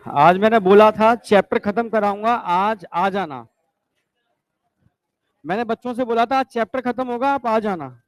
आज मैंने बोला था चैप्टर खत्म कराऊंगा, आज आ जाना। मैंने बच्चों से बोला था आज चैप्टर खत्म होगा, आप आ जाना।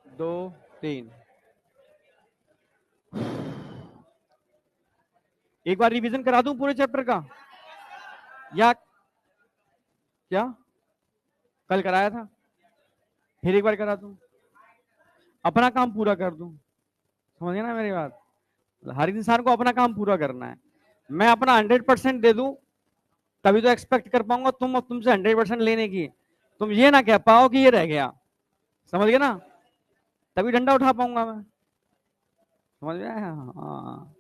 दो, तीन। एक बार रिवीजन करा दूं पूरे चैप्टर का, या क्या? कल कराया था, फिर एक बार करा दूं, अपना काम पूरा कर दूं। समझ ना मेरी बात? हर इंसान को अपना काम पूरा करना है। मैं अपना 100% दे दूं, तभी तो एक्सपेक्ट कर पाऊंगा तुमसे 100% लेने की। तुम ये ना कह पाओ कि ये रह गया। समझ गए ना? तभी डंडा उठा पाऊंगा मैं। समझ में आया? हाँ।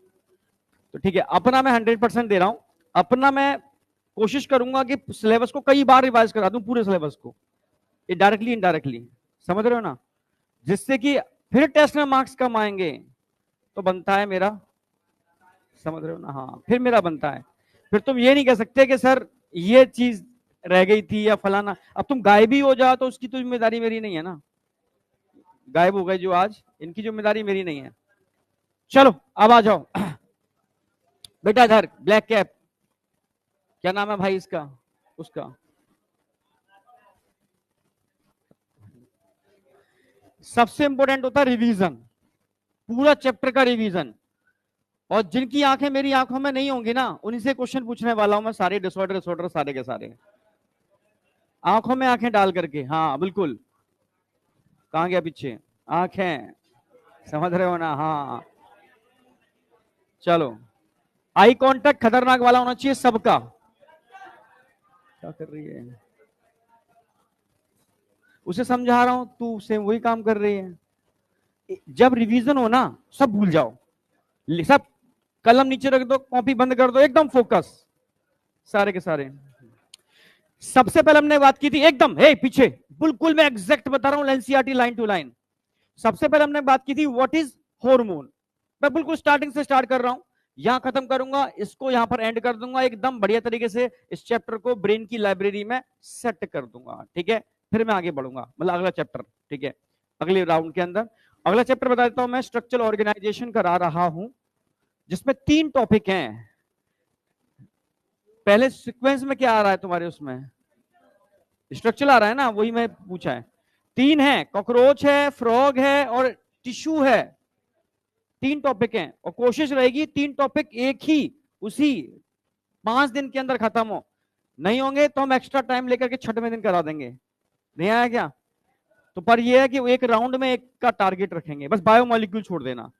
तो ठीक है, अपना मैं 100% दे रहा हूं। अपना मैं कोशिश करूंगा कि सिलेबस को कई बार रिवाइज करा दूं, पूरे सिलेबस को, ये डायरेक्टली इनडायरेक्टली। समझ रहे हो ना? जिससे कि फिर टेस्ट में मार्क्स कम आएंगे तो बनता है मेरा। समझ रहे हो ना? हाँ, फिर मेरा बनता है। फिर तुम ये नहीं कह सकते कि सर ये चीज रह गई थी या फलाना। अब तुम गायब ही हो जाओ तो उसकी तो जिम्मेदारी मेरी नहीं है ना। गायब हो गए जो आज, इनकी जिम्मेदारी मेरी नहीं है। चलो अब आ जाओ। बेटा इधर, ब्लैक कैप, क्या नाम है भाई इसका, उसका? सबसे इंपॉर्टेंट होता है रिवीजन, पूरा चैप्टर का रिवीजन। और जिनकी आंखें मेरी आंखों में नहीं होंगी ना, उन्हीं से क्वेश्चन पूछने वाला हूं मैं, सारे डिसऑर्डर डिसऑर्डर सारे के सारे, आंखों में आंखें डाल करके। हाँ बिल्कुल। कहां गया पीछे? आंखें। समझ रहे हो ना? हाँ। चलो, आई कांटेक्ट खतरनाक वाला होना चाहिए सबका। क्या कर रही है? उसे समझा रहा हूं, तू सेम वही काम कर रही है। जब रिवीजन हो ना, सब भूल जाओ, सब कलम नीचे रख दो, कॉपी बंद कर दो, एकदम फोकस सारे के सारे। सबसे पहले हमने बात की थी एकदम, हे पीछे, बिल्कुल मैं एग्जैक्ट बता रहा हूं, एनसीईआरटी लाइन टू लाइन। सबसे पहले हमने बात की थी व्हाट इज हार्मोन। मैं बिल्कुल स्टार्टिंग से स्टार्ट कर रहा हूं, यहां खत्म करूंगा, इसको यहां पर एंड कर दूंगा, एकदम बढ़िया तरीके से इस चैप्टर को ब्रेन की लाइब्रेरी में सेट कर दूंगा। ठीक है, फिर मैं आगे बढ़ूंगा, मतलब अगला चैप्टर। ठीक है, अगले राउंड के अंदर अगला चैप्टर बता देता हूं मैं, स्ट्रक्चरल ऑर्गेनाइजेशन करा रहा हूं, जिसमें 3 टॉपिक हैं। पहले सीक्वेंस में क्या आ रहा है तुम्हारे उसमें? स्ट्रक्चर आ रहा है ना, वही मैं पूछा है। 3 है, कॉकरोच है, फ्रॉग है और टिश्यू है। 3 टॉपिक हैं और कोशिश रहेगी 3 टॉपिक एक ही उसी 5 दिन के अंदर खत्म हो। नहीं होंगे तो हम एक्स्ट्रा टाइम लेकर के 6वें दिन करा देंगे। नहीं आया क्या? तो पर ये है कि एक राउंड में एक का टारगेट रखेंगे, बस बायोमोलिक्यूल छोड़ देना।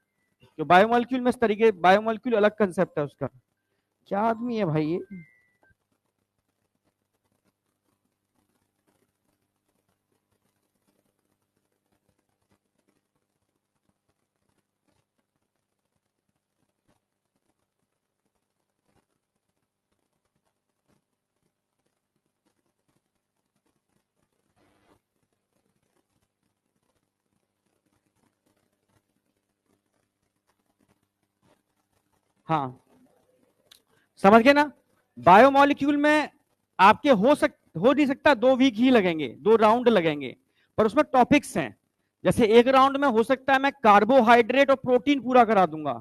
तो बायोमोलिक्यूल में इस तरीके, बायोमोलिक्यूल अलग कंसेप्ट है उसका। क्या आदमी है भाई ये? हाँ, समझ गए ना? बायोमोलिक्यूल में आपके हो नहीं सकता, 2 वीक ही लगेंगे, 2 राउंड लगेंगे, पर उसमें टॉपिक्स हैं। जैसे एक राउंड में हो सकता है मैं कार्बोहाइड्रेट और प्रोटीन पूरा करा दूंगा।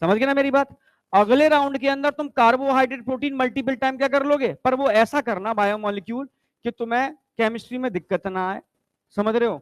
समझ गए ना मेरी बात? अगले राउंड के अंदर तुम कार्बोहाइड्रेट प्रोटीन मल्टीपल टाइम क्या कर लोगे, पर वो ऐसा करना बायोमोलिक्यूल कि तुम्हें केमिस्ट्री में दिक्कत ना आए। समझ रहे हो?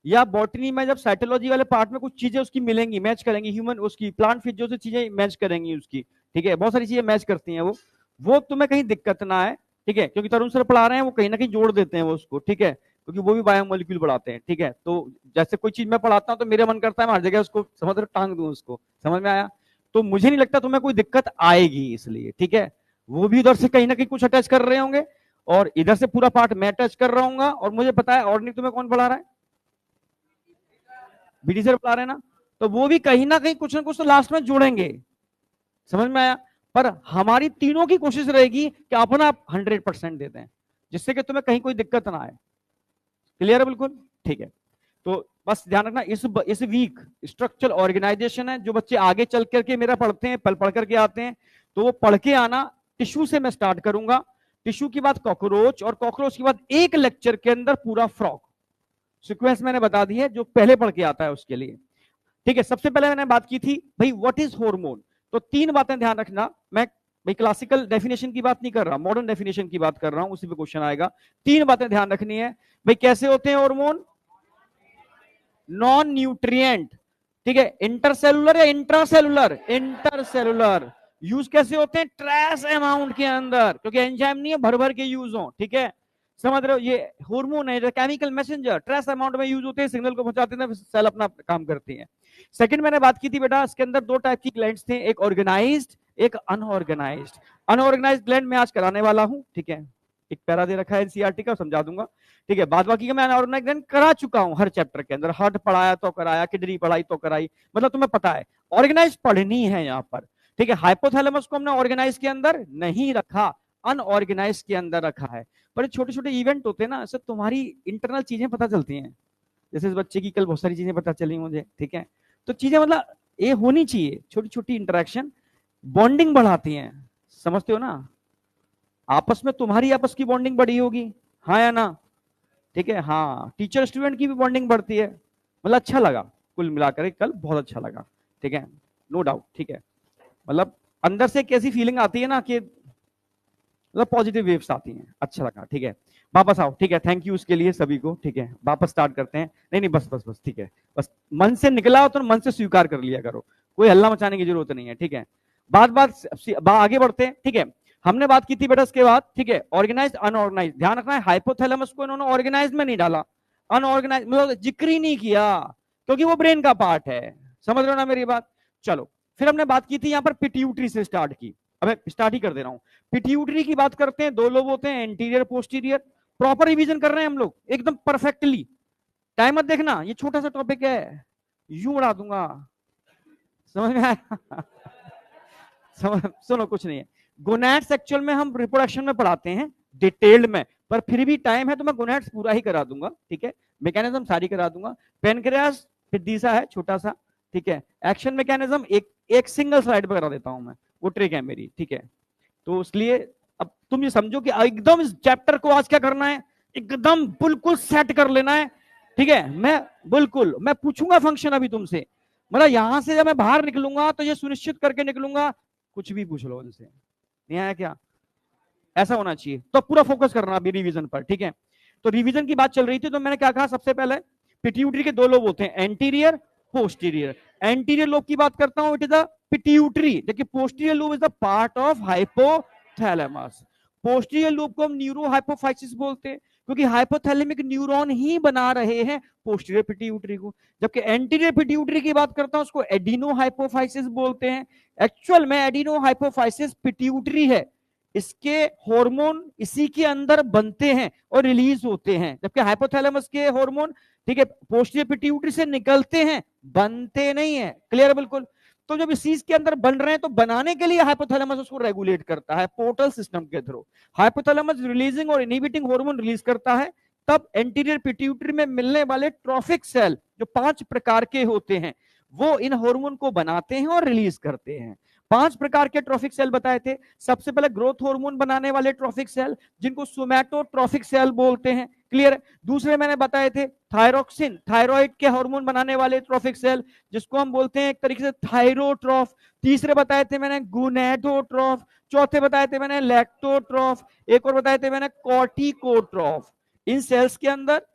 या बॉटनी में जब साइटोलॉजी वाले पार्ट में कुछ चीजें उसकी मिलेंगी, मैच करेंगी, ह्यूमन उसकी प्लांट फिजियो से चीजें मैच करेंगी उसकी। ठीक है, बहुत सारी चीजें मैच करती हैं वो तुम्हें कहीं दिक्कत ना आए। ठीक है, क्योंकि तरुण सर पढ़ा रहे हैं, वो कहीं ना कहीं जोड़ देते हैं वो उसको। ठीक है, क्योंकि वो भी बायोमोलिक्यूल पढ़ाते हैं। ठीक है, तो जैसे कोई चीज मैं पढ़ाता हूँ तो मेरा मन करता है मैं हर जगह उसको समझ रहे टांग दूं उसको। समझ में आया? तो मुझे नहीं लगता तुम्हें कोई दिक्कत आएगी इसलिए। ठीक है, वो भी उधर से कहीं ना कहीं कुछ अटैच कर रहे होंगे, और इधर से पूरा पार्ट मैं अटैच कर रहा हूँ, और मुझे पता है ऑर्गेनिक तुम्हें कौन पढ़ा रहा है, बीडी सर पढ़ा रहे हैं ना, तो वो भी कहीं ना कहीं कुछ ना कुछ तो लास्ट में जोड़ेंगे। समझ में आया? पर हमारी तीनों की कोशिश रहेगी कि अपना 100% देते हैं, जिससे कि तुम्हें कहीं कोई दिक्कत ना आए। क्लियर है बिल्कुल? ठीक है। तो बस ध्यान रखना, इस वीक स्ट्रक्चरल ऑर्गेनाइजेशन है, जो बच्चे आगे चल करके मेरा पढ़ते हैं, पढ़ करके आते हैं, तो वो पढ़ के आना। टिश्यू से मैं स्टार्ट करूंगा, टिश्यू के बाद कॉकरोच, और कॉकरोच के बाद एक लेक्चर के अंदर पूरा फ्रॉग। सीक्वेंस मैंने बता दी है, जो पहले पढ़ के आता है उसके लिए। ठीक है। सबसे पहले मैंने बात की थी भाई व्हाट इज हार्मोन, तो तीन बातें ध्यान रखना। मैं भाई क्लासिकल डेफिनेशन की बात नहीं कर रहा, मॉडर्न डेफिनेशन की बात कर रहा हूं, उसी पे क्वेश्चन आएगा। तीन बातें ध्यान रखनी है भाई। कैसे होते हैं हार्मोन? नॉन न्यूट्रिएंट, ठीक है, इंटरसेलुलर या इंट्रासेलुलर? इंटरसेलुलर। यूज कैसे होते हैं? ट्रेस अमाउंट के अंदर, क्योंकि एंजाइम नहीं है भर भर के यूज हो। ठीक है, समझ रहे हो? ये हार्मोन है, केमिकल मैसेंजर, ट्रेस अमाउंट में यूज होते हैं, सिग्नल को पहुंचाते हैं, सेल अपना काम करती है। सेकंड मैंने बात की थी बेटा, इसके अंदर दो टाइप की ग्लैंड्स थे, एक ऑर्गेनाइज्ड, एक अनऑर्गेनाइज्ड। अनऑर्गेनाइज्ड ग्लैंड मैं आज कराने वाला हूं। ठीक है, एक पैरा दे रखा है एनसीईआरटी का, समझा दूंगा। ठीक है, बाद बाकी का मैं अनऑर्गेनाइज्ड ग्लैंड करा चुका हूं हर चैप्टर के अंदर। हार्ट पढ़ाया तो कराया, किडनी पढ़ाई तो कराई, मतलब तुम्हें पता है। ऑर्गेनाइज पढ़नी है यहाँ पर। ठीक है, हाइपोथैलेमस को हमने ऑर्गेनाइज के अंदर नहीं रखा, अनऑर्गेनाइज के अंदर रखा है। बड़े छोटे छोटे इवेंट होते हैं ना, इससे तुम्हारी इंटरनल चीजें पता चलती हैं। जैसे इस बच्चे की कल बहुत सारी चीजें पता चली मुझे। ठीक है, तो चीजें मतलब ये होनी चाहिए, छोटी छोटी इंटरेक्शन बॉन्डिंग बढ़ाती हैं। समझते हो ना? आपस में तुम्हारी आपस की बॉन्डिंग बढ़ी होगी, हाँ या ना? ठीक है, हाँ, टीचर स्टूडेंट की भी बॉन्डिंग बढ़ती है। मतलब अच्छा लगा, कुल मिलाकर कल बहुत अच्छा लगा। ठीक है, नो डाउट। ठीक है, मतलब अंदर से कैसी फीलिंग आती है ना कि मतलब पॉजिटिव वेव्स आती हैं, अच्छा लगा। ठीक है, वापस आओ। ठीक है, थैंक यू उसके लिए सभी को। ठीक है, वापस स्टार्ट करते हैं। नहीं नहीं, बस बस बस, ठीक है, बस मन से निकला हो तो मन से स्वीकार कर लिया करो, कोई हल्ला मचाने की जरूरत नहीं है। ठीक है, आगे बढ़ते हैं। ठीक है, हमने बात की थी बेटा इसके बाद। ठीक है, ऑर्गेनाइज अनऑर्गेनाइज, ध्यान रखना है, हाइपोथैलेमस को इन्होंने ऑर्गेनाइज में नहीं डाला, अनऑर्गेनाइज मतलब जिक्र ही नहीं किया, क्योंकि वो ब्रेन का पार्ट है। समझ रहे हो ना मेरी बात? चलो, फिर हमने बात की थी यहाँ पर पिट्यूटरी से स्टार्ट की। अब स्टार्ट ही कर दे रहा हूं। पिट्यूटरी की बात करते हैं, दो लोब होते हैं, एंटीरियर पोस्टीरियर। प्रॉपर रिवीजन कर रहे हैं हम लोग एकदम परफेक्टली। टाइम मत देखना, ये छोटा सा टॉपिक है, यूं उड़ा दूंगा। समझ में आया? सुनो, कुछ नहीं है। गोनैड्स एक्चुअल में हम रिप्रोडक्शन में पढ़ाते हैं डिटेल्ड में, पर फिर भी टाइम है तो मैं गोनैड्स पूरा ही करा दूंगा। ठीक है, मैकेनिज्म सारी करा दूंगा। पेनक्रियास फिर है छोटा सा। ठीक है, एक्शन मैकेनिज्म एक सिंगल स्लाइड पर करा देता हूं मैं, वो ट्रिक है मेरी। ठीक है, तो इसलिए अब तुम ये समझो कि एकदम इस चैप्टर को आज क्या करना है, एकदम बिल्कुल सेट कर लेना है। ठीक है, मैं पूछूंगा फंक्शन अभी तुमसे, मतलब यहां से जब मैं बाहर निकलूंगा तो ये सुनिश्चित करके निकलूंगा, कुछ भी पूछ लो उनसे, नहीं आया क्या? ऐसा होना चाहिए। तो पूरा फोकस करना अभी रिवीजन पर। ठीक है, तो रिवीजन की बात चल रही थी, तो मैंने क्या कहा, सबसे पहले पिट्यूटरी के दो लोब होते हैं, एंटीरियर पोस्टीरियर। एंटीरियर लोब की बात करता हूं, इट इज द पिट्यूटरी, देखिए posterior lobe is the part of hypothalamus. Posterior lobe को हम न्यूरो हाइपोफाइसिस बोलते हैं, क्योंकि हाइपोथैलेमिक न्यूरॉन ही बना रहे हैं पोस्टीरियर पिट्यूटरी को। जबकि एंटीरियर पिट्यूटरी की बात करता हूं, उसको एडिनो हाइपोफाइसिस बोलते हैं। एक्चुअल में एडिनो हाइपोफाइसिस पिट्यूटरी है, इसके हार्मोन इसी के अंदर बनते हैं और रिलीज होते हैं, जबकि हाइपोथैलेमस के हार्मोन, ठीक है, पोस्टीरियर पिट्यूटरी से निकलते हैं, बनते नहीं है। क्लियर है बिल्कुल? तो जब इसी के अंदर बन रहे हैं तो बनाने के लिए हाइपोथैलेमस उसको रेगुलेट करता है पोर्टल सिस्टम के थ्रू। हाइपोथैलेमस रिलीजिंग और इनहिबिटिंग हार्मोन रिलीज करता है, तब एंटीरियर पिट्यूटरी में मिलने वाले ट्रॉफिक सेल जो 5 प्रकार के होते हैं, वो इन हार्मोन को बनाते हैं और रिलीज करते हैं। 5 प्रकार के ट्रॉफिक सेल बताए थे। सबसे पहले ग्रोथ हार्मोन बनाने वाले ट्रॉफिक सेल, जिनको सोमैटोट्रॉफिक सेल बोलते हैं। क्लियर है? दूसरे मैंने बताए थे थायरोक्सिन, थायराइड के हार्मोन बनाने वाले ट्रॉफिक सेल, जिसको हम बोलते हैं एक तरीके से थायरोट्रॉफ। तीसरे बताए थे मैंने गुनैडोट्रॉफ। चौथे बताए थे मैंने लैक्टोट्रॉफ। एक और बताए थे मैंने कॉर्टिकोट्रॉफ। इन सेल्स के अंदर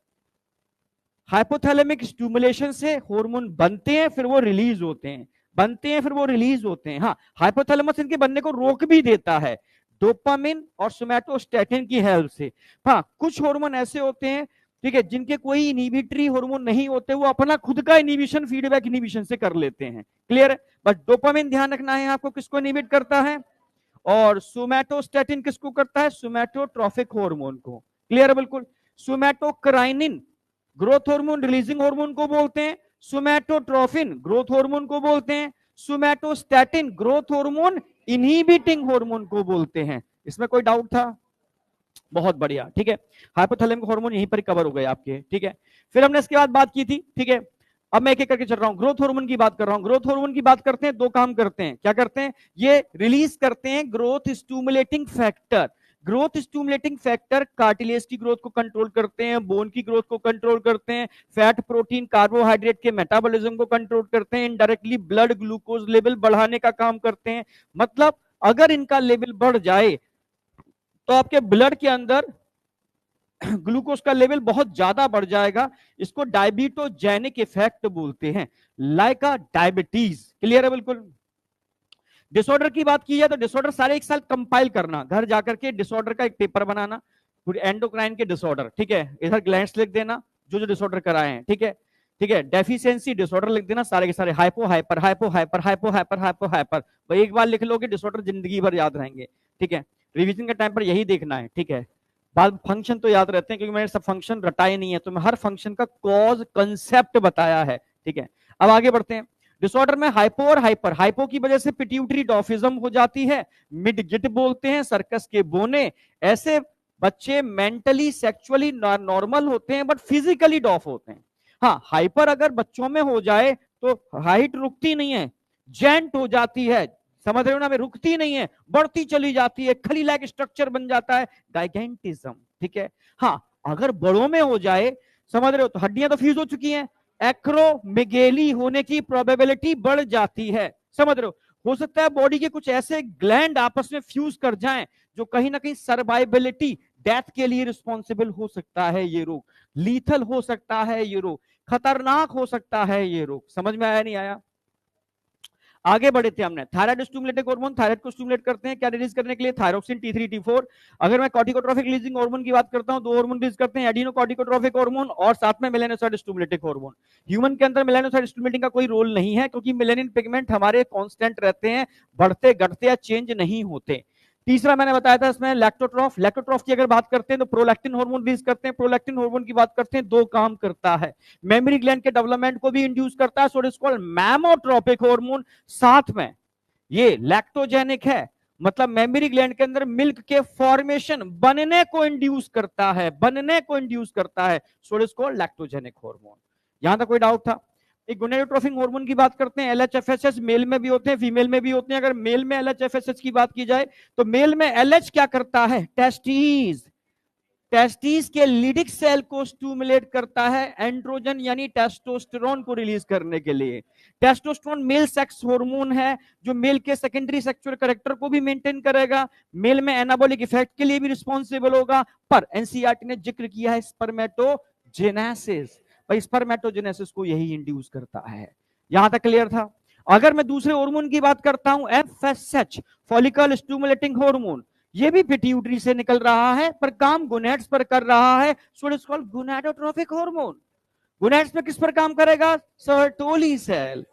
हाइपोथैलेमिक स्टिमुलेशन से हार्मोन बनते हैं, फिर वो रिलीज होते हैं, बनते हैं फिर वो रिलीज होते हैं। हाँ, हाइपोथैलेमस इनके बनने को रोक भी देता है डोपामिन और सोमैटोस्टैटिन की हेल्प से। हाँ, कुछ हार्मोन ऐसे होते हैं, ठीक है, जिनके कोई इनहिबिटरी हार्मोन नहीं होते, वो अपना खुद का इनहिबिशन फीडबैक इनहिबिशन से कर लेते हैं। क्लियर है? बट डोपामिन ध्यान रखना है आपको, किसको इनहिबिट करता है? और सोमैटोस्टैटिन किसको करता है? सोमैटोट्रोफिक हार्मोन को। क्लियर है बिल्कुल। सोमैटोकाइनिन ग्रोथ हार्मोन रिलीजिंग हार्मोन को बोलते हैं, सोमैटोट्रोफिन ग्रोथ हार्मोन को बोलते हैं, somatostatin growth hormone inhibiting hormone को बोलते हैं। इसमें कोई डाउट था? बहुत बढ़िया, ठीक है। हाइपोथैलेमिक हार्मोन यहीं पर कवर हो गए आपके, ठीक है। फिर हमने इसके बाद बात की थी, ठीक है। अब मैं एक एक करके चल रहा हूं, ग्रोथ हार्मोन की बात कर रहा हूं। ग्रोथ हार्मोन की बात करते हैं, दो काम करते हैं। क्या करते हैं? ये रिलीज करते हैं growth stimulating factor. Growth stimulating factor cartilage की ग्रोथ को कंट्रोल करते हैं, बोन की ग्रोथ को कंट्रोल करते हैं, फैट प्रोटीन कार्बोहाइड्रेट के मेटाबॉलिज्म को कंट्रोल करते हैं, इनडायरेक्टली ब्लड ग्लूकोज लेवल बढ़ाने का काम करते हैं। मतलब अगर इनका लेवल बढ़ जाए तो आपके ब्लड के अंदर ग्लूकोज का लेवल बहुत ज्यादा बढ़ जाएगा। इसको डायबिटोजेनिक इफेक्ट बोलते हैं, लाइक अ डायबिटीज। क्लियर है बिल्कुल। डिसऑर्डर की बात की जाए तो डिसऑर्डर सारे एक साल कंपाइल करना, घर जाकर के डिसऑर्डर का एक पेपर बनाना, एंडोक्राइन के डिसऑर्डर, ठीक है। इधर ग्लैंड्स लिख देना जो जो डिसऑर्डर कराए हैं, ठीक है। ठीक है, डेफिशिएंसी डिसऑर्डर लिख देना सारे के सारे, hypo hyper hypo hyper hypo hyper hypo hyper. भाई एक बार लिख लोगे डिसऑर्डर जिंदगी भर याद रहेंगे, ठीक है। रिवीजन के टाइम पर यही देखना है, ठीक है। बाद फंक्शन तो याद रहते हैं क्योंकि मैंने सब फंक्शन रटाए नहीं है, तो मैं हर फंक्शन का कॉज कंसेप्ट बताया है, ठीक है। अब आगे बढ़ते हैं। डिसऑर्डर में हाइपो और हाइपर, हाइपो की वजह से पिट्यूटरी डॉफिज्म हो जाती है, मिड गिट बोलते हैं, सर्कस के बोने। ऐसे बच्चे मेंटली सेक्सुअली नॉर्मल होते हैं बट फिजिकली डॉफ होते हैं। हाँ, हाइपर अगर बच्चों में हो जाए तो हाइट रुकती नहीं है, जेंट हो जाती है, समझ रहे हो ना, में रुकती नहीं है, बढ़ती चली जाती है, खली लाइक स्ट्रक्चर बन जाता है, गाइगेंटिज्म, ठीक है। हाँ, अगर बड़ों में हो जाए, समझ रहे हो, तो हड्डियां तो फ्यूज हो चुकी हैं, एक्रोमेगेली होने की प्रोबेबिलिटी बढ़ जाती है, समझ रहे हो सकता है बॉडी के कुछ ऐसे ग्लैंड आपस में फ्यूज कर जाएं जो कहीं ना कहीं सर्वाइबिलिटी, डेथ के लिए रिस्पॉन्सिबल हो सकता है। ये रोग लीथल हो सकता है, ये रोग खतरनाक हो सकता है, ये रोग। समझ में आया नहीं आया? आगे बढ़े थे हमने, थायराइड स्टिमुलेटिंग हार्मोन, थायराइड को स्टिमुलेट करते हैं क्या रिलीज करने के लिए? Thyroxine T3 T4। अगर मैं कॉर्टिकोट्रोफिक रिलीजिंग हार्मोन की बात करता हूं, दो हार्मोन रिलीज करते हैं, एडिनोकॉर्टिकोट्रोफिक हार्मोन और साथ में मेलानोसाइट स्टिमुलेटिंग हार्मोन। ह्यूमन के अंदर मेलानोसाइट स्टिमुलेटिंग का कोई रोल नहीं है क्योंकि मेलानिन पिगमेंट हमारे कांस्टेंट रहते हैं, बढ़ते घटते या चेंज नहीं होते। तीसरा मैंने बताया था इसमें लैक्टोट्रॉफ, लैक्टोट्रॉफ की अगर बात करते हैं तो प्रोलैक्टिन हार्मोन रिलीज करते हैं। प्रोलैक्टिन हार्मोन की बात करते हैं, दो काम करता है, मेमोरी ग्लैंड के डेवलपमेंट को भी इंड्यूस करता है, so it is called mammotropic hormone. साथ में ये लैक्टोजेनिक है, मतलब मेमोरी ग्लैंड के अंदर मिल्क के फॉर्मेशन बनने को इंड्यूस करता है, बनने को इंड्यूस करता है, so it is called lactogenic hormone. यहां तक कोई डाउट था? एक गोनेडोट्रोफिक हार्मोन की बात करते हैं, एलएचएफएसएच मेल में भी होते हैं, फीमेल में भी होते हैं। अगर मेल में एलएचएफएसएच की बात की जाए तो मेल में एलएच क्या करता है? टेस्टीज, टेस्टिस के लिडिक सेल को स्टिमुलेट करता है एंड्रोजन यानी टेस्टोस्टेरोन को रिलीज करने के लिए। टेस्टोस्टेरोन मेल सेक्स हार्मोन है जो मेल के सेकेंडरी सेक्सुअल कैरेक्टर को भी मेंटेन करेगा, मेल में एनाबॉलिक इफेक्ट के लिए भी रिस्पॉन्सिबल होगा। पर एनसीईआरटी ने जिक्र किया है स्पर्मेटोजेनेसिस, भाई स्पर्मेटोजेनेसिस को यही इंड्यूस करता है। यहां तक क्लियर था? अगर मैं दूसरे हार्मोन की बात करता हूं, एफएसएच फॉलिकल स्टिमुलेटिंग हार्मोन, ये भी पिट्यूटरी से निकल रहा है पर काम गोनेड्स पर कर रहा है, so it is called gonadotrophic hormone. Gonads पे किस पर काम करेगा? सर्टोली सेल,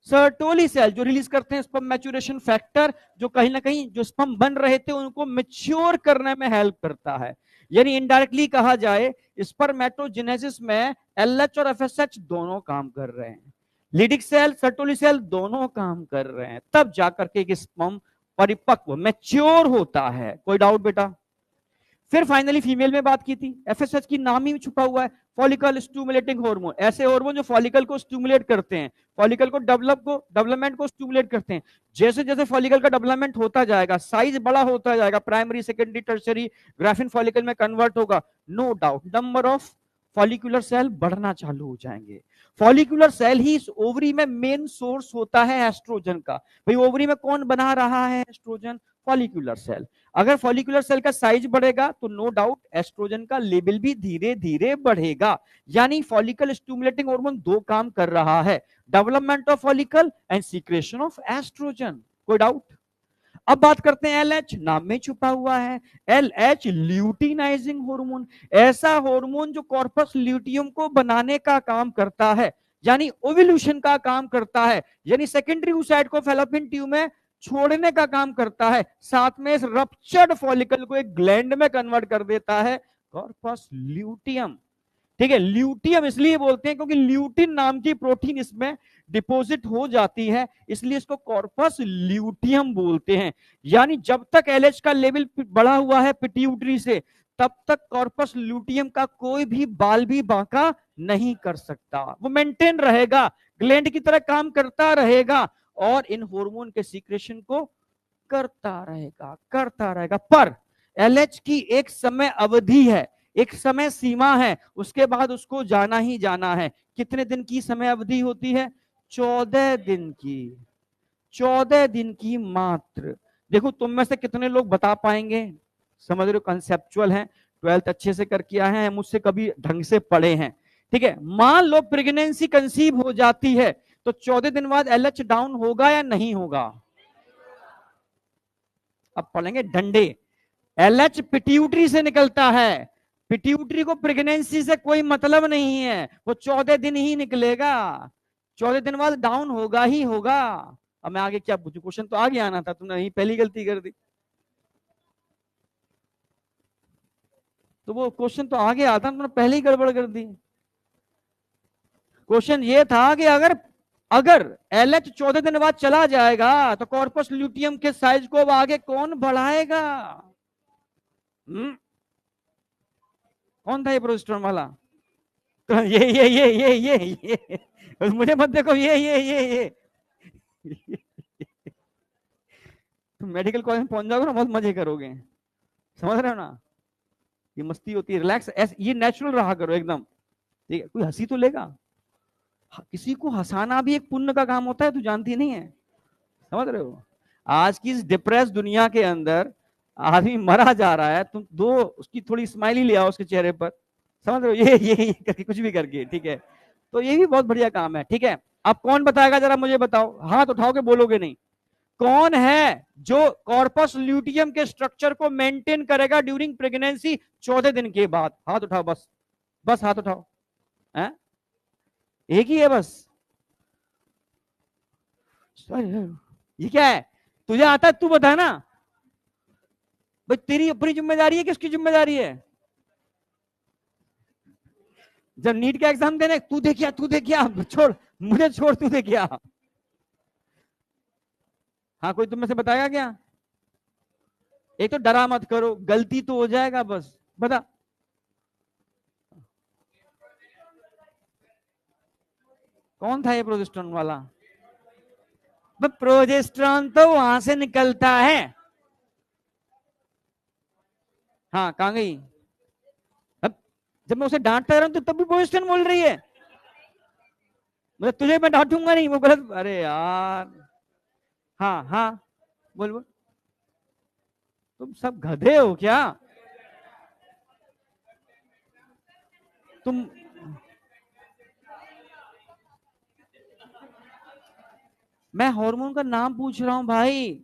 सर्टोली सेल जो रिलीज करते हैं स्पर्म मैच्योरेशन फैक्टर, जो कहीं ना कहीं जो स्पर्म बन रहे थे उनको मैच्योर करने में हेल्प करता है। यानी इनडायरेक्टली कहा जाए स्पर्मेटोजेनेसिस में एलएच और एफएसएच दोनों काम कर रहे हैं, लीडिक सेल सर्टोली सेल दोनों काम कर रहे हैं, तब जाकर के एक स्पर्म परिपक्व मैच्योर होता है। कोई डाउट बेटा? फिर फाइनली फीमेल में बात की थी, एफएसएच की नाम ही छुपा हुआ है, फॉलिकल स्टिमुलेटिंग हार्मोन। ऐसे हार्मोन जो फॉलिकल को स्टिमुलेट करते हैं, फॉलिकल को डेवलपमेंट को स्टिमुलेट करते हैं। जैसे जैसे फॉलिकल का डेवलपमेंट होता जाएगा, साइज बड़ा होता जाएगा, primary secondary tertiary Graafian follicle में कन्वर्ट होगा, no doubt number of follicular cell बढ़ना चालू हो जाएंगे। फॉलिकुलर सेल ही इस ओवरी में मेन सोर्स होता है एस्ट्रोजन का। भाई ओवरी में कौन बना रहा है एस्ट्रोजन? Follicular cell. अगर फॉलिकुलर सेल का साइज बढ़ेगा तो नो डाउट एस्ट्रोजन का लेवल भी धीरे धीरे बढ़ेगा। यानी फॉलिकल स्टिमुलेटिंग हार्मोन दो काम कर रहा है, development of follicle and secretion of oestrogen. कोई डाउट? अब बात करते हैं एलएच, नाम में छुपा हुआ है, एलएच ल्यूटिनाइजिंग हार्मोन, ऐसा हार्मोन जो कॉर्पस ल्यूटियम को बनाने का काम करता है, यानी ओव्यूलेशन का काम करता है, यानी सेकेंडरी oocyte को फैलोपियन ट्यूब में छोड़ने का काम करता है, साथ में इस रप्चर्ड फॉलिकल को एक ग्लैंड में कन्वर्ट कर देता है, कॉर्पस ल्यूटियम। ठीक है, ल्यूटियम इसलिए बोलते हैं क्योंकि ल्यूटिन नाम की प्रोटीन इसमें डिपॉजिट हो जाती है, इसलिए इसको कॉर्पस ल्यूटियम बोलते हैं। यानी जब तक एलएच का लेवल बढ़ा हुआ है पिट्यूटरी से, तब तक कॉर्पस ल्यूटियम का कोई भी बाल भी बांका नहीं कर सकता, वो मेंटेन रहेगा, ग्लैंड की तरह काम करता रहेगा और इन हार्मोन के सीक्रेशन को करता रहेगा। पर एलएच की एक समय अवधि है, एक समय सीमा है, उसके बाद उसको जाना ही जाना है। कितने दिन की समय अवधि होती है? 14 दिन की, 14 दिन की मात्र। देखो तुम में से कितने लोग बता पाएंगे, समझ रहे हो, कंसेप्चुअल हैं, 12th अच्छे से करके आए हैं, मुझसे कभी ढंग से पढ़े हैं। ठीक है, मान लो प्रेगनेंसी कंसीव हो जाती है तो 14 दिन बाद एलएच डाउन होगा या नहीं होगा? अब पढ़ेंगे डंडे। एलएच पिट्यूटरी से निकलता है, पिट्यूटरी को प्रेगनेंसी से कोई मतलब नहीं है, वो 14 दिन ही निकलेगा, 14 दिन बाद डाउन होगा ही होगा। अब मैं आगे क्या पूछूं, क्वेश्चन तो आगे आना था, तुमने यही पहली गलती कर दी। तो वो क्वेश्चन तो आगे आता, तुमने पहले ही गड़बड़ कर दी। क्वेश्चन ये था कि अगर एलएच 14 दिन बाद चला जाएगा तो कॉर्पस ल्यूटियम के साइज को अब आगे कौन बढ़ाएगा? कौन था ये प्रोजेस्टेरोन वाला? तो ये मुझे मत देखो, ये तुम मेडिकल कॉलेज में पहुंच जाओगे ना, बहुत मजे करोगे, समझ रहे हो ना? ये मस्ती होती है, रिलैक्स, ये नेचुरल रहा करो एकदम। ठीक है, कोई हंसी तो लेगा, किसी को हंसाना भी एक पुण्य का काम होता है, तू जानती नहीं है, समझ रहे हो? आज की इस डिप्रेस दुनिया के अंदर आदमी मरा जा रहा है, तुम दो उसकी थोड़ी स्माइली ले आओ उसके चेहरे पर, समझ रहे हो, ये करके कुछ भी करके। ठीक है, तो ये भी बहुत बढ़िया काम है। ठीक है, अब कौन बताएगा, जरा मुझे बताओ, हाथ उठाओगे, बोलोगे नहीं, कौन है जो कॉर्पस ल्यूटियम के स्ट्रक्चर को मेंटेन करेगा ड्यूरिंग प्रेगनेंसी 14 दिन के बाद? हाथ उठाओ, बस बस हाथ उठाओ, है एक ही है बस। ये क्या है, तुझे आता है, तू बता ना भाई, तेरी अपनी जिम्मेदारी है, किसकी जिम्मेदारी है? जब नीट का एग्जाम देने, तू देखिया छोड़, मुझे छोड़, तू देखिया। हाँ, कोई तुम में से बताएगा क्या? एक तो डरा मत करो, गलती तो हो जाएगा, बस बता। कौन था ये प्रोजेस्टेरोन वाला? प्रोजेस्टेरोन तो वहां से निकलता है। हाँ, कहां गई? अब जब मैं उसे डांटता रहा हूं तो तब भी प्रोजेस्टेरोन बोल रही है, मतलब तुझे मैं डांटूंगा नहीं, वो गलत, अरे यार। हाँ हाँ, बोल बोल। तुम सब गधे हो क्या? तुम मैं हार्मोन का नाम पूछ रहा हूं भाई।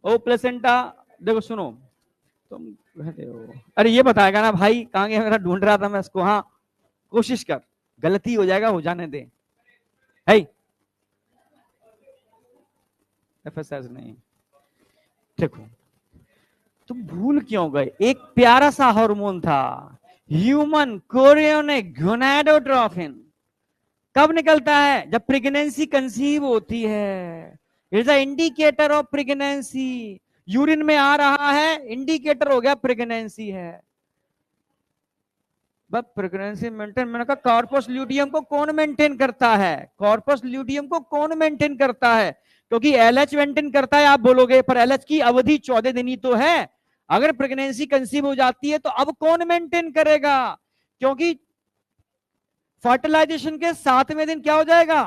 ओ प्लेसेंटा, देखो सुनो, तुम गधे हो। अरे ये बताएगा ना भाई, कहां गया मेरा, ढूंढ रहा था मैं इसको। हाँ, कोशिश कर, गलती हो जाएगा, हो जाने दे। है एफएसएस नहीं, देखो तुम भूल क्यों गए, एक प्यारा सा हार्मोन था, ह्यूमन कोरियोनिक गोनाडोट्रोफिन। कब निकलता है? जब प्रेगनेंसी कंसीव होती है, is a indicator of pregnancy. Urine में आ रहा है, इंडिकेटर हो गया प्रेगनेंसी है। बस प्रेगनेंसी मेंटेन, मैंने कहा कॉर्पस ल्यूटियम को कौन मेंटेन करता है? कॉर्पस ल्यूटियम को कौन मेंटेन करता है? क्योंकि एलएच मेंटेन करता है, आप बोलोगे, पर एलएच की अवधि 14 दिन ही तो है। अगर प्रेगनेंसी कंसीव हो जाती है तो अब कौन मेंटेन करेगा? क्योंकि फर्टिलाइजेशन के 7वें दिन क्या हो जाएगा?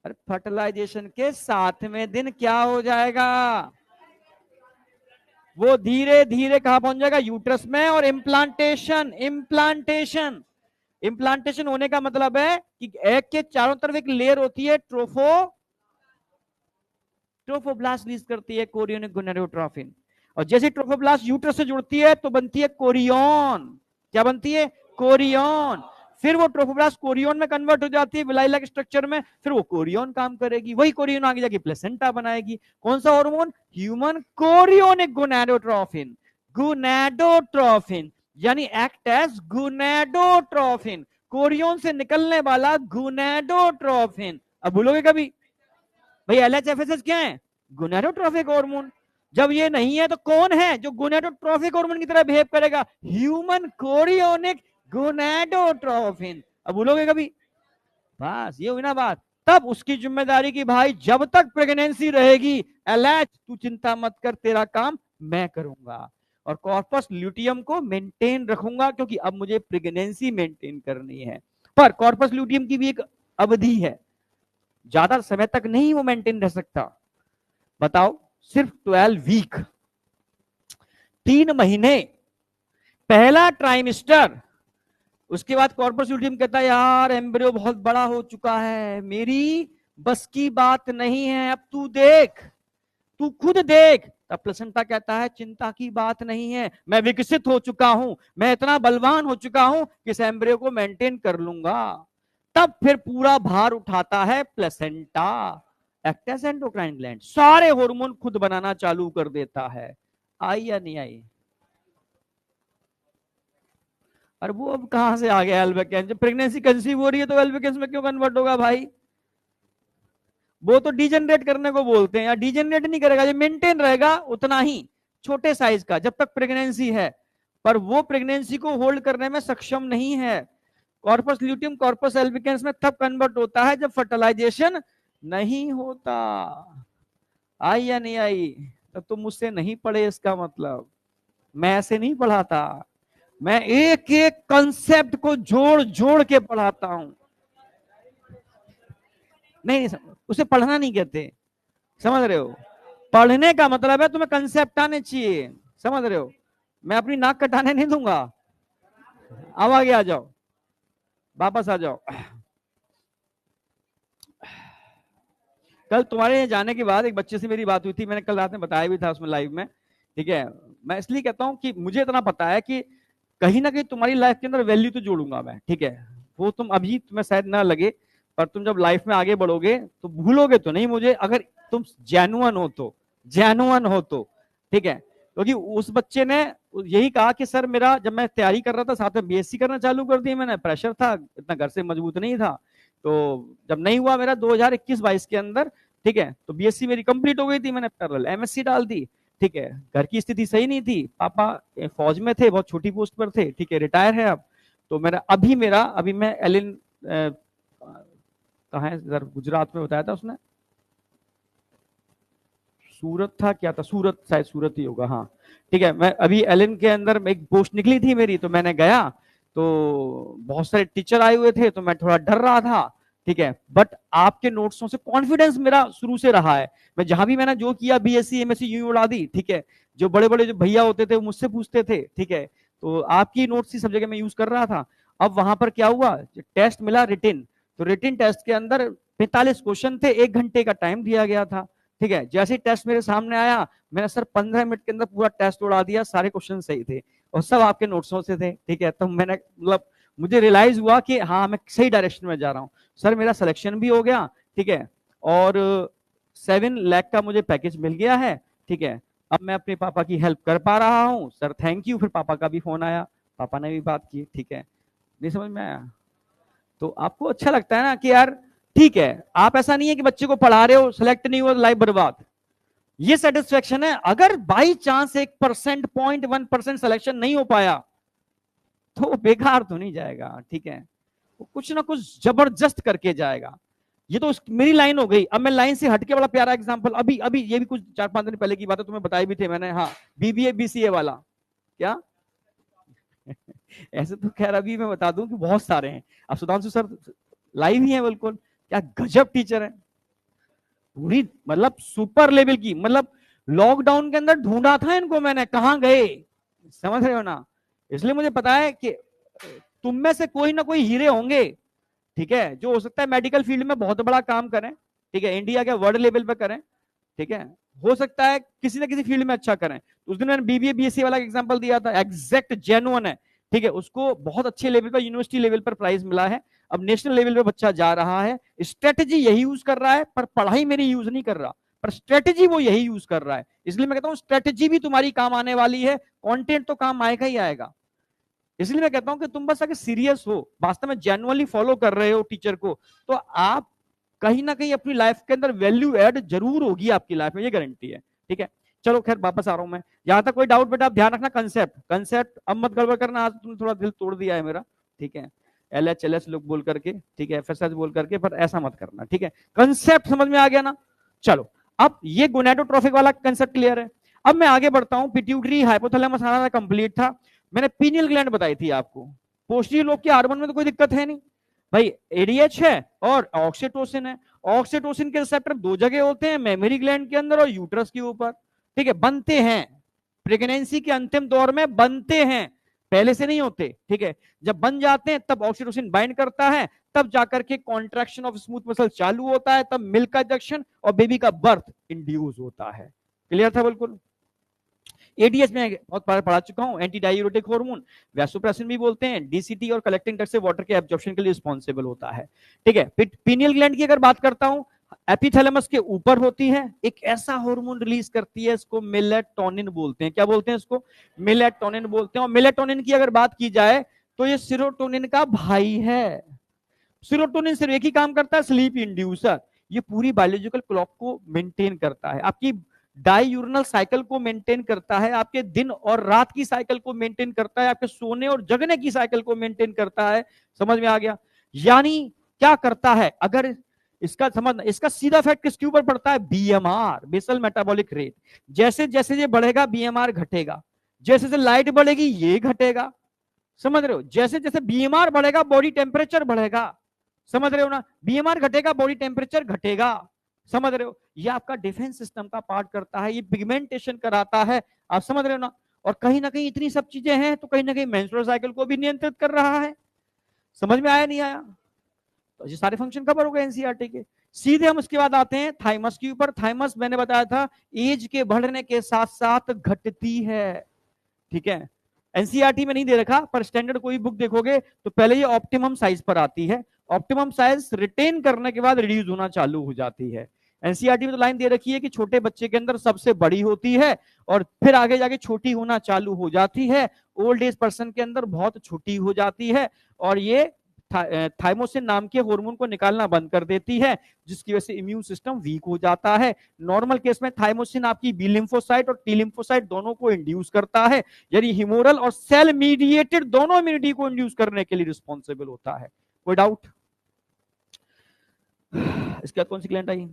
अरे फर्टिलाइजेशन के 7वें दिन क्या हो जाएगा? वो धीरे धीरे कहां पहुंच जाएगा? यूट्रस में। और इम्प्लांटेशन, इम्प्लांटेशन होने का मतलब है कि एग के चारों तरफ एक लेयर होती है, ट्रोफोब्लास्ट रिलीज करती है कोरियोनिक गोनाडोट्रोफिन। और जैसे ट्रोफोब्लास्ट यूट्रस से जुड़ती है तो बनती है कोरियन। क्या बनती है? कोरियन। फिर वो ट्रोफोब्लास्ट कोरियन में कन्वर्ट हो जाती है विलाई लाइक स्ट्रक्चर में, फिर वो कोरियन काम करेगी, वही कोरियन आगे जाके प्लेसेंटा बनाएगी। कौन सा hormone? Human chorionic gonadotrophin. Gonadotrophin यानी एक्ट एज गोनाडोट्रोफिन, कोरियन से निकलने वाला गोनाडोट्रोफिन। अब भूलोगे कभी भाई एलएचएफएसएस क्या है? गोनाडोट्रोफिक हार्मोन। जब ये नहीं है तो कौन है जो गोनाडोट्रोफिक हार्मोन की तरह बिहेव करेगा? Human chorionic gonadotrophin. अब भूलोगे कभी? बस ये हुई ना बात। तब उसकी जिम्मेदारी की भाई जब तक प्रेगनेंसी रहेगी एलएच तू चिंता मत कर, तेरा काम मैं करूंगा और कॉर्पस ल्यूटियम को मेंटेन रखूंगा, क्योंकि अब मुझे प्रेगनेंसी मेंटेन करनी है। पर कॉर्पस ल्यूटियम की भी एक अवधि है, ज्यादा समय तक नहीं वो मेंटेन रह सकता। बताओ, सिर्फ 12 वीक, 3 महीने, पहला ट्राइमेस्टर। उसके बाद कॉर्पस ल्यूटियम कहता है यार एम्ब्रियो बहुत बड़ा हो चुका है, मेरी बस की बात नहीं है, अब तू देख, तू खुद देख। तब प्लेसेंटा कहता है चिंता की बात नहीं है, मैं विकसित हो चुका हूं, मैं इतना बलवान हो चुका हूं कि इस एम्ब्रियो को मेंटेन कर लूंगा। तब फिर पूरा भार उठाता है placenta, act as endocrine gland, सारे हार्मोन खुद बनाना चालू कर देता है। आई या नहीं आई? और वो अब कहां से आ गया एल्बिकेंस? जब प्रेगनेंसी कंसीव हो रही है तो एल्बिकेंस में क्यों कन्वर्ट होगा भाई? वो तो डिजेनरेट करने को बोलते हैं, या डिजेनरेट नहीं करेगा, ये मेंटेन रहेगा उतना ही छोटे साइज का जब तक प्रेगनेंसी है, पर वो प्रेगनेंसी को होल्ड करने में सक्षम नहीं है। कॉर्पस ल्यूटियम कॉर्पस एल्बिकेंस में तब कन्वर्ट होता है जब फर्टिलाइजेशन नहीं होता। आई या नहीं आई? तो तुम मुझसे नहीं पढ़े, इसका मतलब मैं ऐसे नहीं पढ़ाता, मैं एक एक कंसेप्ट को जोड़ जोड़ के पढ़ाता हूं। नहीं, उसे पढ़ना नहीं कहते, समझ रहे हो? पढ़ने का मतलब है तुम्हें कंसेप्ट आने चाहिए, समझ रहे हो? मैं अपनी नाक कटाने नहीं दूंगा। अब आगे आ जाओ, वापस आ जाओ। कल तुम्हारे यहाँ जाने के बाद एक बच्चे से मेरी बात हुई थी, मैंने कल रात में बताया भी था उसमें लाइव में, ठीक है? मैं इसलिए कहता हूं कि मुझे इतना पता है कि कहीं ना कहीं तुम्हारी लाइफ के अंदर वैल्यू तो जोड़ूंगा मैं, ठीक है? वो तुम अभी तुम्हें शायद ना लगे, पर तुम जब लाइफ में आगे बढ़ोगे तो भूलोगे तो नहीं मुझे, अगर तुम जेन्युइन हो तो, जेन्युइन हो तो, ठीक है? क्योंकि उस बच्चे ने यही कहा कि सर मेरा, जब मैं तैयारी कर रहा था साथ में बीएससी करना चालू कर दी मैंने, प्रेशर था, इतना घर से मजबूत नहीं था, तो जब नहीं हुआ मेरा 2021-22 के अंदर, ठीक है, तो बीएससी मेरी कंप्लीट हो गई थी, मैंने पैरेलल एमएससी डाल दी, ठीक है? घर की स्थिति सही नहीं थी, पापा फौज में थे, बहुत छोटी पोस्ट पर थे, ठीक है, रिटायर है अब। तो अभी मैं एलिन कहाँ है इधर, गुजरात में बताया था उसने, सूरत था क्या था, सूरत, शायद सूरत ही होगा, हाँ, ठीक है। मैं अभी एलिन के अंदर एक पोस्ट निकली थी मेरी, तो मैंने गया, तो बहुत सारे टीचर आए हुए थे, तो मैं थोड़ा डर रहा था, ठीक है? बट आपके नोट्सों से कॉन्फिडेंस मेरा शुरू से रहा है, मैं जहां भी मैंने जो किया बीएससी एमएससी यूं उड़ा दी, ठीक है? जो बड़े बड़े जो भैया होते थे वो मुझसे पूछते थे, ठीक है? तो आपकी नोट्स ही सब जगह मैं यूज कर रहा था। अब वहां पर क्या हुआ, टेस्ट मिला रिटिन, तो रिटिन टेस्ट के अंदर 45 क्वेश्चन थे, 1 घंटे का टाइम दिया गया था, ठीक है? जैसे ही टेस्ट मेरे सामने आया, मैंने सर 15 मिनट के अंदर पूरा टेस्ट उड़ा दिया, सारे क्वेश्चन सही थे और सब आपके नोट्सों से थे, ठीक है? तो मैंने मतलब मुझे रियलाइज हुआ कि हाँ मैं सही डायरेक्शन में जा रहा हूँ। सर मेरा सिलेक्शन भी हो गया, ठीक है, और 7 लाख का मुझे पैकेज मिल गया है, ठीक है? अब मैं अपने पापा की हेल्प कर पा रहा हूँ, सर थैंक यू। फिर पापा का भी फोन आया, पापा ने भी बात की, ठीक है? नहीं समझ में आया? तो आपको अच्छा लगता है ना कि यार ठीक है, आप ऐसा नहीं है कि बच्चे को पढ़ा रहे हो, सिलेक्ट नहीं हुआ तो लाइफ बर्बाद, ये सेटिस्फेक्शन है। अगर बाई चांस 1%, 0.1% सिलेक्शन नहीं हो पाया तो बेकार तो नहीं जाएगा, ठीक है? वो कुछ ना कुछ जबरदस्त करके जाएगा। ये तो मेरी लाइन हो गई। अब मैं लाइन से हटके बड़ा प्यारा एग्जांपल, अभी अभी ये भी कुछ 4-5 दिन पहले की बात है, तुम्हें बताई भी थे मैंने, हाँ, बीबीए बीसीए वाला। क्या? ऐसे तो खैर अभी मैं बता दूं कि बहुत सारे हैं। अब सुधांशु सर लाइव ही है बिल्कुल, क्या गजब टीचर है, पूरी मतलब सुपर लेवल की, मतलब लॉकडाउन के अंदर ढूंढा था इनको मैंने, कहां गए, समझ रहे हो ना? इसलिए मुझे पता है कि तुम में से कोई ना कोई हीरे होंगे, ठीक है, जो हो सकता है मेडिकल फील्ड में बहुत बड़ा काम करें, ठीक है, इंडिया के वर्ल्ड लेवल पे करें, ठीक है? हो सकता है किसी ना किसी फील्ड में अच्छा करें। उस दिन मैंने बीबीए बीएससी वाला एग्जांपल दिया था, एग्जैक्ट जेन्युइन है, ठीक है, उसको बहुत अच्छे लेवल पर, यूनिवर्सिटी लेवल पर प्राइज मिला है, अब नेशनल लेवल पे बच्चा जा रहा है, स्ट्रेटेजी यही यूज कर रहा है, पर पढ़ाई मेरी यूज नहीं कर रहा, पर स्ट्रेटेजी वो यही यूज कर रहा है। इसलिए मैं कहता हूं स्ट्रेटेजी भी तुम्हारी काम आने वाली है, कंटेंट तो काम आएगा ही आएगा। इसलिए मैं कहता हूं कि तुम बस अगर सीरियस हो, वास्तव में जेन्युइनली फॉलो कर रहे हो टीचर को, तो आप कहीं ना कहीं अपनी लाइफ के अंदर वैल्यू ऐड जरूर होगी आपकी लाइफ में, ये गारंटी है। ठीक है, चलो खैर वापस आ रहा हूं मैं, यहां तक कोई डाउट बेटा? आप ध्यान रखना, कंसेप्ट कंसेप्ट अब मत गड़बड़ करना, आज तुमने थोड़ा दिल तोड़ दिया है मेरा। ठीक है, LHLS लोग बोल करके, ठीक है, FSS बोल करके, पर ऐसा मत करना। ठीक है, कंसेप्ट समझ में आ गया ना? चलो, अब ये गोनेडोट्रोफिक वाला कंसेप्ट क्लियर है। अब मैं आगे बढ़ता हूं, पिट्यूटरी हाइपोथैलेमस हमारा कंप्लीट था, मैंने पीनियल ग्लैंड बताई थी आपको, पोस्टीरियर लोब के हार्मोन में तो कोई दिक्कत है नहीं भाई, ADH है और ऑक्सीटोसिन है। ऑक्सीटोसिन के रिसेप्टर दो जगह होते हैं, मेमोरी ग्लैंड के अंदर और यूट्रस के ऊपर। ठीक है, बनते हैं प्रेगनेंसी के अंतिम दौर में, बनते हैं, पहले से नहीं होते। ठीक है, जब बन जाते हैं तब ऑक्सीटोसिन बाइंड करता है, तब जाकर के कॉन्ट्रैक्शन ऑफ स्मूथ मसल चालू होता है, तब मिल्क का इंजेक्शन और बेबी का बर्थ इंड्यूस होता है। क्लियर था बिल्कुल? एडीएच में बहुत बार पढ़ा चुका हूं, एंटी डायूरेटिक हार्मोन, वैसोप्रेसिन भी बोलते हैं, डीसीटी और कलेक्टिंग डक्ट से वाटर के एब्जॉर्प्शन के लिए रिस्पॉन्सिबल होता है। ठीक है, पीनियल ग्लैंड की अगर बात करता हूं, एपिथैलेमस के ऊपर होती है, एक ऐसा हार्मोन रिलीज करती है, इसको मेलेटोनिन बोलते हैं। क्या बोलते हैं इसको? मेलेटोनिन बोलते हैं। और मेलेटोनिन की अगर बात की जाए तो ये सेरोटोनिन का भाई है। सेरोटोनिन सिर्फ एक ही काम करता है, स्लीप इंड्यूसर। ये पूरी बायोलॉजिकल क्लॉक को मेंटेन करता है, आपकी डायूरनल साइकिल को मेंटेन करता है, आपके दिन और रात की साइकिल को मेंटेन करता है, आपके सोने और जगने की साइकिल को मेंटेन करता है। समझ में आ गया? यानी क्या करता है, अगर इसका समझ, इसका सीधा इफेक्ट किसके ऊपर पड़ता है? BMR, basal metabolic rate. जैसे जैसे ये बढ़ेगा BMR घटेगा, जैसे जैसे लाइट बढ़ेगी ये घटेगा। समझ रहे हो? जैसे जैसे BMR बढ़ेगा बॉडी टेम्परेचर बढ़ेगा। समझ रहे हो ना? BMR घटेगा बॉडी टेम्परेचर घटेगा। समझ रहे हो? ये आपका डिफेंस सिस्टम का पार्ट करता है, ये पिगमेंटेशन कराता है। आप समझ रहे हो ना? और कहीं ना कहीं इतनी सब चीजें हैं तो कहीं ना कहीं मेंस्ट्रुअल साइकिल को भी नियंत्रित कर रहा है। समझ में आया नहीं आया? तो ये सारे फंक्शन कवर हो गए एनसीईआरटी के। सीधे हम उसके बाद आते हैं थाइमस के ऊपर। थाइमस मैंने बताया था एज के बढ़ने के साथ साथ घटती है। ठीक है, एनसीईआरटी में नहीं दे रखा, पर स्टैंडर्ड कोई बुक देखोगे तो पहले ये ऑप्टिमम साइज पर आती है, ऑप्टिमम साइज रिटेन करने के बाद रिड्यूस होना चालू हो जाती है। एनसीईआरटी में तो लाइन दे रखी है कि छोटे बच्चे के अंदर सबसे बड़ी होती है और फिर आगे जाके छोटी होना चालू हो जाती है, ओल्ड एज पर्सन के अंदर बहुत छोटी हो जाती है, और ये थाइमोसिन नाम के हार्मोन को निकालना बंद कर देती है, जिसकी वजह से इम्यून सिस्टम वीक हो जाता है। नॉर्मल केस में थाइमोसिन आपकी बी लिम्फोसाइट और टी लिम्फोसाइट दोनों को इंड्यूस करता है, यानी ह्यूमोरल और सेल मीडिएटेड दोनों इम्यूनिटी को इंड्यूस करने के लिए रिस्पॉन्सिबल होता है। कोई डाउट? इसके बाद कौन सी ग्लैंड आई?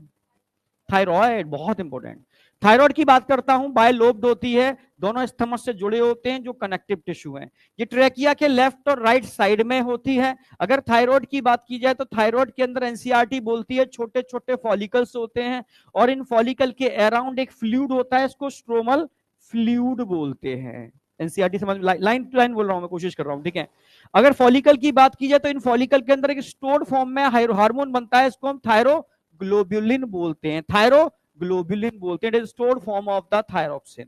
थायराइड, बहुत इंपॉर्टेंट। थायराइड की बात करता हूं, बायलोब्ड होती है, दोनों स्थमस से जुड़े होते हैं जो कनेक्टिव टिश्यू हैं। ये ट्रैकिया के लेफ्ट और राइट साइड में होती है। अगर थायराइड की बात की जाए तो थायराइड के अंदर एनसीईआरटी बोलती है छोटे छोटे फॉलिकल्स होते हैं और इन फॉलिकल के अराउंड एक फ्लूइड होता है, इसको स्ट्रोमल फ्लूइड बोलते हैं। एनसीईआरटी समझ, लाइन टू लाइन बोल रहा हूं मैं, कोशिश कर रहा हूं। ठीक है, अगर फॉलिकल की बात की जाए तो इन फॉलिकल के अंदर एक स्टोर्ड फॉर्म में हार्मोन बनता है, इसको हम थायरोग्लोबुलिन बोलते हैं, थायरोग्लोबुलिन बोलते हैं, stored form of the thyroxine.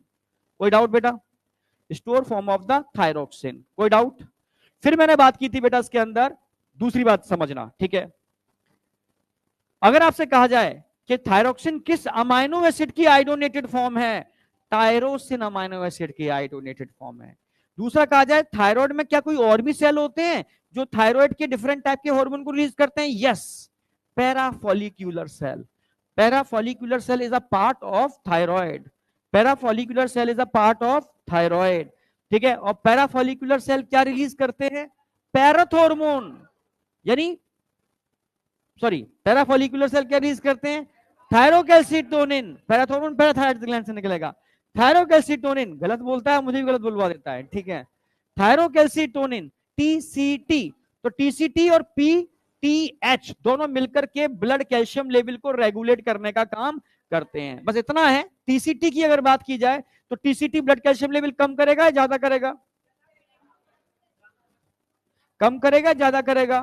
कोई डाउट बेटा? Store form of the thyroxine. कोई डाउट? फिर मैंने बात की थी बेटा इसके अंदर, दूसरी बात समझना। ठीक है, अगर आपसे कहा जाए कि थायरोक्सिन किस अमाइनो एसिड की आइडोनेटेड फॉर्म है, टायरोसिन अमाइनो एसिड की आइडोनेटेड फॉर्म है। दूसरा कहा जाए थायराइड में क्या कोई और भी सेल होते हैं जो थायराइड के डिफरेंट टाइप के हार्मोन को रिलीज करते हैं? Yes, parafollicular cell. Parafollicular cell is a part of thyroid. Parafollicular cell is a part of thyroid. ठीक है, और पैराफॉलिक्यूलर सेल क्या रिलीज करते हैं? पैराथॉर्मोन, यानी सॉरी, पैराफॉलिक्यूलर सेल क्या रिलीज करते हैं? थायरोकैल्सिटोनिन। पैराथॉर्मोन पैराथायरॉइड ग्लैंड से निकलेगा। थायरोकैल्सिटोनिन, गलत बोलता है, मुझे भी गलत बुलवा देता है। ठीक है, थायरोकैल्सिटोनिन, TCT। तो TCT और PTH दोनों मिलकर के ब्लड कैल्शियम लेवल को रेगुलेट करने का काम करते हैं। बस इतना है। TCT की अगर बात की जाए तो TCT ब्लड कैल्शियम लेवल कम करेगा या ज्यादा करेगा? कम करेगा, ज्यादा करेगा?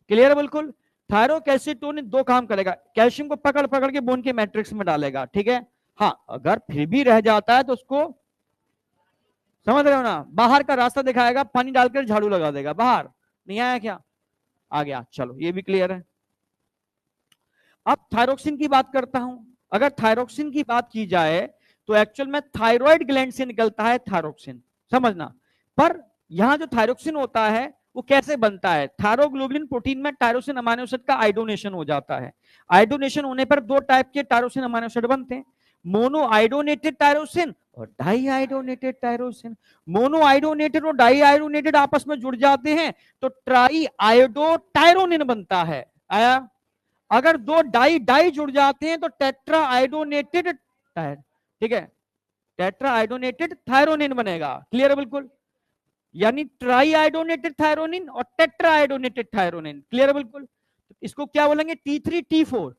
क्लियर है बिल्कुल? थायरोकैल्सिटोनिन दो काम करेगा, कैल्शियम को पकड़ पकड़ के बोन के मैट्रिक्स में डालेगा। ठीक है, हाँ, अगर फिर भी रह जाता है तो उसको समझ रहे हो ना, बाहर का रास्ता दिखाएगा, पानी डालकर झाड़ू लगा देगा, बाहर नहीं आया क्या, आ गया, चलो ये भी क्लियर है। अब थायरोक्सिन की बात करता हूं। अगर थायरोक्सिन की बात की जाए तो एक्चुअल में थायराइड ग्लैंड से निकलता है थायरोक्सिन, समझना। पर यहां जो थायरोक्सिन होता है वो कैसे बनता है, थायरोग्लोबुलिन प्रोटीन में टायरोसिन अमाइनो एसिड का आइडोनेशन हो जाता है। आइडोनेशन होने पर दो टाइप के टायरोसिन अमाइनो एसिड बनते हैं, मोनो आइडोनेटेड टायरोसिन और डाई आइडोनेटेड टायरोसिन। मोनो आइडोनेटेड और डाई आइडोनेटेड आपस में जुड़ जाते हैं तो ट्राई आयोडो टायरोनिन बनता है। आया, अगर दो डाई डाई जुड़ जाते हैं तो टेट्रा आइडोनेटेड टायर, ठीक है, टेट्रा आइडोनेटेड थायरोनिन बनेगा। क्लियर है बिल्कुल, यानी ट्राई आइडोनेटेड थायरोनिन और टेट्रा आइडोनेटेड थायरोनिन। क्लियर है बिल्कुल, इसको क्या बोलेंगे, T3 T4।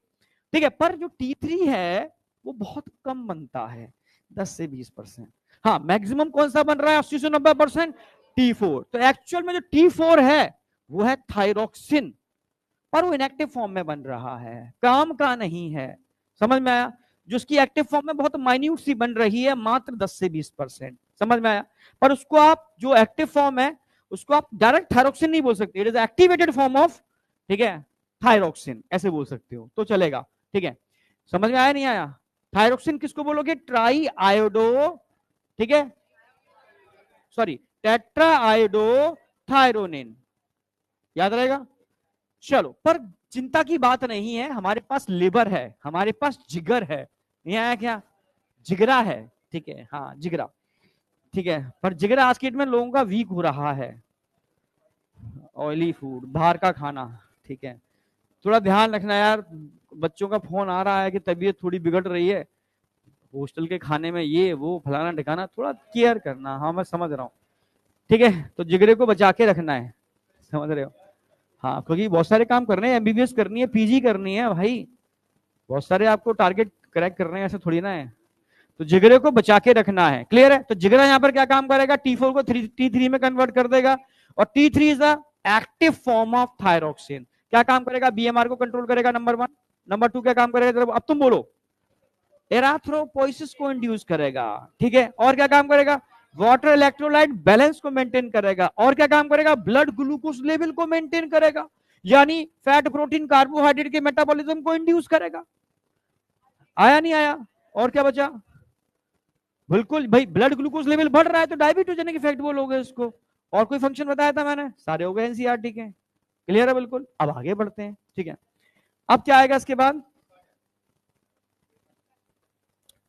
ठीक है, पर जो T3 है वो बहुत कम बनता है, 10 से 20%। हाँ, मैक्सिमम कौन सा बन रहा है, 80 से 90%, T4। तो एक्चुअल में जो T4 है वो है थायरोक्सिन, पर वो इनएक्टिव फॉर्म में बन रहा है, काम का नहीं है। समझ में आया, जो उसकी एक्टिव फॉर्म में बहुत माइन्यूट सी बन रही है, मात्र 10 से 20%। समझ में आया, पर उसको आप जो एक्टिव फॉर्म है उसको आप डायरेक्ट थायरोक्सिन नहीं बोल सकते, it is activated form of, ठीक है, थायरोक्सिन ऐसे बोल सकते हो तो चलेगा। ठीक है, समझ में आया नहीं आया, थायरोक्सिन किसको बोलोगे, ट्राई आयोडो, ठीक है, सॉरी, टेट्रा आयोडो थायरोनिन, याद रहेगा। चलो, पर चिंता की बात नहीं है, हमारे पास लिवर है, हमारे पास जिगर है, नहीं आया क्या, जिगरा है, ठीक है, हाँ जिगरा, ठीक है, पर जिगरा आज के डेट में लोगों का वीक हो रहा है, ऑयली फूड, बाहर का खाना, ठीक है, थोड़ा ध्यान रखना यार। बच्चों का फोन आ रहा है कि तबीयत थोड़ी बिगड़ रही है, हॉस्टल के खाने में ये वो फलाना ठिकाना, थोड़ा केयर करना, हाँ मैं समझ रहा हूँ। ठीक है, तो जिगरे को बचा के रखना है, समझ रहे हो। हाँ, क्योंकि बहुत सारे काम करने हैं, एमबीबीएस करनी है, पीजी करनी है भाई, बहुत सारे आपको टारगेट क्रैक करने हैं, ऐसा थोड़ी ना है। तो जिगरे को बचा के रखना है। क्लियर है, तो जिगरा यहाँ पर क्या काम करेगा, T4 को T3 में कन्वर्ट कर देगा, और T3 is the active form of thyroxine. क्या काम करेगा, बीएमआर को कंट्रोल करेगा, नंबर 1। नंबर 2 क्या काम करेगा, अब तुम बोलो, एराथ्रोपोइसिस को इंड्यूस करेगा, ठीक है, और क्या काम करेगा, वाटर इलेक्ट्रोलाइट बैलेंस को मेंटेन करेगा, और क्या काम करेगा, ब्लड ग्लूकोज लेवल को मेंटेन करेगा, यानी फैट प्रोटीन कार्बोहाइड्रेट के मेटाबॉलिज्म को इंड्यूस करेगा। आया नहीं आया, और क्या बचा, बिल्कुल भाई, ब्लड ग्लूकोज लेवल बढ़ रहा है तो डायबिटोजेनिक इफेक्ट बोलोगे इसको। और कोई फंक्शन बताया था मैंने, सारे हो गए एनसीईआरटी के। क्लियर है बिल्कुल, अब आगे बढ़ते हैं। ठीक है, अब क्या आएगा इसके बाद,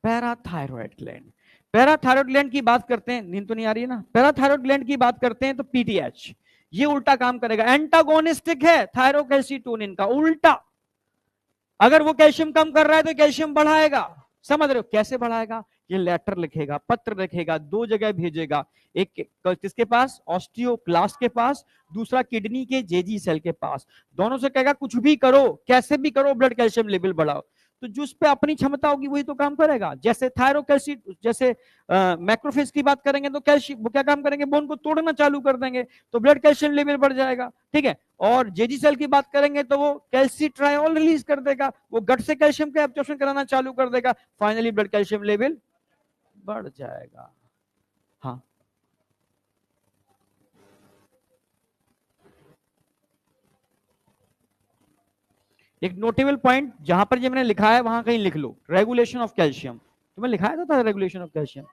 पैराथायरॉयड ग्लैंड। पैराथायरॉयड ग्लैंड की बात करते हैं, नींद तो नहीं आ रही है ना, पैराथायरॉयड ग्लैंड की बात करते हैं तो पीटीएच, ये उल्टा काम करेगा, एंटागोनिस्टिक है थायरोकैल्सिटोनिन का, उल्टा। अगर वो कैल्शियम कम कर रहा है तो कैल्शियम बढ़ाएगा, समझ रहे हो, कैसे बढ़ाएगा, ये लेटर लिखेगा, पत्र लिखेगा, दो जगह भेजेगा, एक किसके पास, ऑस्टियोक्लास्ट के पास, दूसरा किडनी के जेजी सेल के पास, दोनों से कहेगा कुछ भी करो, कैसे भी करो, ब्लड कैल्शियम लेवल बढ़ाओ। तो जो उस पर अपनी क्षमता होगी वही तो काम करेगा। जैसे थायरोकैल्सी, जैसे मैक्रोफेज की बात करेंगे तो कैल्शियम वो क्या काम करेंगे, बोन को तोड़ना चालू कर देंगे तो ब्लड कैल्शियम लेवल बढ़ जाएगा। ठीक है, और जेजी सेल की बात करेंगे तो वो कैल्सिट्रायोल रिलीज कर देगा, वो गट से कैल्शियम का एब्जॉर्प्शन कराना चालू कर देगा, फाइनली ब्लड कैल्शियम लेवल बढ़ जाएगा। हाँ, एक नोटेबल पॉइंट जहां पर ये मैंने लिखा है वहां कहीं लिख लो, रेगुलेशन ऑफ कैल्शियम, तुम्हें लिखाया था रेगुलेशन ऑफ कैल्शियम,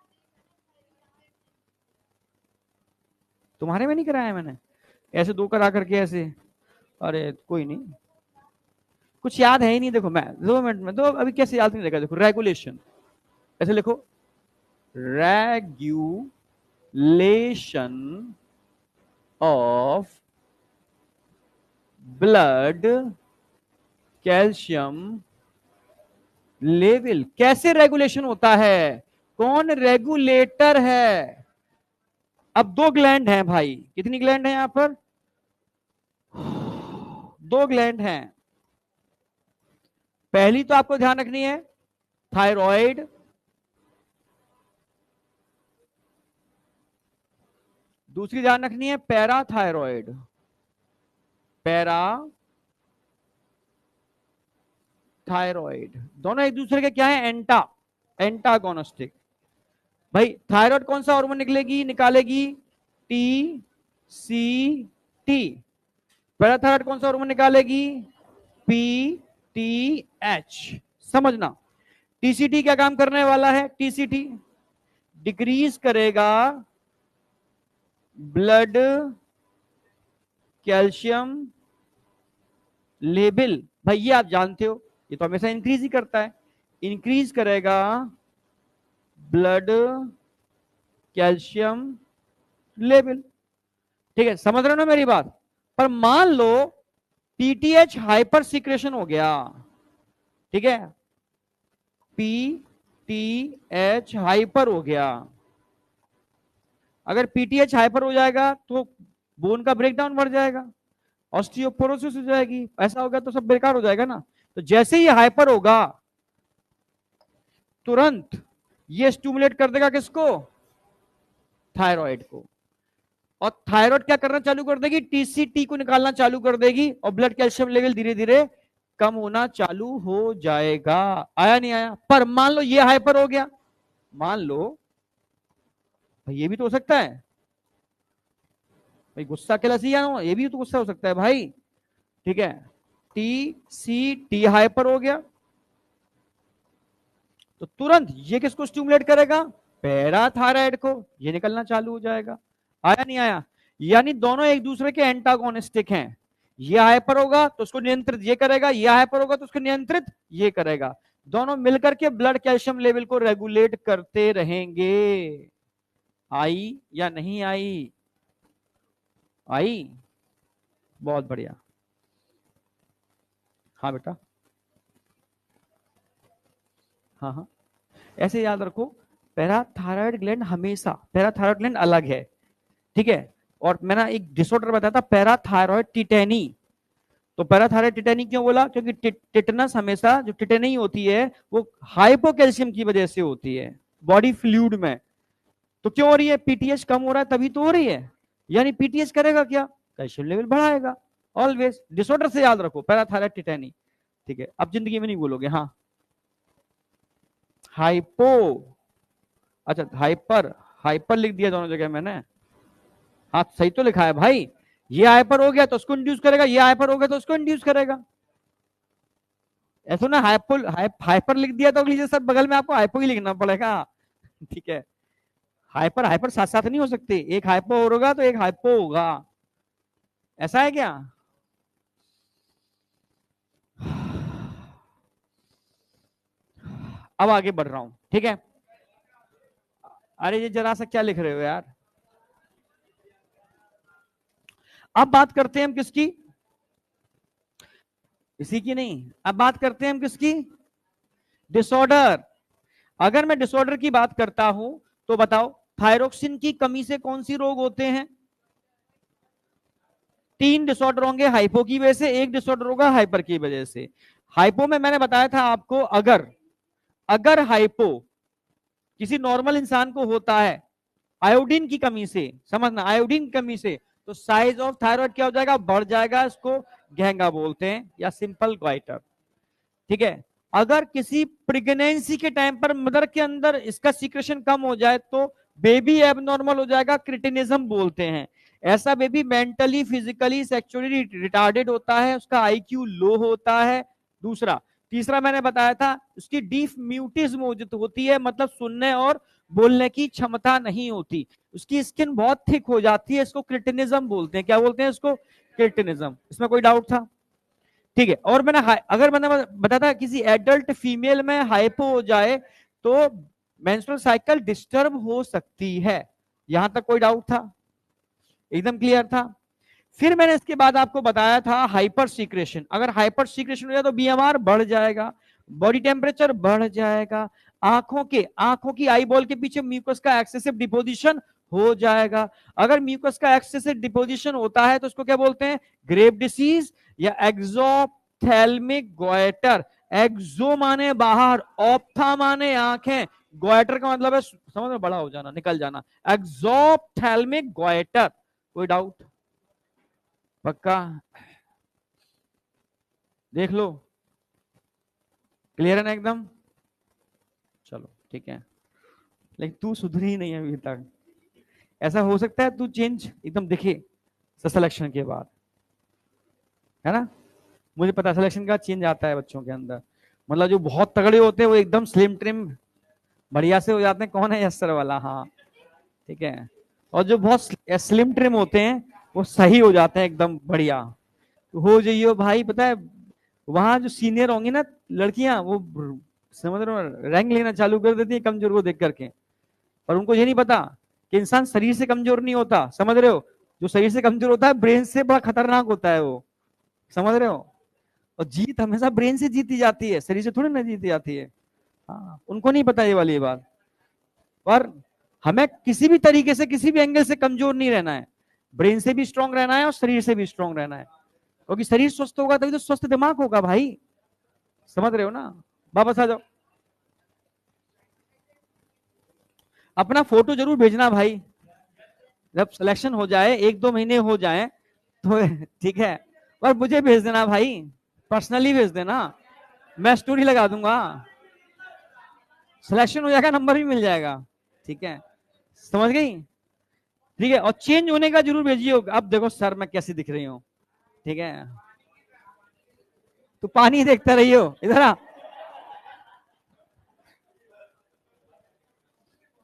तुम्हारे में नहीं कराया मैंने, ऐसे दो करा करके ऐसे, अरे कोई नहीं, कुछ याद है ही नहीं, देखो मैं 2 मिनट में तो अभी कैसे याद नहीं रहेगा, देखो रेगुलेशन, ऐसे लिखो, regulation of blood calcium level, कैसे रेगुलेशन होता है, कौन रेगुलेटर है। अब दो ग्लैंड हैं भाई, कितनी ग्लैंड है यहां पर, दो ग्लैंड हैं। पहली तो आपको ध्यान रखनी है थायराइड, दूसरी ध्यान रखनी है पैराथायरॉयड, पैरा थायरॉयड, दोनों एक दूसरे के क्या है, एंटागोनिस्टिक। भाई थायराइड कौन सा हार्मोन निकालेगी? T C T. पैराथायराइड कौन सा हार्मोन निकालेगी? P T H. समझना, टीसीटी क्या काम करने वाला है? टीसीटी डिक्रीज करेगा ब्लड कैल्शियम लेवल। भाई ये आप जानते हो, ये तो हमेशा इंक्रीज ही करता है। इंक्रीज करेगा ब्लड कैल्शियम लेवल। ठीक है, समझ रहे हो ना मेरी बात? पर मान लो पीटीएच हाइपर सिक्रेशन हो गया, ठीक है, पी टी एच हाइपर हो गया। अगर पीटीएच हाइपर हो जाएगा तो बोन का ब्रेकडाउन बढ़ जाएगा, ऑस्टियोपोरोसिस हो जाएगी, ऐसा हो गया तो सब बेकार हो जाएगा ना। तो जैसे ही हाइपर होगा तुरंत ये स्टिमुलेट कर देगा किसको? थायराइड को। और थायराइड क्या करना चालू कर देगी? टीसीटी को निकालना चालू कर देगी और ब्लड कैल्शियम लेवल धीरे धीरे कम होना चालू हो जाएगा। आया नहीं आया? पर मान लो ये हाइपर हो गया, मान लो भाई, ये भी तो हो सकता है भाई, गुस्सा अकेला सी या ये भी तो गुस्सा हो सकता है भाई। ठीक है, टी सी टी हाइपर हो गया तो तुरंत ये किसको स्टिमुलेट करेगा? पैराथायराइड को, ये निकलना चालू हो जाएगा। आया नहीं आया? यानी दोनों एक दूसरे के एंटागोनिस्टिक हैं। ये हाइपर होगा तो उसको नियंत्रित ये करेगा, ये हाइपर होगा तो उसको नियंत्रित ये करेगा। दोनों मिलकर के ब्लड कैल्शियम लेवल को रेगुलेट करते रहेंगे। आई या नहीं आई? आई, बहुत बढ़िया। हाँ बेटा, हाँ हाँ, ऐसे याद रखो, पैराथायराइड ग्लैंड हमेशा, पैराथायराइड ग्लैंड अलग है, ठीक है। और मैंने एक डिसऑर्डर बताया था पैराथायराइड टिटेनी। तो पैराथायराइड टिटेनी क्यों बोला? क्योंकि टिटनस हमेशा, जो टिटेनी होती है वो हाइपोकैल्शियम की वजह से होती है बॉडी फ्लूइड में। तो क्यों हो रही है? पीटीएच कम हो रहा है तभी तो हो रही है। यानी पीटीएच करेगा क्या? कैल्शियम लेवल बढ़ाएगा। ऑलवेज डिसऑर्डर से याद रखो, पैराथायराइड टिटेनी। ठीक है, अब जिंदगी में नहीं बोलोगे। हाँ, हाइपो, अच्छा हाइपर, हाइपर लिख दिया दोनों जगह मैंने। हाँ सही तो लिखा है भाई। ये हाइपर हो गया तो उसको इंड्यूस करेगा, ये हाइपर हो गया तो उसको इंड्यूस करेगा। ऐसा ना हाइपो हाइपर लिख दिया तो अगली जैसे बगल में आपको हाइपो ही लिखना पड़ेगा। ठीक है, हाइपर हाइपर साथ साथ नहीं हो सकते, एक हाइपो होगा तो एक हाइपो होगा। ऐसा है क्या? अब आगे बढ़ रहा हूं, ठीक है। अरे ये जरा सा क्या लिख रहे हो यार। अब बात करते हैं हम किसकी? इसी की नहीं, अब बात करते हैं हम किसकी? डिसऑर्डर। अगर मैं डिसऑर्डर की बात करता हूं तो बताओ, थायरोक्सिन की कमी से कौन सी रोग होते हैं? तीन डिसऑर्डर होंगे हाइपो की वजह से, एक डिसऑर्डर होगा हाइपर की वजह से। हाइपो में मैंने बताया था आपको, अगर अगर हाइपो किसी नॉर्मल इंसान को होता है आयोडीन की कमी से, समझना आयोडीन की कमी से, तो साइज ऑफ थायराइड क्या हो जाएगा? बढ़ जाएगा। इसको घेंगा बोलते हैं या सिंपल ग्वाइटर। ठीक है, अगर किसी प्रेगनेंसी के टाइम पर मदर के अंदर इसका सीक्रेशन कम हो जाए तो बेबी एबनॉर्मल हो जाएगा, क्रिटिनिज्म बोलते हैं। ऐसा baby mentally physically sexually retarded होता है, उसका आईक्यू लो होता है। दूसरा, तीसरा मैंने बताया था उसकी डीफ म्यूटिज्म होती है, मतलब सुनने और बोलने की क्षमता नहीं होती। उसकी स्किन बहुत थिक हो जाती है, इसको क्रिटिनिज्म बोलते हैं। क्या बोलते हैं इसको? क्रिटिनिज्म। इसमें कोई डाउट था? ठीक है, और अगर मैंने बताया था किसी एडल्ट फीमेल में हाइपो हो जाए तो मेंस्ट्रुअल साइकिल डिस्टर्ब हो सकती है। यहां तक कोई डाउट था? एकदम क्लियर था। फिर मैंने इसके बाद आपको बताया था हाइपर सीक्रेशन। अगर हाइपर सीक्रेशन हो जाए तो बीएमआर बढ़ जाएगा, बॉडी टेम्परेचर बढ़ जाएगा, आंखों की आई बॉल के पीछे म्यूकस का एक्सेसिव डिपोजिशन हो जाएगा। अगर म्यूकस का एक्सेसिव डिपोजिशन होता है तो उसको क्या बोलते हैं? ग्रेव डिसीज या एक्सोथेल्मिक गोइटर। एक्सो माने बाहर, ऑप्था माने आंखें, गोइटर का मतलब है समझ में बड़ा हो जाना, निकल जाना। एक्सोथेल्मिक गोइटर। कोई डाउट? पक्का? देख लो, क्लियर है ना एकदम? चलो ठीक है, लेकिन तू सुधरी ही नहीं है अभी तक। ऐसा हो सकता है तू चेंज एकदम दिखे सिलेक्शन के बाद, है ना? मुझे पता सिलेक्शन का चेंज आता है बच्चों के अंदर। मतलब जो बहुत तगड़े होते हैं वो एकदम स्लिम ट्रिम बढ़िया से हो जाते हैं। कौन है यस्सर वाला? हाँ, ठीक है। और जो बहुत स्लिम ट्रिम होते हैं वो सही हो जाते हैं एकदम बढ़िया। तो हो जाइयो भाई। पता है वहां जो सीनियर होंगी ना लड़कियां, वो समझ रहे हो रैंक लेना चालू कर देती है कमजोर को देख करके। और उनको ये नहीं पता कि इंसान शरीर से कमजोर नहीं होता, समझ रहे हो? जो शरीर से कमजोर होता है ब्रेन से बड़ा खतरनाक होता है वो, समझ रहे हो? और जीत हमेशा ब्रेन से जीती जाती है, शरीर से थोड़ी ना जीती जाती है। हाँ, उनको नहीं पता ये वाली बात। पर हमें किसी भी तरीके से किसी भी एंगल से कमजोर नहीं रहना है। ब्रेन से भी स्ट्रांग रहना है और शरीर से भी स्ट्रांग रहना है। क्योंकि शरीर स्वस्थ होगा तभी तो स्वस्थ दिमाग होगा भाई, समझ रहे हो ना? वापस आ जाओ। अपना फोटो जरूर भेजना भाई, जब सिलेक्शन हो जाए, 1-2 महीने हो जाए तो ठीक है। और मुझे भेज देना भाई, पर्सनली भेज देना, मैं स्टोरी लगा दूंगा। सिलेक्शन हो जाएगा, नंबर भी मिल जाएगा, ठीक है? समझ गई? ठीक है। और चेंज होने का जरूर भेजिए। अब देखो सर मैं कैसी दिख रही हूँ, ठीक है? तो पानी देखता रहियो, इधर आ।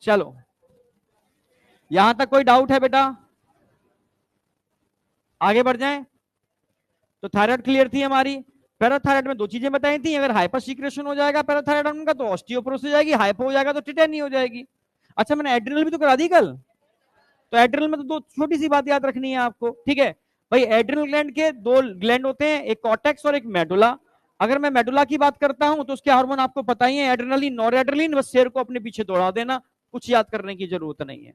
चलो, यहां तक कोई डाउट है बेटा? आगे बढ़ जाएं। तो थायराइड क्लियर थी हमारी। पैराथायराइड में दो चीजें बताई थी, अगर हाइपर सीक्रेशन हो जाएगा पैराथायराइड का तो ऑस्टियोपोरोसिस हो जाएगी, हाइपो हो जाएगा तो टिटेनी हो जाएगी। अच्छा, मैंने एड्रिनल भी तो करा दी कल। तो एड्रिनल में तो दो छोटी सी बात याद रखनी है आपको, ठीक है भाई? एड्रिनल ग्लैंड के दो ग्लैंड होते हैं, एक कॉर्टेक्स और एक मेडुला। अगर मैं मेडुला की बात करता हूं तो उसके हार्मोन आपको पता ही है, एड्रिनलिन, नॉरएड्रिनलिन। बस शेर को अपने पीछे दौड़ा देना, कुछ याद करने की जरूरत नहीं है।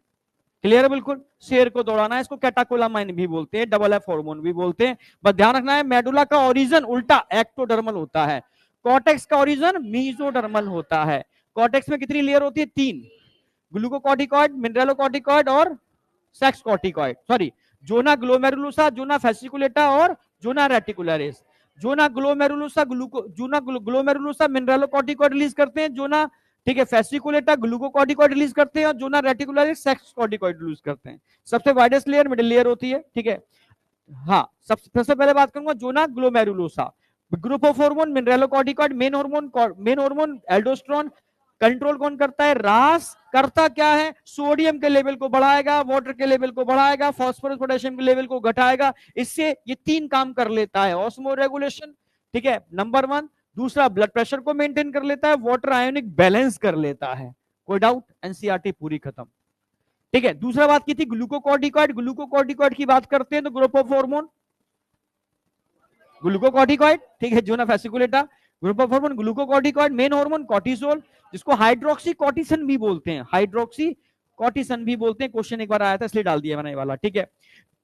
क्लियर है? बिल्कुल शेर को दौड़ाना है। इसको कैटाकोलामाइन भी बोलते हैं, डबल एफ हार्मोन भी बोलते हैं। बस ध्यान रखना है मेडुला का ओरिजिन उल्टा एक्टोडर्मल होता है, कॉर्टेक्स का ओरिजिन मीजोडर्मल होता है। कॉर्टेक्स में कितनी लेयर होती है? 3। ग्लूकोकॉर्टिकॉइड, मिनरलोकॉर्टिकॉइड और sex corticoid, sorry, zona glomerulosa, zona fasciculata और zona reticularis. Zona glomerulosa zona glomerulosa mineralocorticoid release करते हैं, जोना, ठीक है, फेसिकुलेटा ग्लूकोकॉर्टिकॉइड रिलीज करते हैं और zona reticularis sex corticoid release करते हैं। सबसे वाइडेस्ट लेयर मिडिल लेयर होती है, ठीक है? हाँ, सबसे पहले बात करूंगा zona glomerulosa. Group of hormone mineralocorticoid, main hormone aldosterone. Control कौन करता है? रास। करता क्या है? सोडियम के लेवल को बढ़ाएगा, वाटर के लेवल को बढ़ाएगा, फास्फोरस पोटेशियम के लेवल को घटाएगा। इससे ये 3 काम कर लेता है। ऑस्मो रेगुलेशन, ठीक है, नंबर 1। दूसरा, ब्लड प्रेशर को मेंटेन कर लेता है, वाटर आयोनिक बैलेंस कर लेता है। कोई डाउट? एनसीईआरटी पूरी खत्म, ठीक है? दूसरा बात की थी ग्लूकोकॉर्टिकॉइड। ग्लूकोकॉर्टिकॉइड की बात करते हैं तो ग्रुप ऑफ हार्मोन ग्लूकोकॉर्टिकॉइड, ठीक है, जो ना fasciculata. Group of hormone glucocorticoid, main hormone cortisol, जिसको हाइड्रोक्सी कॉर्टिसन भी बोलते हैं, हाइड्रोक्सी कॉर्टिसन भी बोलते हैं। क्वेश्चन एक बार आया था इसलिए डाल दिया मैंने ये वाला, ठीक है?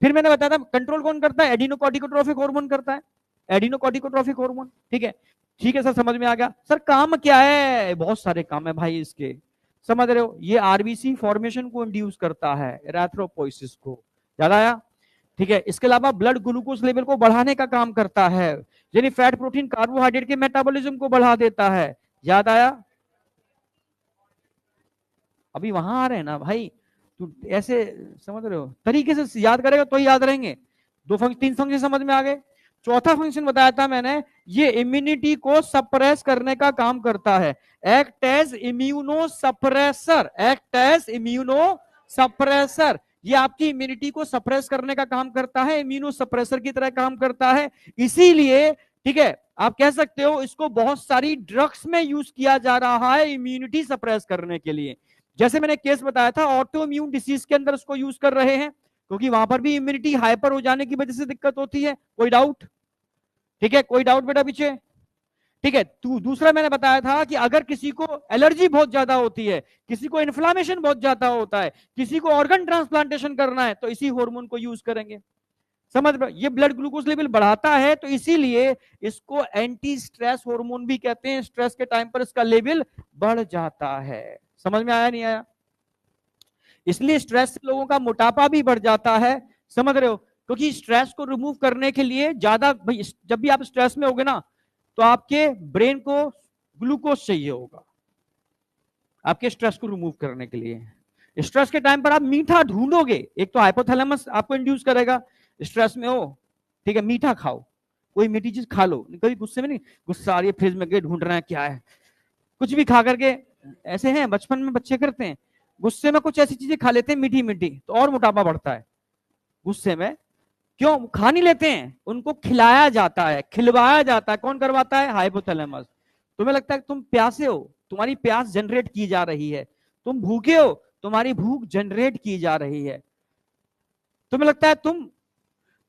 फिर मैंने बताया था कंट्रोल कौन करता है? एडिनोकॉर्टिकोट्रोफिक हार्मोन करता है, एडिनोकॉर्टिकोट्रोफिक हार्मोन, ठीक है? ठीक है सर, समझ में आ गया। सर काम क्या है? बहुत सारे काम है भाई इसके, समझ रहे हो? ये आरबीसी फॉर्मेशन को इंड्यूस करता है, एरेथ्रोपोइसिस को, याद आया? ठीक है, इसके अलावा ब्लड ग्लूकोज लेवल को बढ़ाने का काम करता है, यानी फैट प्रोटीन कार्बोहाइड्रेट के मेटाबॉलिज्म को बढ़ा देता है। याद आया? अभी वहां आ रहे हैं ना भाई? तू ऐसे समझ रहे हो, तरीके से याद करेगा तो ही याद रहेंगे। 3 फंक्शन समझ में आ गए। चौथा फंक्शन बताया था मैंने, ये इम्यूनिटी को सप्रेस करने का काम करता है। Act as immuno suppressor, act as immuno suppressor. ये आपकी इम्यूनिटी को सप्रेस करने का काम करता है, इम्यूनो सप्रेसर की तरह काम करता है। इसीलिए, ठीक है, आप कह सकते हो इसको बहुत सारी ड्रग्स में यूज किया जा रहा है इम्यूनिटी सप्रेस करने के लिए। जैसे मैंने केस बताया था ऑटो इम्यून डिसीज के अंदर उसको यूज कर रहे हैं, क्योंकि वहां पर भी इम्यूनिटी हाइपर हो जाने की वजह से दिक्कत होती है। कोई डाउट? ठीक है, कोई डाउट बेटा पीछे? ठीक है। दूसरा मैंने बताया था कि अगर किसी को एलर्जी बहुत ज्यादा होती है, किसी को इन्फ्लामेशन बहुत ज्यादा होता है, किसी को ऑर्गन ट्रांसप्लांटेशन करना है, तो इसी हार्मोन को यूज करेंगे। समझ रहे? ये ब्लड ग्लूकोज लेवल बढ़ाता है, तो इसीलिए इसको एंटी स्ट्रेस हार्मोन भी कहते हैं। स्ट्रेस के टाइम पर इसका लेवल बढ़ जाता है। समझ में आया नहीं आया? इसलिए स्ट्रेस से लोगों का मोटापा भी बढ़ जाता है, समझ रहे हो? क्योंकि स्ट्रेस को रिमूव करने के लिए ज्यादा, जब भी आप स्ट्रेस में होगे ना, तो आपके ब्रेन को ग्लूकोज चाहिए होगा। आपके स्ट्रेस को रिमूव करने के लिए। स्ट्रेस के टाइम पर आप मीठा ढूंढोगे, एक तो हाइपोथैलेमस आपको इंड्यूस करेगा, स्ट्रेस में हो, ठीक है, मीठा खाओ, कोई मीठी चीज खा लो, कभी गुस्से में नहीं, गुस्सा आ रही है, फ्रिज में गए ढूंढ रहे हैं क्या है, कुछ भी खा करके, ऐसे हैं बचपन में बच्चे करते हैं, गुस्से में कुछ ऐसी चीजें खा लेते हैं मीठी मीठी, तो और मोटापा बढ़ता है गुस्से में। क्यों खा नहीं लेते हैं, उनको खिलाया जाता है, खिलवाया जाता है, कौन करवाता है, हाइपोथैलेमस। तुम्हें लगता है कि तुम प्यासे हो, तुम्हारी प्यास जनरेट की जा रही है, तुम भूखे हो, तुम्हारी भूख जनरेट की जा रही है, तुम्हें लगता है तुम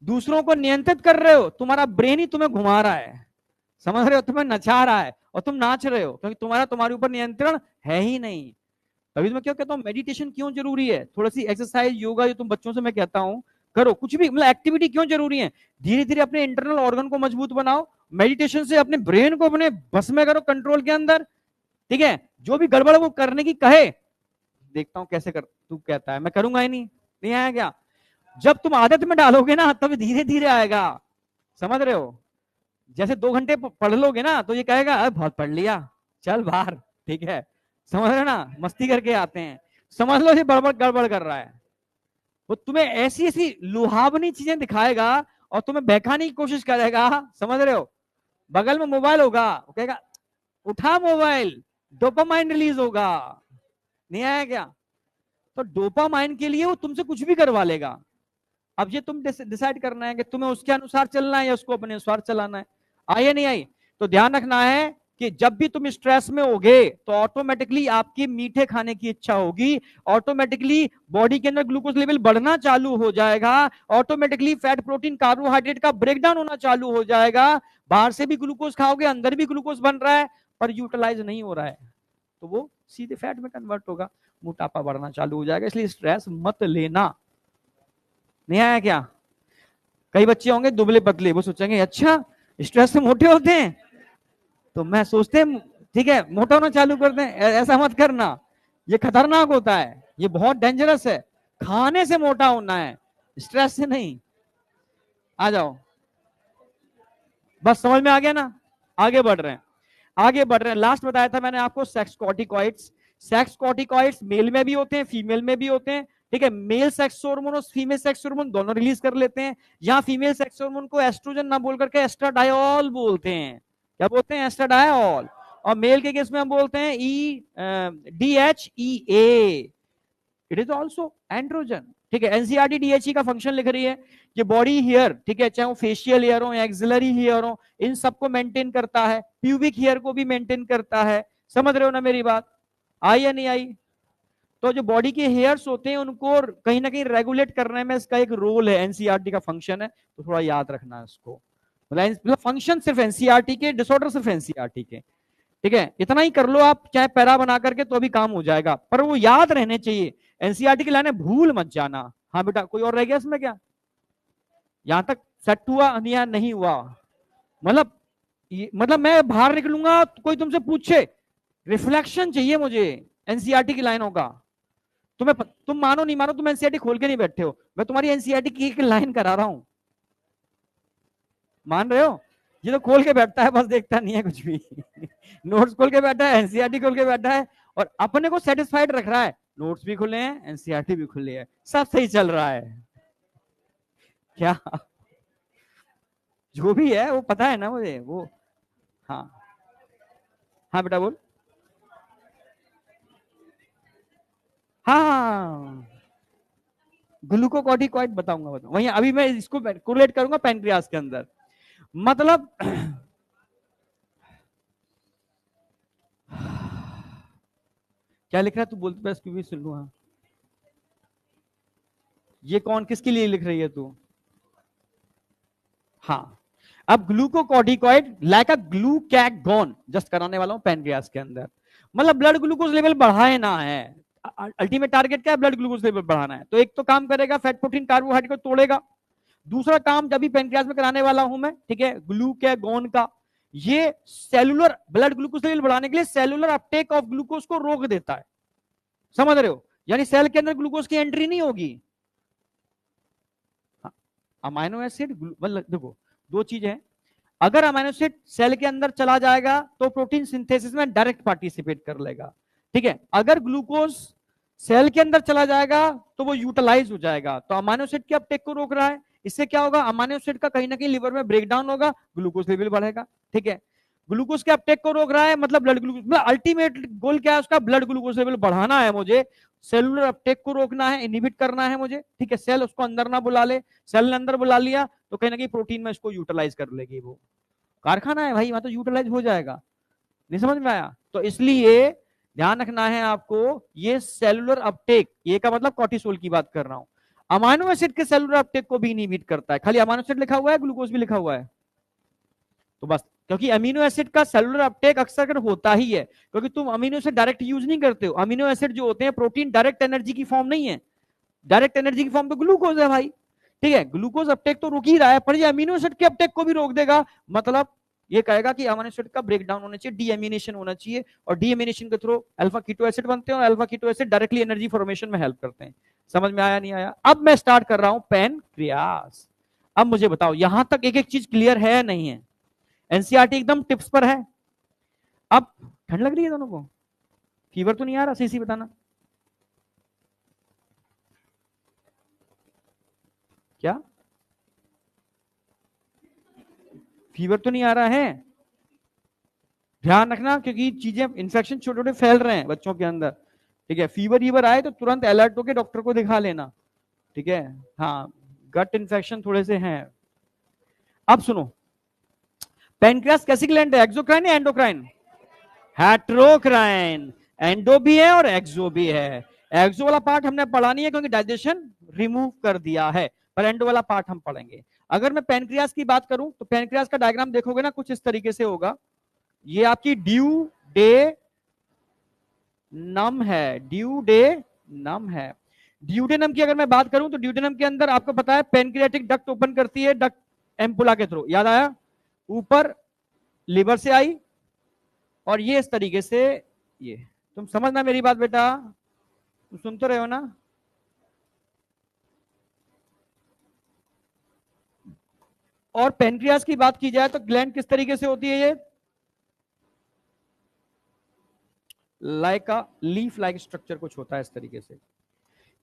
दूसरों को नियंत्रित कर रहे हो, तुम्हारा ब्रेन ही तुम्हें घुमा रहा है, समझ रहे हो, तुम्हें नचा रहा है और तुम नाच रहे हो, क्योंकि तुम्हारे ऊपर नियंत्रण है ही नहीं। तभी तो मैं क्यों कहता हूं मेडिटेशन क्यों जरूरी है, थोड़ी सी एक्सरसाइज योगा जो तुम बच्चों से मैं कहता हूं करो, कुछ भी मतलब एक्टिविटी क्यों जरूरी है, धीरे धीरे अपने इंटरनल ऑर्गन को मजबूत बनाओ, मेडिटेशन से अपने ब्रेन को अपने बस में करो, कंट्रोल के अंदर, ठीक है, जो भी गड़बड़ वो करने की कहे, देखता हूं कैसे कर, तू कहता है मैं करूंगा ही नहीं, नहीं आया क्या, जब तुम आदत में डालोगे ना तब धीरे धीरे आएगा, समझ रहे हो, जैसे 2 घंटे पढ़ लोगे ना तो ये कहेगा अरे बहुत पढ़ लिया, चल बाहर, ठीक है, समझ रहे हो ना, मस्ती करके आते हैं, समझ लो ये बड़बड़ गड़बड़ कर रहा है, वो तुम्हें ऐसी ऐसी लुहावनी चीजें दिखाएगा और तुम्हें बहकाने की कोशिश करेगा, समझ रहे हो, बगल में मोबाइल होगा, वो कहेगा उठा मोबाइल, डोपामाइन रिलीज होगा, नहीं आया क्या, तो डोपामाइन के लिए वो तुमसे कुछ भी करवा लेगा। अब ये तुम डिसाइड करना है कि तुम्हें उसके अनुसार चलना है या उसको अपने अनुसार चलाना है, आई या नहीं आई। तो ध्यान रखना है कि जब भी तुम स्ट्रेस में होगे तो ऑटोमेटिकली आपकी मीठे खाने की इच्छा होगी, ऑटोमेटिकली बॉडी के अंदर ग्लूकोज लेवल बढ़ना चालू हो जाएगा, ऑटोमेटिकली फैट प्रोटीन कार्बोहाइड्रेट का ब्रेकडाउन होना चालू हो जाएगा, बाहर से भी ग्लूकोज खाओगे, अंदर भी ग्लूकोज बन रहा है पर यूटिलाइज नहीं हो रहा है, तो वो सीधे फैट में कन्वर्ट होगा, मोटापा बढ़ना चालू हो जाएगा। इसलिए स्ट्रेस मत लेना, नहीं आया क्या, कई बच्चे होंगे दुबले पतले, वो सोचेंगे अच्छा स्ट्रेस से मोटे होते हैं, तो मैं सोचते हैं ठीक है मोटा होना चालू कर दें, ऐसा मत करना, ये खतरनाक होता है, ये बहुत डेंजरस है, खाने से मोटा होना है, स्ट्रेस से नहीं। आ जाओ, बस समझ में आ गया ना, आगे बढ़ रहे हैं, आगे बढ़ रहे हैं। लास्ट बताया था मैंने आपको sex corticoids, sex corticoids male में भी होते हैं, फीमेल में भी होते हैं, ठीक है, मेल सेक्स हार्मोन और फीमेल सेक्स हार्मोन दोनों रिलीज कर लेते हैं, यहाँ फीमेल सेक्स हार्मोन को एस्ट्रोजन ना बोल करके एस्ट्राडायोल बोलते हैं, क्या बोलते हैं, एस्ट्राडायोल, और मेल के केस में हम बोलते हैं DHEA, it is also androgen, ठीक है। एनसीईआरटी डीएचई का फंक्शन लिख रही है कि बॉडी हेयर, ठीक है, चाहे वो फेशियल हेयर हो या एक्सिलरी हेयर हो, इन सबको मेंटेन करता है, प्यूबिक हेयर को भी मेंटेन करता है, समझ रहे हो ना मेरी बात, आई या नहीं आई। तो जो बॉडी के हेयर्स होते हैं उनको कहीं ना कहीं रेगुलेट करने में इसका एक रोल है, एनसीईआरटी का फंक्शन है, तो थोड़ा याद रखना है इसको, मतलब फंक्शन सिर्फ एनसीईआरटी के, डिसऑर्डर सिर्फ एनसीईआरटी के, ठीक है, इतना ही कर लो आप, चाहे पैरा बना करके तो भी काम हो जाएगा, पर वो याद रहने चाहिए, एनसीईआरटी की लाइनें भूल मत जाना। हाँ बेटा, कोई और रह गया इसमें क्या, यहां तक सेट हुआ या नहीं हुआ, मतलब मतलब मैं बाहर निकलूंगा तो कोई तुमसे पूछे, रिफ्लेक्शन चाहिए मुझे एनसीईआरटी की लाइनों का, तुम मानो नहीं मानो, तुम एनसीईआरटी खोल के नहीं बैठे हो, मैं तुम्हारी एनसीईआरटी की एक लाइन करा रहा हूं, मान रहे हो, ये तो खोल के बैठता है बस, देखता नहीं है कुछ भी नोट्स खोल के बैठा है, एनसीईआरटी खोल के बैठा है, और अपने को सेटिस्फाइड रख रहा है, नोट्स भी खुले हैं, एनसीईआरटी भी खुली है, सब सही चल रहा है, क्या जो भी है वो पता है ना मुझे वो। हाँ हाँ बेटा बोल, हाँ ग्लूकोकॉर्टिकॉइड बताऊंगा, वही अभी मैं इसको कोरिलेट करूंगा पैनक्रियास के अंदर, मतलब क्या लिख रहा है तू, बोलते बस क्यों भी सुन लू। हाँ, ये कौन किसके लिए लिख रही है तू, हाँ, अब ग्लूकोकॉर्टिकॉइड लाइक अ ग्लूकैगॉन जस्ट कराने वाला हूं पैनक्रियास के अंदर, मतलब ब्लड ग्लूकोज लेवल बढ़ाए ना है, अल्टीमेट टारगेट क्या है, ब्लड ग्लूकोज लेवल बढ़ाना है, तो एक तो काम करेगा फैट प्रोटीन कार्बोहाइड्रेट को तोड़ेगा, दूसरा काम जब भी पैनक्रियास में कराने वाला हूं मैं, ठीक है, ग्लूकैगॉन का, ये सेलुलर ब्लड ग्लूकोज लेवल बढ़ाने के लिए सेलुलर अपटेक ऑफ ग्लूकोज को रोक देता है, समझ रहे हो, यानी सेल के अंदर ग्लूकोज की एंट्री नहीं होगी। अमाइनो एसिड मतलब देखो दो चीजें हैं, अगर अमाइनो एसिड सेल के अंदर चला जाएगा तो प्रोटीन सिंथेसिस में डायरेक्ट पार्टिसिपेट कर लेगा, ठीक है। अगर ग्लूकोज सेल के अंदर चला जाएगा तो वो यूटिलाइज हो जाएगा, तो अमाइनो एसिड के अपटेक को रोक रहा है। इससे क्या होगा, अमाइनो एसिड का कहीं ना कहीं लिवर में ब्रेकडाउन होगा, ग्लूकोज लेवल बढ़ेगा। ठीक है, ग्लूकोज के अपटेक को रोक रहा है, मतलब ब्लड ग्लूकोज, अल्टीमेट गोल क्या है उसका, ब्लड ग्लूकोज लेवल बढ़ाना है मुझे, सेलुलर अपटेक को रोकना है, इनहिबिट करना है मुझे। ठीक है, सेल उसको अंदर ना बुला ले, सेल ने अंदर बुला लिया तो कहीं ना कहीं प्रोटीन में इसको यूटिलाइज कर लेगी। वो कारखाना है भाई, वहां तो यूटिलाइज हो जाएगा। नहीं समझ में आया? तो इसलिए ध्यान रखना है आपको, ये सेलुलर अपटेक, ये का मतलब कॉर्टिसोल की बात कर रहा हूं, अमाइनो एसिड के सेलुलर अपटेक को भी इनहिबिट करता है। खाली अमाइनो एसिड लिखा हुआ है, ग्लूकोज भी लिखा हुआ है, तो बस, क्योंकि अमीनो एसिड का सेलुलर अपटेक अक्सर होता ही है, क्योंकि तुम अमीनो एसिड डायरेक्ट यूज नहीं करते हो। अमीनो एसिड जो होते हैं प्रोटीन डायरेक्ट एनर्जी की फॉर्म नहीं है, डायरेक्ट एनर्जी की फॉर्म तो ग्लूकोज है भाई। ठीक है, ग्लूकोज अपटेक तो रुक ही रहा है, पर ये अमीनो एसिड के अपटेक को भी रोक देगा, मतलब ये कहेगा कि अमीनो एसिड का ब्रेकडाउन होना चाहिए, डीएमिनेशन होना चाहिए, और डीएमिनेशन के थ्रू अल्फा कीटो एसिड बनते हैं, और alpha keto acid directly energy formation में हेल्प करते हैं। समझ में आया नहीं आया? अब मैं स्टार्ट कर रहा हूं पैनक्रियास। अब मुझे बताओ यहां तक एक एक चीज क्लियर है नहीं है? एनसीईआरटी एकदम टिप्स पर है। अब ठंड लग रही है दोनों को? फीवर तो नहीं आ रहा? सही बताना, क्या फीवर तो नहीं आ रहा है? ध्यान रखना, क्योंकि चीजें, इन्फेक्शन छोटे छोटे फैल रहे हैं बच्चों के अंदर। ठीक है, फीवर ईवर आए तो तुरंत अलर्ट होकर डॉक्टर को दिखा लेना। ठीक है, हाँ, गट इन्फेक्शन थोड़े से हैं। अब सुनो, पेनक्रियास कैसी ग्लैंड है, एक्सोक्राइन या एंडोक्राइन? हेट्रोक्राइन। एंडो भी है और एक्सो भी है। एक्सो वाला पार्ट हमने पढ़ा नहीं है क्योंकि डाइजेशन रिमूव कर दिया है, पर एंडो वाला पार्ट हम पढ़ेंगे। अगर मैं पेनक्रियास की बात करूं तो पेनक्रियास का डायग्राम देखोगे ना, कुछ इस तरीके से होगा। ये आपकी ड्यू डे नम है, ड्यू डे नम है। ड्यूडेनम की अगर मैं बात करूं तो ड्यूडेनम के अंदर आपको पता है पेनक्रियाटिक डक्ट ओपन करती है, डक्ट एम्पुला के थ्रू, याद आया? ऊपर लिवर से आई, और ये इस तरीके से, ये तुम समझना मेरी बात बेटा, तुम सुन तो रहे हो ना? और पेनक्रियास की बात की जाए तो ग्लैंड किस तरीके से होती है, ये like a leaf like structure कुछ होता है इस तरीके से।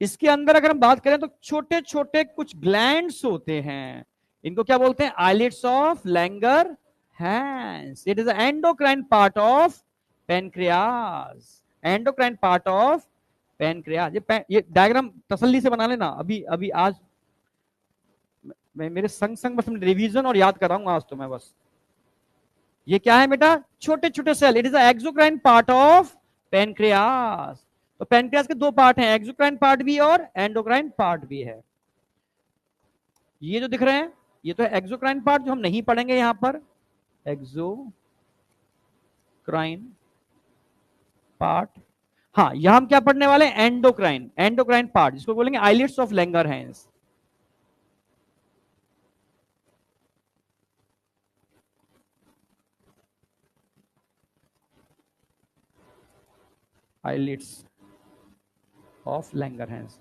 इसके अंदर अगर हम बात करें तो छोटे छोटे कुछ ग्लैंड्स होते हैं, इनको क्या बोलते हैं, islets of Langerhans. It is endocrine part of pancreas, endocrine part of pancreas. ये डायग्राम तसल्ली से बना लेना, अभी अभी आज मैं मेरे संग संग बस रिवीजन और याद कराऊंगा आज तो मैं बस। ये क्या है बेटा, छोटे छोटे cell, it is exocrine part of pancreas. तो पेनक्रियास के दो पार्ट हैं, एक्सोक्राइन पार्ट भी और एंडोक्राइन पार्ट भी है। ये जो दिख रहे हैं ये तो है एक्सोक्राइन पार्ट, जो हम नहीं पढ़ेंगे यहां पर, एक्सोक्राइन पार्ट। हाँ, यहां हम क्या पढ़ने वाले हैं, एंडोक्राइन, एंडोक्राइन पार्ट, जिसको बोलेंगे islets of Langerhans. Islets of Langerhans,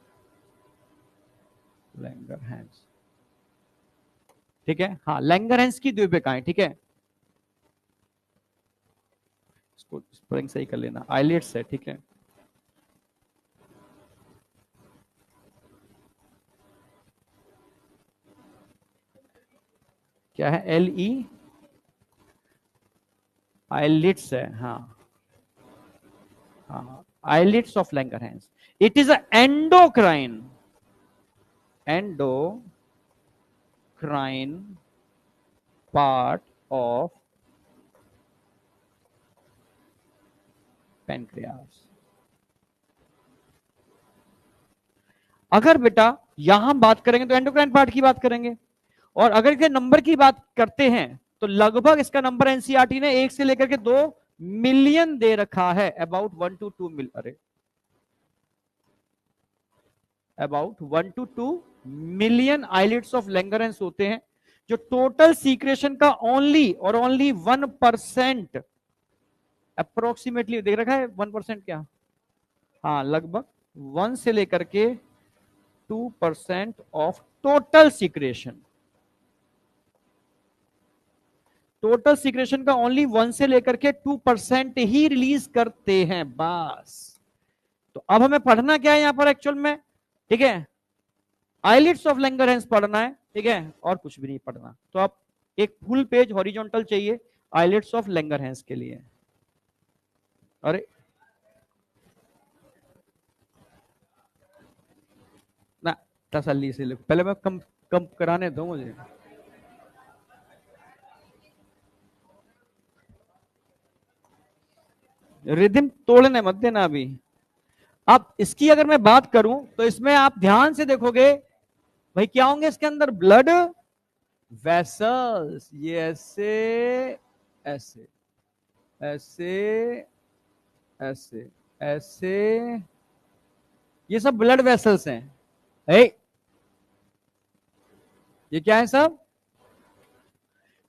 Langerhans. ठीक है, हाँ, लैंगरहैंस की द्वीपिकाएं। ठीक है, इसको स्पेलिंग सही कर लेना, आइलेट्स है। ठीक है, क्या है, एल ई, आइलिट्स है, हाँ हाँ, islets of Langerhans. It is endocrine, endocrine part of pancreas. अगर बेटा यहां बात करेंगे तो एंडोक्राइन पार्ट की बात करेंगे, और अगर इसके नंबर की बात करते हैं तो लगभग इसका नंबर एनसीईआरटी ने 1 से लेकर के 2 मिलियन दे रखा है, अबाउट 1 to 2 मिलियन, अरे about 1 to 2 million islets of Langerhans होते हैं, जो टोटल सीक्रेशन का ओनली और ओनली 1% अप्रोक्सीमेटली देख रखा है, 1% क्या, हाँ, लगभग 1 से लेकर के 2% of total secretion. Total secretion का ओनली 1 से लेकर के 2% ही रिलीज करते हैं बस। तो अब हमें पढ़ना क्या है यहां पर एक्चुअल में, ठीक है, आइलिट्स ऑफ लैंगरहैंस पढ़ना है, ठीक है, और कुछ भी नहीं पढ़ना। तो आप एक फुल पेज हॉरिजॉन्टल चाहिए आइलिट्स ऑफ लैंगरहैंस के लिए। अरे ना, तसल्ली से लिखो, पहले मैं कम कम कराने दो मुझे। रिदम तोड़ने मत देना अभी। अब इसकी अगर मैं बात करूं तो इसमें आप ध्यान से देखोगे भाई क्या होंगे इसके अंदर, ब्लड वेसल्स, ये ऐसे ऐसे ऐसे ऐसे ऐसे, ये सब ब्लड वेसल्स हैं। ए, ये क्या है सब,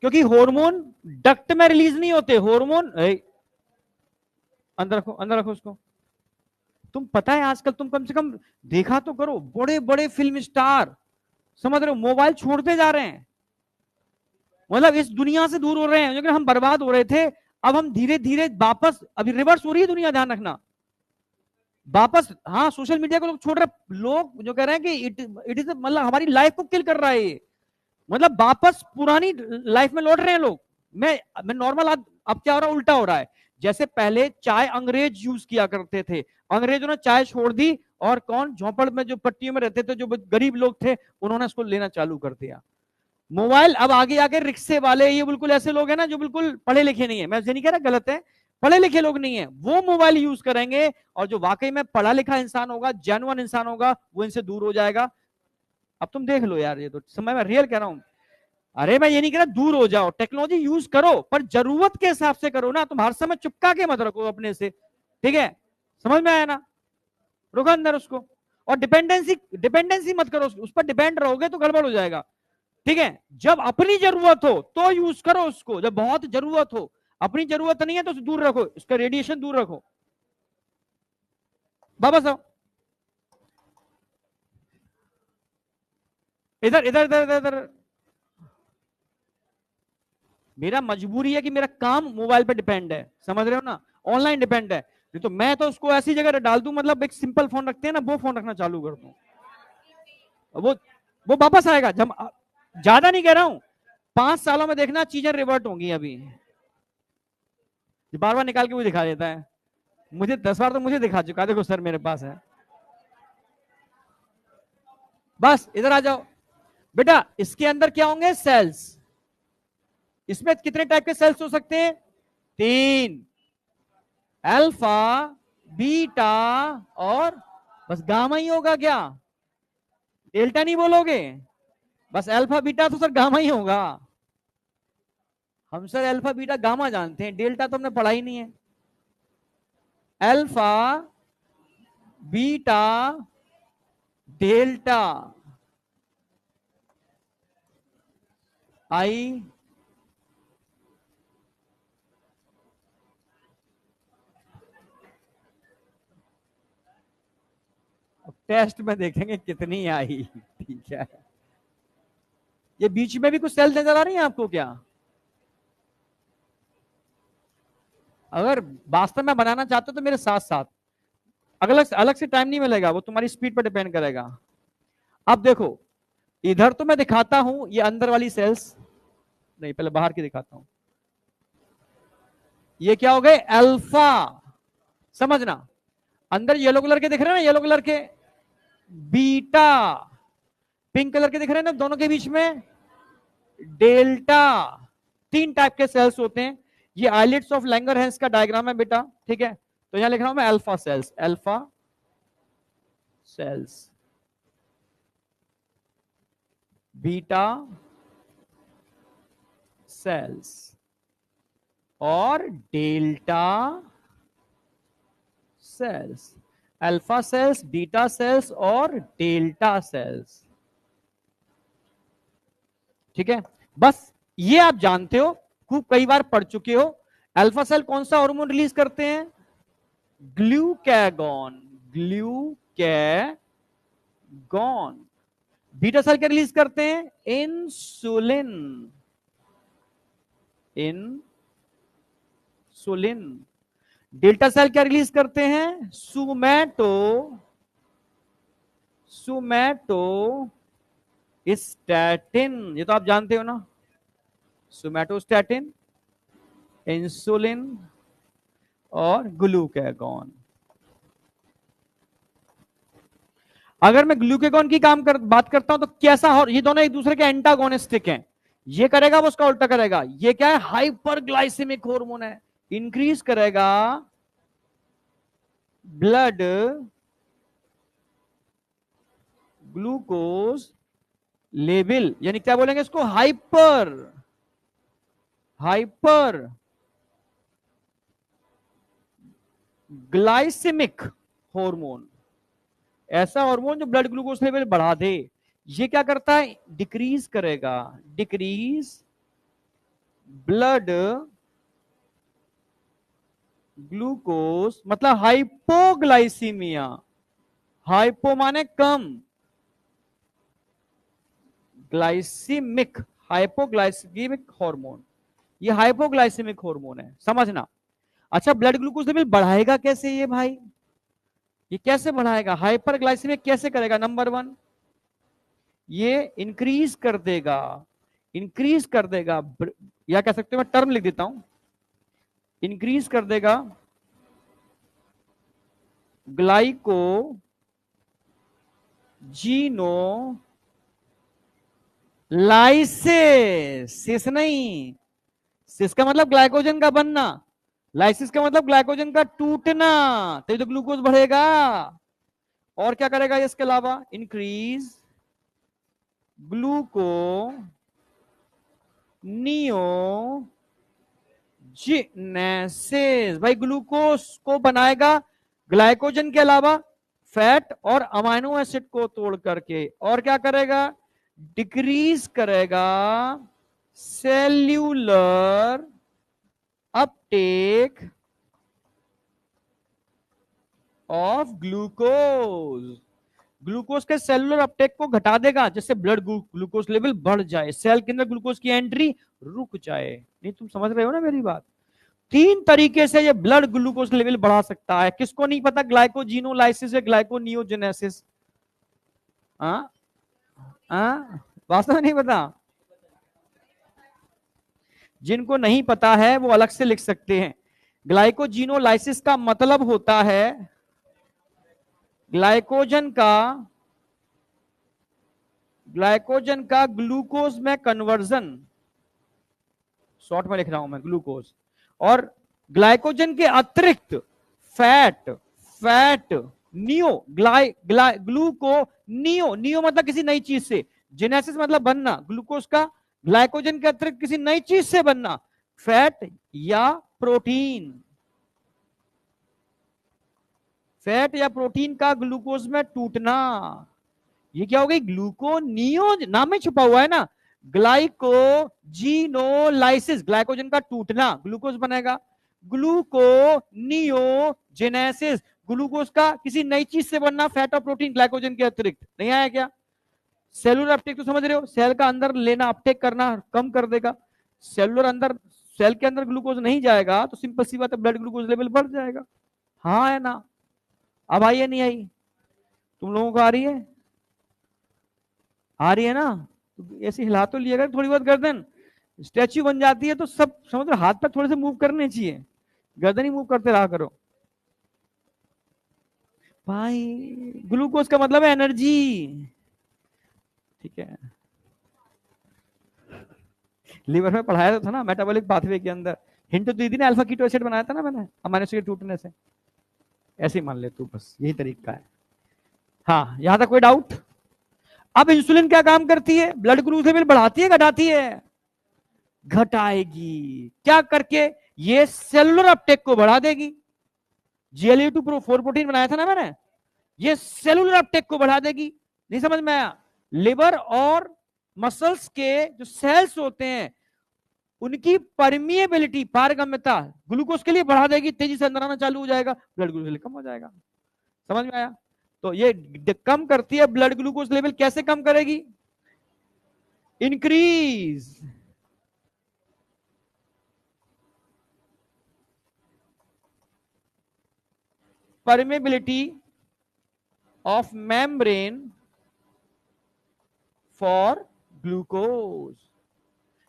क्योंकि हार्मोन डक्ट में रिलीज नहीं होते, हार्मोन अंदर रखो, अंदर रखो उसको। तुम पता है आजकल तुम कम से कम देखा तो करो, बड़े बड़े फिल्म स्टार, समझ रहे हो, मोबाइल छोड़ते जा रहे हैं, मतलब इस दुनिया से दूर हो रहे हैं, क्योंकि हम बर्बाद हो रहे थे। अब हम धीरे धीरे वापस, अभी रिवर्स हो रही है दुनिया, ध्यान रखना वापस। हाँ, सोशल मीडिया को लोग छोड़ रहे, लोग जो कह रहे हैं कि इट इज मतलब हमारी लाइफ को किल कर रहा है ये, मतलब वापस पुरानी लाइफ में लौट रहे हैं लोग। मैं नॉर्मल, अब क्या हो रहा है, उल्टा हो रहा है। जैसे पहले चाय अंग्रेज यूज किया करते थे, अंग्रेजों ने चाय छोड़ दी, और कौन, झोपड़ में जो पट्टियों में रहते थे जो गरीब लोग थे, उन्होंने इसको लेना चालू कर दिया। मोबाइल अब आगे आके रिक्शे वाले, ये बिल्कुल ऐसे लोग हैं ना जो बिल्कुल पढ़े लिखे नहीं है, मैं ये नहीं कह रहा गलत है, पढ़े लिखे लोग नहीं है, वो मोबाइल यूज करेंगे, और जो वाकई में पढ़ा लिखा इंसान होगा, जेन्युइन इंसान होगा, वो इनसे दूर हो जाएगा। अब तुम देख लो यार, ये तो समय में रियल कह रहा हूं। अरे मैं ये नहीं कह रहा दूर हो जाओ, टेक्नोलॉजी यूज करो, पर जरूरत के हिसाब से करो ना, तुम हर समय चिपका के मत रखो अपने से, ठीक है, समझ में आया ना, रुको अंदर उसको। और डिपेंडेंसी डिपेंडेंसी मत करो, उस पर डिपेंड रहोगे तो गड़बड़ हो जाएगा, ठीक है। जब अपनी जरूरत हो तो यूज करो उसको, जब बहुत जरूरत हो, अपनी जरूरत नहीं है तो दूर रखो, उसका रेडिएशन दूर रखो। वापस आओ, इधर इधर इधर इधर इधर। मेरा मजबूरी है कि मेरा काम मोबाइल पे डिपेंड है, समझ रहे हो ना, ऑनलाइन डिपेंड है, नहीं तो मैं तो उसको ऐसी जगह डाल दूं, मतलब एक सिंपल फोन रखते हैं ना, वो फोन रखना चालू कर दूं, वो वो वापस आएगा। जब ज्यादा नहीं कह रहा हूं, 5 सालों में देखना चीजें रिवर्ट होंगी। अभी बार बार निकाल के वो दिखा देता है, मुझे 10 बार तो मुझे दिखा चुका, देखो सर मेरे पास है। बस इधर आ जाओ बेटा, इसके अंदर क्या होंगे, सेल्स। इसमें कितने टाइप के सेल्स हो सकते हैं, 3, अल्फा, बीटा, और बस गामा ही होगा क्या, डेल्टा नहीं बोलोगे, बस अल्फा बीटा तो सर गामा ही होगा। हम सर अल्फा बीटा गामा जानते हैं, डेल्टा तो हमने पढ़ा ही नहीं है। अल्फा, बीटा, डेल्टा, आई, टेस्ट में देखेंगे कितनी आई, ठीक है। ये बीच में भी कुछ सेल नजर आ रही है आपको क्या, अगर वास्तव में बनाना चाहते हो तो मेरे साथ साथ, अलग अलग से टाइम नहीं मिलेगा, वो तुम्हारी स्पीड पर डिपेंड करेगा। अब देखो, इधर तो मैं दिखाता हूं ये अंदर वाली सेल्स, नहीं पहले बाहर की दिखाता हूं। ये क्या हो गए, अल्फा, समझना, अंदर येलो कलर के दिख रहे हैं ना, येलो कलर के, बीटा, पिंक कलर के दिख रहे हैं ना दोनों के बीच में, डेल्टा। 3 टाइप के सेल्स होते हैं, ये आइलिट्स ऑफ लैंगरहैंस का डायग्राम है बेटा, ठीक है। तो यहां लिख रहा हूं मैं alpha cells, alpha cells, beta cells, और delta cells, alpha cells, beta cells और डेल्टा सेल्स, ठीक है। बस ये आप जानते हो, खूब कई बार पढ़ चुके हो। अल्फा सेल कौन सा हार्मोन रिलीज करते हैं, ग्लूकैगॉन, ग्लूकैगॉन। बीटा सेल क्या रिलीज करते हैं, इंसुलिन, इंसुलिन। डेल्टा सेल क्या रिलीज करते हैं? सोमैटोस्टैटिन, ये तो आप जानते हो ना, सोमैटोस्टैटिन, इंसुलिन और ग्लूकागॉन। अगर मैं ग्लूकागॉन की बात करता हूं तो कैसा हो, ये दोनों एक दूसरे के एंटागोनिस्टिक हैं। ये करेगा वो उसका उल्टा करेगा। ये क्या है? हाइपरग्लाइसेमिक हार्मोन है, इंक्रीज करेगा ब्लड ग्लूकोज लेवल, यानी क्या बोलेंगे इसको? Hyper glycemic hormone. ऐसा हार्मोन जो ब्लड ग्लूकोज लेवल बढ़ा दे। ये क्या करता है? डिक्रीज करेगा, डिक्रीज ब्लड ग्लूकोज, मतलब हाइपोग्लाइसीमिया। हाइपो माने कम, ग्लाइसीमिक, हाइपोग्लाइसीमिक हार्मोन। ये हाइपोग्लाइसीमिक हार्मोन है, समझना। अच्छा, ब्लड ग्लूकोज लेवल बढ़ाएगा कैसे ये भाई? ये कैसे बढ़ाएगा? हाइपरग्लाइसीमिक कैसे करेगा? नंबर वन, ये इंक्रीज कर देगा, इंक्रीज कर देगा, या कह सकते हो, मैं टर्म लिख देता हूं, इंक्रीज कर देगा ग्लाइको जीनो लाइसिस। सिस नहीं, सिस का मतलब ग्लाइकोजन का बनना, लाइसिस का मतलब ग्लाइकोजन का टूटना। तो ग्लूकोज बढ़ेगा। और क्या करेगा इसके अलावा? इंक्रीज ग्लूको नियोजेनेसिस। भाई ग्लूकोज को बनाएगा ग्लाइकोजन के अलावा फैट और अमाइनो एसिड को तोड़ करके। और क्या करेगा? डिक्रीज करेगा cellular Uptake of glucose. Glucose के सेलुलर अपटेक को घटा देगा, जिससे ब्लड ग्लूकोज लेवल बढ़ जाए, सेल के अंदर ग्लूकोज की एंट्री रुक जाए। नहीं, तुम समझ रहे हो ना मेरी बात? तीन तरीके से ये ब्लड ग्लूकोज लेवल बढ़ा सकता है। किसको नहीं पता ग्लाइकोजिनोलाइसिस या ग्लाइकोनियोजेनेसिस? हाँ हाँ, वास्तव में नहीं पता। जिनको नहीं पता है वो अलग से लिख सकते हैं। ग्लाइकोजिनोलाइसिस का मतलब होता है ग्लाइकोजन का ग्लूकोज में कन्वर्जन। शॉर्ट में लिख रहा हूं मैं, ग्लूकोज। और ग्लाइकोजन के अतिरिक्त फैट, नियो ग्लूको नियो, नियो मतलब किसी नई चीज से, जेनेसिस मतलब बनना, ग्लूकोज का ग्लाइकोजन के अतिरिक्त किसी नई चीज से बनना, फैट या प्रोटीन, फैट या प्रोटीन का ग्लूकोज में टूटना। ये क्या हो गई? ग्लूकोनियो, नाम में छुपा हुआ है ना, ग्लाइकोजिनोलाइसिस, ग्लाइकोजन का टूटना, ग्लूकोज बनेगा। ग्लूकोनियोजेनेसिस, ग्लूकोज का किसी नई चीज से बनना, फैट और प्रोटीन ग्लाइकोजन के अतिरिक्त। नहीं आया क्या? सेलुलर अपटेक तो समझ रहे हो, सेल का अंदर लेना, अपटेक करना कम कर देगा। सेलुलर अंदर, सेल के अंदर ग्लूकोज नहीं जाएगा तो सिंपल सी बात है, ब्लड ग्लूकोज लेवल बढ़ जाएगा। हाँ है ना? अब आई है नहीं आई? तुम लोगों को आ रही है? आ रही है ना? तो ऐसे हिला तो लिएगा थोड़ी बहुत गर्दन, स्टैच्यू बन जाती है तो सब समझ रहे, हाथ पर थोड़े से मूव करने चाहिए, गर्दन ही मूव करते रहा करो भाई। ग्लूकोज का मतलब है एनर्जी, ठीक है? लीवर में पढ़ाया तो था ना, मेटाबॉलिक पाथवे के अंदर हिंट तो दी थी ना, अल्फा कीटो एसिड बनाया था ना मैंने, अमाइनो एसिड टूटने से। ऐसे ही मान ले तू, बस यही तरीका है। हाँ, यहां तक कोई डाउट? अब इंसुलिन क्या काम करती है? ब्लड ग्लूकोज लेवल बढ़ाती है, घटाती है? घटाएगी। क्या करके? ये सेलुलर अपटेक को बढ़ा देगी। GLU2 4 प्रोटीन बनाया था ना मैंने, ये सेलुलर अपटेक को बढ़ा देगी। नहीं समझ में आया? लिवर और मसल्स के जो सेल्स होते हैं उनकी परमिएबिलिटी, पारगम्यता ग्लूकोज के लिए बढ़ा देगी, तेजी से अंदर आना चालू हो जाएगा, ब्लड ग्लूकोज कम हो जाएगा। समझ में आया? तो ये कम करती है ब्लड ग्लूकोज लेवल। कैसे कम करेगी? Increase permeability of membrane for glucose,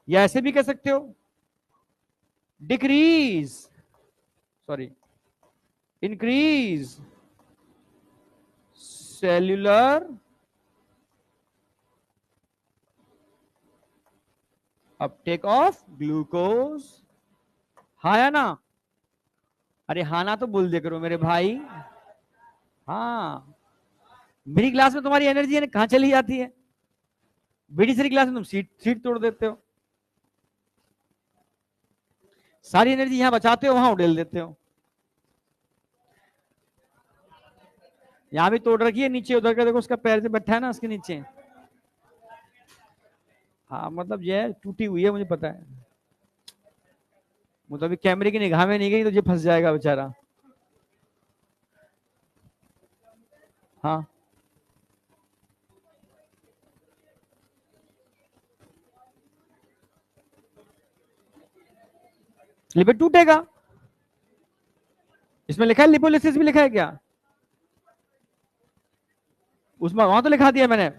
या ऐसे भी कह सकते हो decrease, sorry increase cellular Uptake of glucose. हाँ या ना? अरे हाँ ना तो बोल दिया करो मेरे भाई। हाँ, मेरी क्लास में तुम्हारी एनर्जी कहां चली जाती है? बड़ी सारी क्लास में तुम सीट सीट तोड़ देते हो, सारी एनर्जी यहां बचाते हो, वहां उड़ेल देते हो। यहां भी तोड़ रखी है, नीचे उधर का देखो, उसका पैर से बैठा है ना उसके नीचे। हाँ मतलब ये टूटी हुई है, मुझे पता है। वो तो अभी कैमरे की निगाह में नहीं गई तो ये फंस जाएगा बेचारा। हाँ लिपिड टूटेगा, इसमें लिखा है लिपोलिसिस भी लिखा है क्या? उसमें वहां तो लिखा दिया मैंने,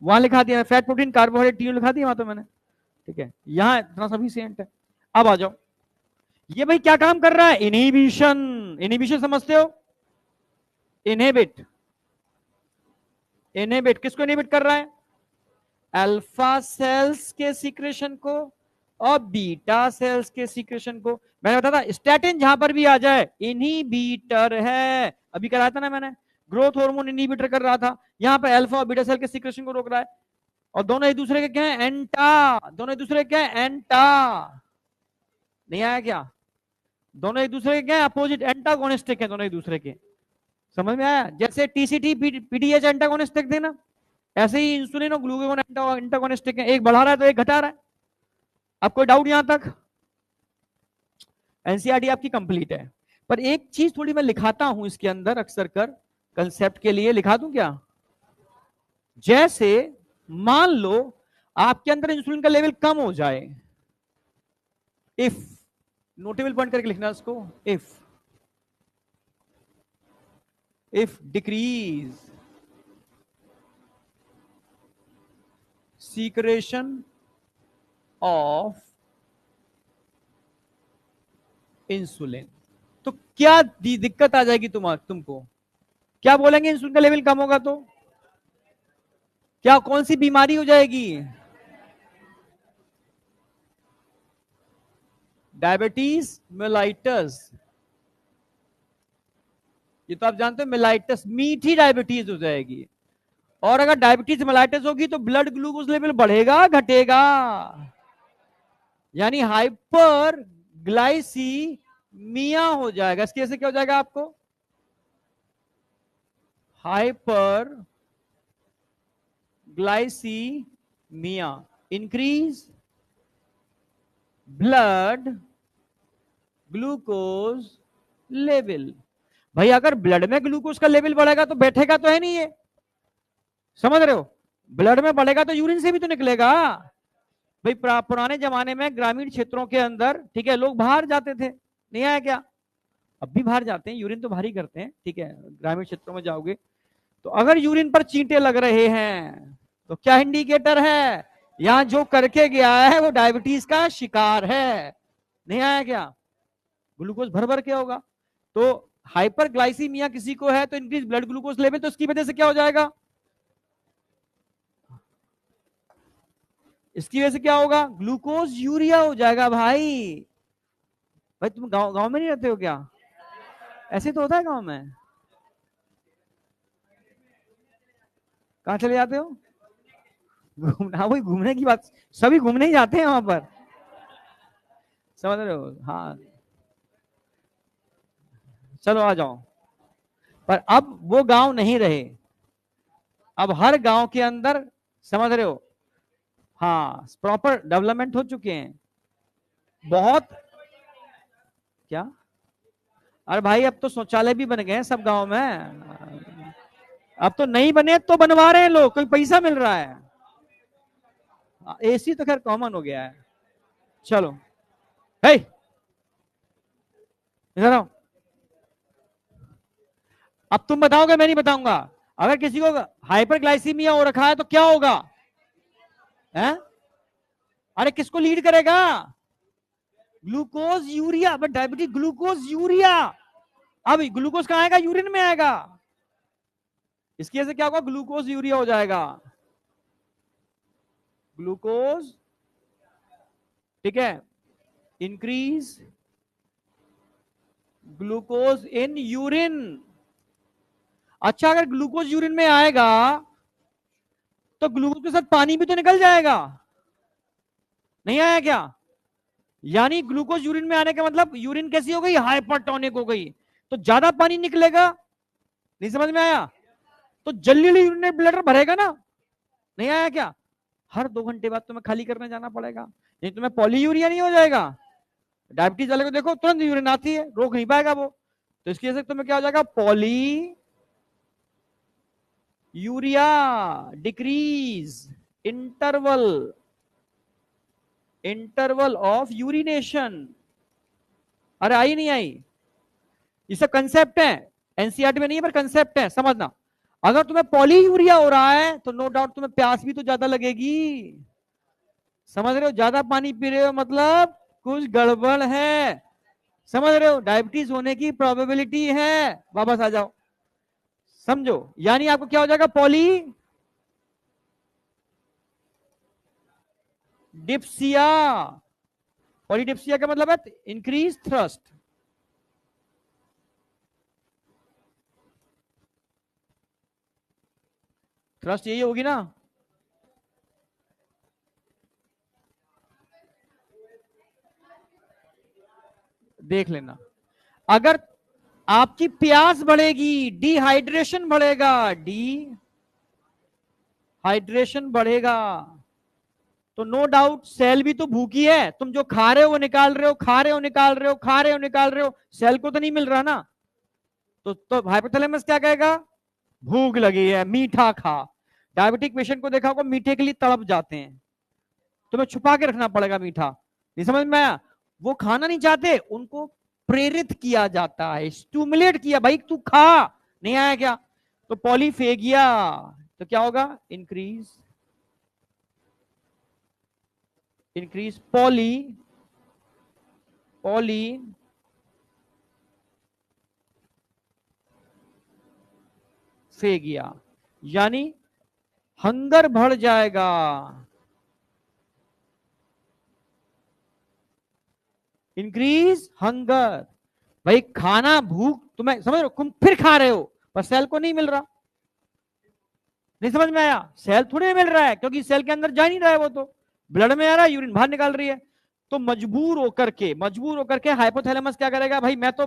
वहां लिखा दिया फैट प्रोटीन कार्बोहाइड्रेट तीनों लिखा दिया वहां तो मैंने। ठीक है, यहाँ इतना सफिशिएंट है। अब आ जाओ, ये भाई क्या काम कर रहा है? इनहिबिशन। इनहिबिशन समझते हो? इनहिबिट, इनहिबिट किसको इनहिबिट कर रहा है? अल्फा सेल्स के सीक्रेशन को और बीटा सेल्स के सीक्रेशन को। मैंने बताया था स्टैटिन जहां पर भी आ जाए इनहिबिटर है, अभी कराया था ना मैंने, ग्रोथ हार्मोन इनहिबिटर कर रहा था, यहां पर अल्फा और बीटा सेल के सीक्रेशन को रोक रहा है। और दोनों एक दूसरे के क्या है? एंटा। दोनों एक दूसरे के क्या है? एंटा। नहीं आया क्या? दोनों एक दूसरे के क्या है? अपोजिट, एंटागोनिस्टिक है दोनों एक दूसरे के। समझ में आया? जैसे टीसीटी पीडीएच एंटागोनिस्टिक थे ना, ऐसे ही इंसुलिन और ग्लूकागोन एंटागोनिस्टिक है, एक बढ़ा रहा है तो एक घटा रहा है। अब कोई डाउट यहां तक? एनसीईआरटी आपकी कंप्लीट है, पर एक चीज थोड़ी मैं लिखाता हूं इसके अंदर अक्सर कर, कंसेप्ट के लिए लिखा दूं क्या? जैसे मान लो आपके अंदर इंसुलिन का लेवल कम हो जाए, इफ, नोटेबल पॉइंट करके लिखना उसको, if decrease secretion of insulin, तो क्या दिक्कत आ जाएगी तुमको? क्या बोलेंगे? इंसुलिन का लेवल कम होगा तो क्या, कौन सी बीमारी हो जाएगी? डायबिटीज मेलाइटस, ये तो आप जानते हो, मेलाइटस मीठी डायबिटीज हो जाएगी। और अगर डायबिटीज मेलाइटस होगी तो ब्लड ग्लूकोज लेवल बढ़ेगा घटेगा? यानी हाइपर ग्लाइसीमिया हो जाएगा। इसकी वजह से क्या हो जाएगा आपको? Hyper glycemia, increase blood glucose level. भाई अगर ब्लड में ग्लूकोज का लेवल बढ़ेगा तो बैठेगा तो है नहीं ये, समझ रहे हो? ब्लड में बढ़ेगा तो यूरिन से भी तो निकलेगा। भाई पुराने जमाने में ग्रामीण क्षेत्रों के अंदर, ठीक है, लोग बाहर जाते थे, नहीं आया क्या? अब भी बाहर जाते हैं, यूरिन तो बाहर ही करते हैं, ठीक है, ग्रामीण क्षेत्रों में जाओगे तो अगर यूरिन पर चींटे लग रहे हैं तो क्या इंडिकेटर है? यहां जो करके गया है वो डायबिटीज का शिकार है, नहीं आया क्या? ग्लूकोज भर भर के होगा। तो हाइपरग्लाइसीमिया किसी को है तो इंक्रीज ब्लड ग्लूकोज लेवल, तो इसकी वजह से क्या हो जाएगा? इसकी वजह से क्या होगा? ग्लूकोज यूरिया हो जाएगा। भाई भाई तुम गांव में नहीं रहते हो क्या? ऐसे तो होता है गांव में। कहां चले जाते हो? घूमना, वही घूमने की बात, सभी घूमने ही जाते हैं वहां पर, समझ रहे हो? हाँ चलो आ जाओ। पर अब वो गांव नहीं रहे, अब हर गांव के अंदर, समझ रहे हो, हाँ प्रॉपर डेवलपमेंट हो चुके हैं बहुत। क्या? अरे भाई अब तो शौचालय भी बन गए हैं सब गांव में, अब तो नहीं बने तो बनवा रहे हैं लोग, कोई पैसा मिल रहा है। एसी तो खैर कॉमन हो गया है। चलो, हे इधर आओ, अब तुम बताओगे, मैं नहीं बताऊंगा। अगर किसी को हाइपरग्लाइसीमिया हो रखा है तो क्या होगा? है? अरे किसको लीड करेगा? Glucose urea, but diabetes glucose urea. अब ग्लूकोज कहां आएगा? यूरिन में आएगा। इसकी वजह से क्या होगा? ग्लूकोज यूरिया हो जाएगा। ग्लूकोज, ठीक है, इंक्रीज ग्लूकोज इन यूरिन। अच्छा, अगर ग्लूकोज यूरिन में आएगा तो ग्लूकोज के साथ पानी भी तो निकल जाएगा। नहीं आया क्या? यानी ग्लूकोज यूरिन में आने का मतलब यूरिन कैसी हो गई? हाइपरटोनिक हो गई, तो ज्यादा पानी निकलेगा। नहीं समझ में आया? तो जल्दी यूरिनरी ब्लडर भरेगा ना। नहीं आया क्या? हर 2 घंटे बाद तुम्हें खाली करने जाना पड़ेगा, नहीं तुम्हें पॉलीयूरिया नहीं हो जाएगा। डायबिटीज वाले को देखो, तुरंत यूरिन आती है, रोक नहीं पाएगा वो। तो इसकी वजह से तुम्हें क्या हो जाएगा? Poly urea, decrease interval, interval of urination. अरे आई नहीं आई? इसका कंसेप्ट है, एनसीईआरटी में नहीं है पर कंसेप्ट है, समझना। अगर तुम्हें पॉलीयूरिया हो रहा है तो नो डाउट तुम्हें प्यास भी तो ज्यादा लगेगी। समझ रहे हो? ज्यादा पानी पी रहे हो मतलब कुछ गड़बड़ है। समझ रहे हो? डायबिटीज होने की प्रोबेबिलिटी है। वापस आ जाओ, समझो। यानी आपको क्या हो जाएगा? पॉली डिप्सिया। पॉलीडिप्सिया का मतलब है इंक्रीज थ्रस्ट। थ्रस्ट यही होगी ना? देख लेना। अगर आपकी प्यास बढ़ेगी, डिहाइड्रेशन बढ़ेगा, डिहाइड्रेशन बढ़ेगा, तो नो डाउट सेल भी तो भूखी है। तुम जो खा रहे हो वो निकाल रहे हो, खा रहे हो निकाल रहे हो, खा रहे हो निकाल रहे हो, सेल को तो नहीं मिल रहा ना। तो हाइपोथैलेमस क्या कहेगा? भूख लगी है, मीठा खा। डायबिटिक पेशेंट को देखा होगा, मीठे के लिए तड़प जाते हैं। तुम्हें छुपा के रखना पड़ेगा मीठा। नहीं समझ में आया? वो खाना नहीं चाहते, उनको प्रेरित किया जाता है, स्टूमुलेट किया, भाई तू खा। नहीं आया क्या? तो पॉलीफेगिया, तो क्या होगा? इंक्रीज, इंक्रीज पॉली, पॉली फेगिया, यानी हंगर बढ़ जाएगा। इंक्रीज हंगर, भाई खाना, भूख तुम्हें, समझ रहे हो? तुम फिर खा रहे हो पर सेल को नहीं मिल रहा। नहीं समझ में आया? सेल थोड़ी मिल रहा है, क्योंकि सेल के अंदर जा नहीं रहा है, वो तो ब्लड में आ रहा है, यूरिन बाहर निकाल रही है। तो मजबूर होकर के हाइपोथैलेमस क्या करेगा? भाई मैं तो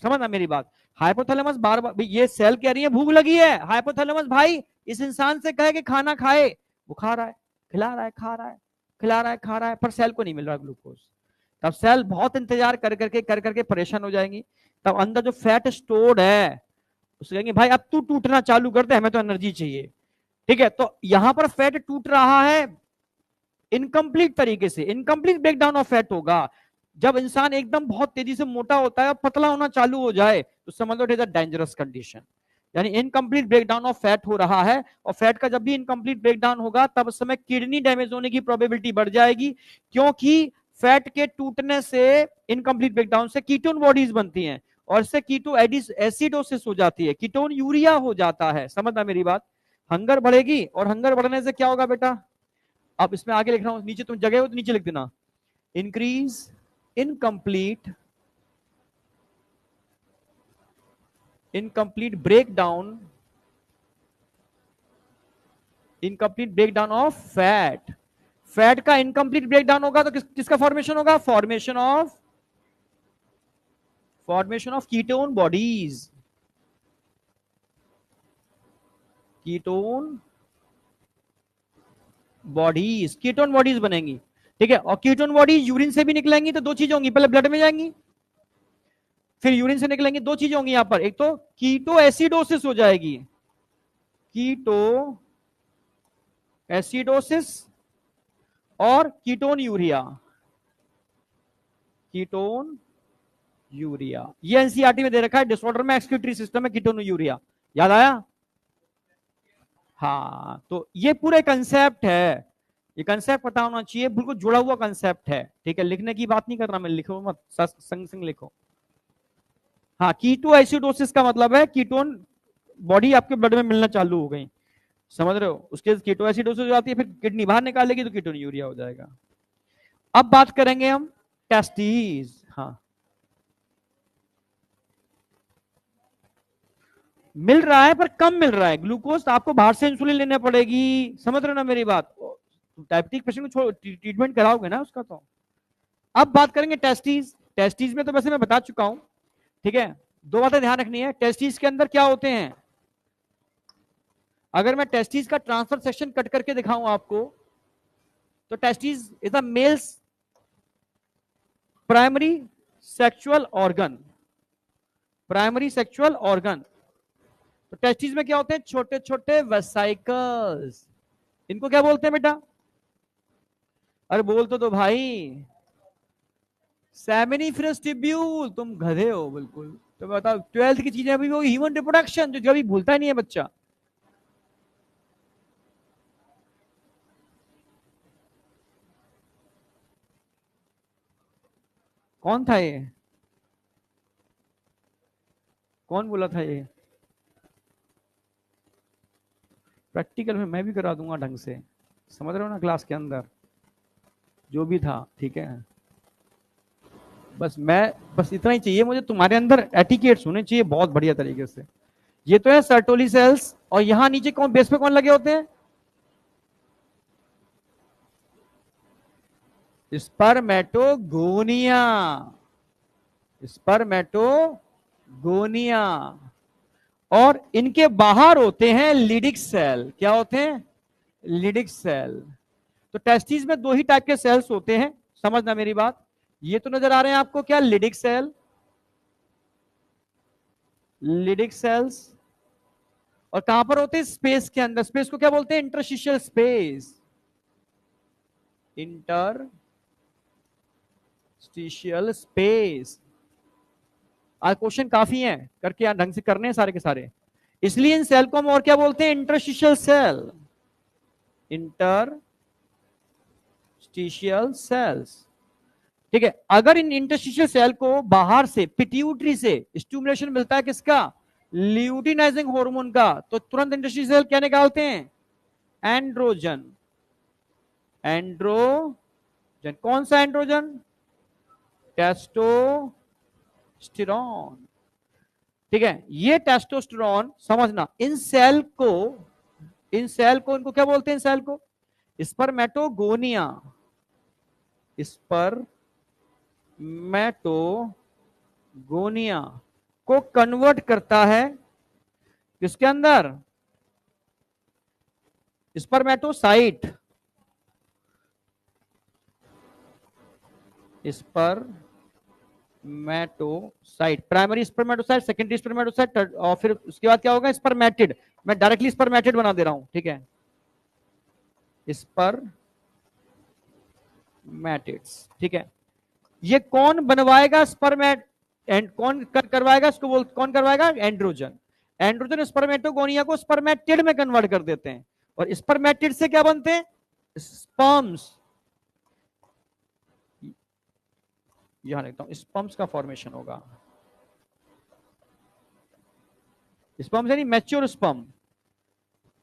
समझना मेरी बात। हाइपोथैलेमस बार बार, ये सेल कह रही है भूख लगी है, हाइपोथैलेमस भाई इस इंसान से कहे कि खाना खाए। वो खा रहा है, खिला रहा है, खा रहा है, खिला रहा है, खा रहा है, पर सेल को नहीं मिल रहा ग्लूकोज। तब सेल बहुत इंतजार कर करके परेशान हो जाएंगी। तब अंदर जो फैट स्टोर्ड है उससे कहेंगे भाई अब तू टूटना चालू कर दे, हमें तो एनर्जी चाहिए। ठीक है, तो यहां पर फैट टूट रहा है इनकम्प्लीट तरीके से, इनकम्प्लीट ब्रेकडाउन ऑफ फैट होगा। जब इंसान एकदम बहुत तेजी से मोटा होता है और पतला होना चालू हो जाए तो समझ लो it is a dangerous condition. यानी इनकम्प्लीट ब्रेकडाउन ऑफ फैट हो रहा है। और फैट का जब भी इनकम्प्लीट ब्रेकडाउन होगा तब उस समय किडनी डैमेज होने की प्रोबेबिलिटी बढ़ जाएगी, क्योंकि फैट के टूटने से, इनकम्प्लीट ब्रेकडाउन से कीटोन बॉडीज बनती हैं और इससे कीटो एसिडोसिस हो जाती है, कीटोन यूरिया हो जाता है। समझना मेरी बात। हंगर बढ़ेगी और हंगर बढ़ने से क्या होगा बेटा? अब इसमें आगे लिख रहा हूं, नीचे तुम जगह हो तो नीचे लिख देना। Increase incomplete, incomplete breakdown, incomplete breakdown of fat. Fat का इनकम्प्लीट ब्रेकडाउन होगा तो किसका फॉर्मेशन होगा? Formation of ketone bodies, ketone bodies, ketone bodies बनेंगी। ठीक है, और कीटोन बॉडीज यूरिन से भी निकलेंगी तो दो चीजें होंगी, पहले ब्लड में जाएंगी, फिर यूरिन से निकलेंगी। दो चीजें होंगी यहां पर, एक तो कीटो एसिडोसिस हो जाएगी, कीटो एसिडोसिस, और कीटोन यूरिया, कीटोन यूरिया। ये एनसीईआरटी में दे रखा है, डिसऑर्डर में एक्सक्रीटरी सिस्टम है कीटोन्यूरिया। याद आया? हाँ, तो ये पूरे कंसेप्ट है, ये कंसेप्ट पता होना चाहिए, बिल्कुल जुड़ा हुआ कंसेप्ट है। ठीक है, लिखने की बात नहीं कर रहा मैं, लिखो मत, संग संग लिखो। हाँ, कीटो एसिडोसिस का मतलब है कीटोन बॉडी आपके ब्लड में मिलना चालू हो गई, समझ रहे हो? उसके कीटो एसिडोसिस हो जाती है, फिर किडनी बाहर निकालेगी तो कीटोन्यूरिया हो जाएगा। अब बात करेंगे हम टेस्टिस। हाँ, मिल रहा है पर कम मिल रहा है ग्लूकोज, तो आपको बाहर से इंसुलिन लेने पड़ेगी, समझ रहे हो ना मेरी बात? डायबिटिक पेशेंट को ट्रीटमेंट कराओगे ना उसका तो। अब बात करेंगे टेस्टिस। टेस्टिस में तो वैसे मैं बता चुका हूं, ठीक है। दो बातें ध्यान रखनी है, टेस्टिस के अंदर क्या होते हैं। अगर मैं टेस्टिस का ट्रांसफर सेक्शन कट करके दिखाऊं आपको, तो testis is a male's primary sexual organ, primary sexual organ. तो टेस्टिस में क्या होते हैं? छोटे छोटे वेसाइकल्स। इनको क्या बोलते हैं बेटा? अरे बोल तो दो भाई। Seminiferous tubule. तुम गधे हो बिल्कुल। तो बताओ, 12th की चीजें अभी, वो ह्यूमन रिप्रोडक्शन जो कभी भूलता ही नहीं है बच्चा। कौन था ये? कौन बोला था ये? प्रैक्टिकल में मैं भी करा दूंगा ढंग से, समझ रहे हो ना, क्लास के अंदर जो भी था, ठीक है। बस इतना ही चाहिए मुझे, तुम्हारे अंदर एटिकेट्स होने चाहिए बहुत बढ़िया तरीके से। ये तो है सर्टोली सेल्स, और यहां नीचे कौन, बेस पे कौन लगे होते हैं? Spermatogonia, spermatogonia. और इनके बाहर होते हैं लिडिक सेल। क्या होते हैं? Leydig cell. तो टेस्टिस में दो ही टाइप के सेल्स होते हैं, समझना मेरी बात। ये तो नजर आ रहे हैं आपको, क्या? Leydig cell, Leydig cells. और कहां पर होते हैं? स्पेस के अंदर। स्पेस को क्या बोलते हैं? Interstitial space, interstitial space. आज क्वेश्चन काफी हैं, करके यहाँ ढंग से करने हैं सारे के सारे। इसलिए इन सेल को हम और क्या बोलते हैं? Interstitial cell, interstitial cells. ठीक है, अगर इन इंटरस्टिशियल सेल को बाहर से पिट्यूटरी से स्टिमुलेशन मिलता है, किसका? ल्यूटिनाइजिंग हार्मोन का, तो तुरंत इंटरस्टिशियल सेल क्या निकालते हैं? एंड्रोजन। एंड्रोजन। कौन सा एंड्रोजन? टेस्टोस्टेरॉन। ठीक है, ये टेस्टोस्टेरॉन समझना, इन सेल को इनको क्या बोलते हैं? इन सेल को स्पर्मेटोगोनिया, स्पर्मेटोगोनिया को कन्वर्ट करता है किसके अंदर? Spermatocyte, spermatocyte, primary spermatocyte, secondary spermatocyte, और फिर उसके बाद क्या होगा? स्पर्मेटिड। मैं डायरेक्टली स्पर्मेटिड बना दे रहा हूं, ठीक है। स्पर्मेटिड्स, ठीक है। ये कौन बनवाएगा स्पर्मेट, एंड कौन करवाएगा इसको? कौन करवाएगा? एंड्रोजन। एंड्रोजन स्पर्मेटोगोनिया को स्पर्मेटिड में कन्वर्ट कर देते हैं, और स्पर्मेटिड से क्या बनते हैं? स्पर्म्स। यहां लिखता हूं, स्पर्म्स का फॉर्मेशन होगा। स्पर्म्स यानी मैच्योर स्पर्म,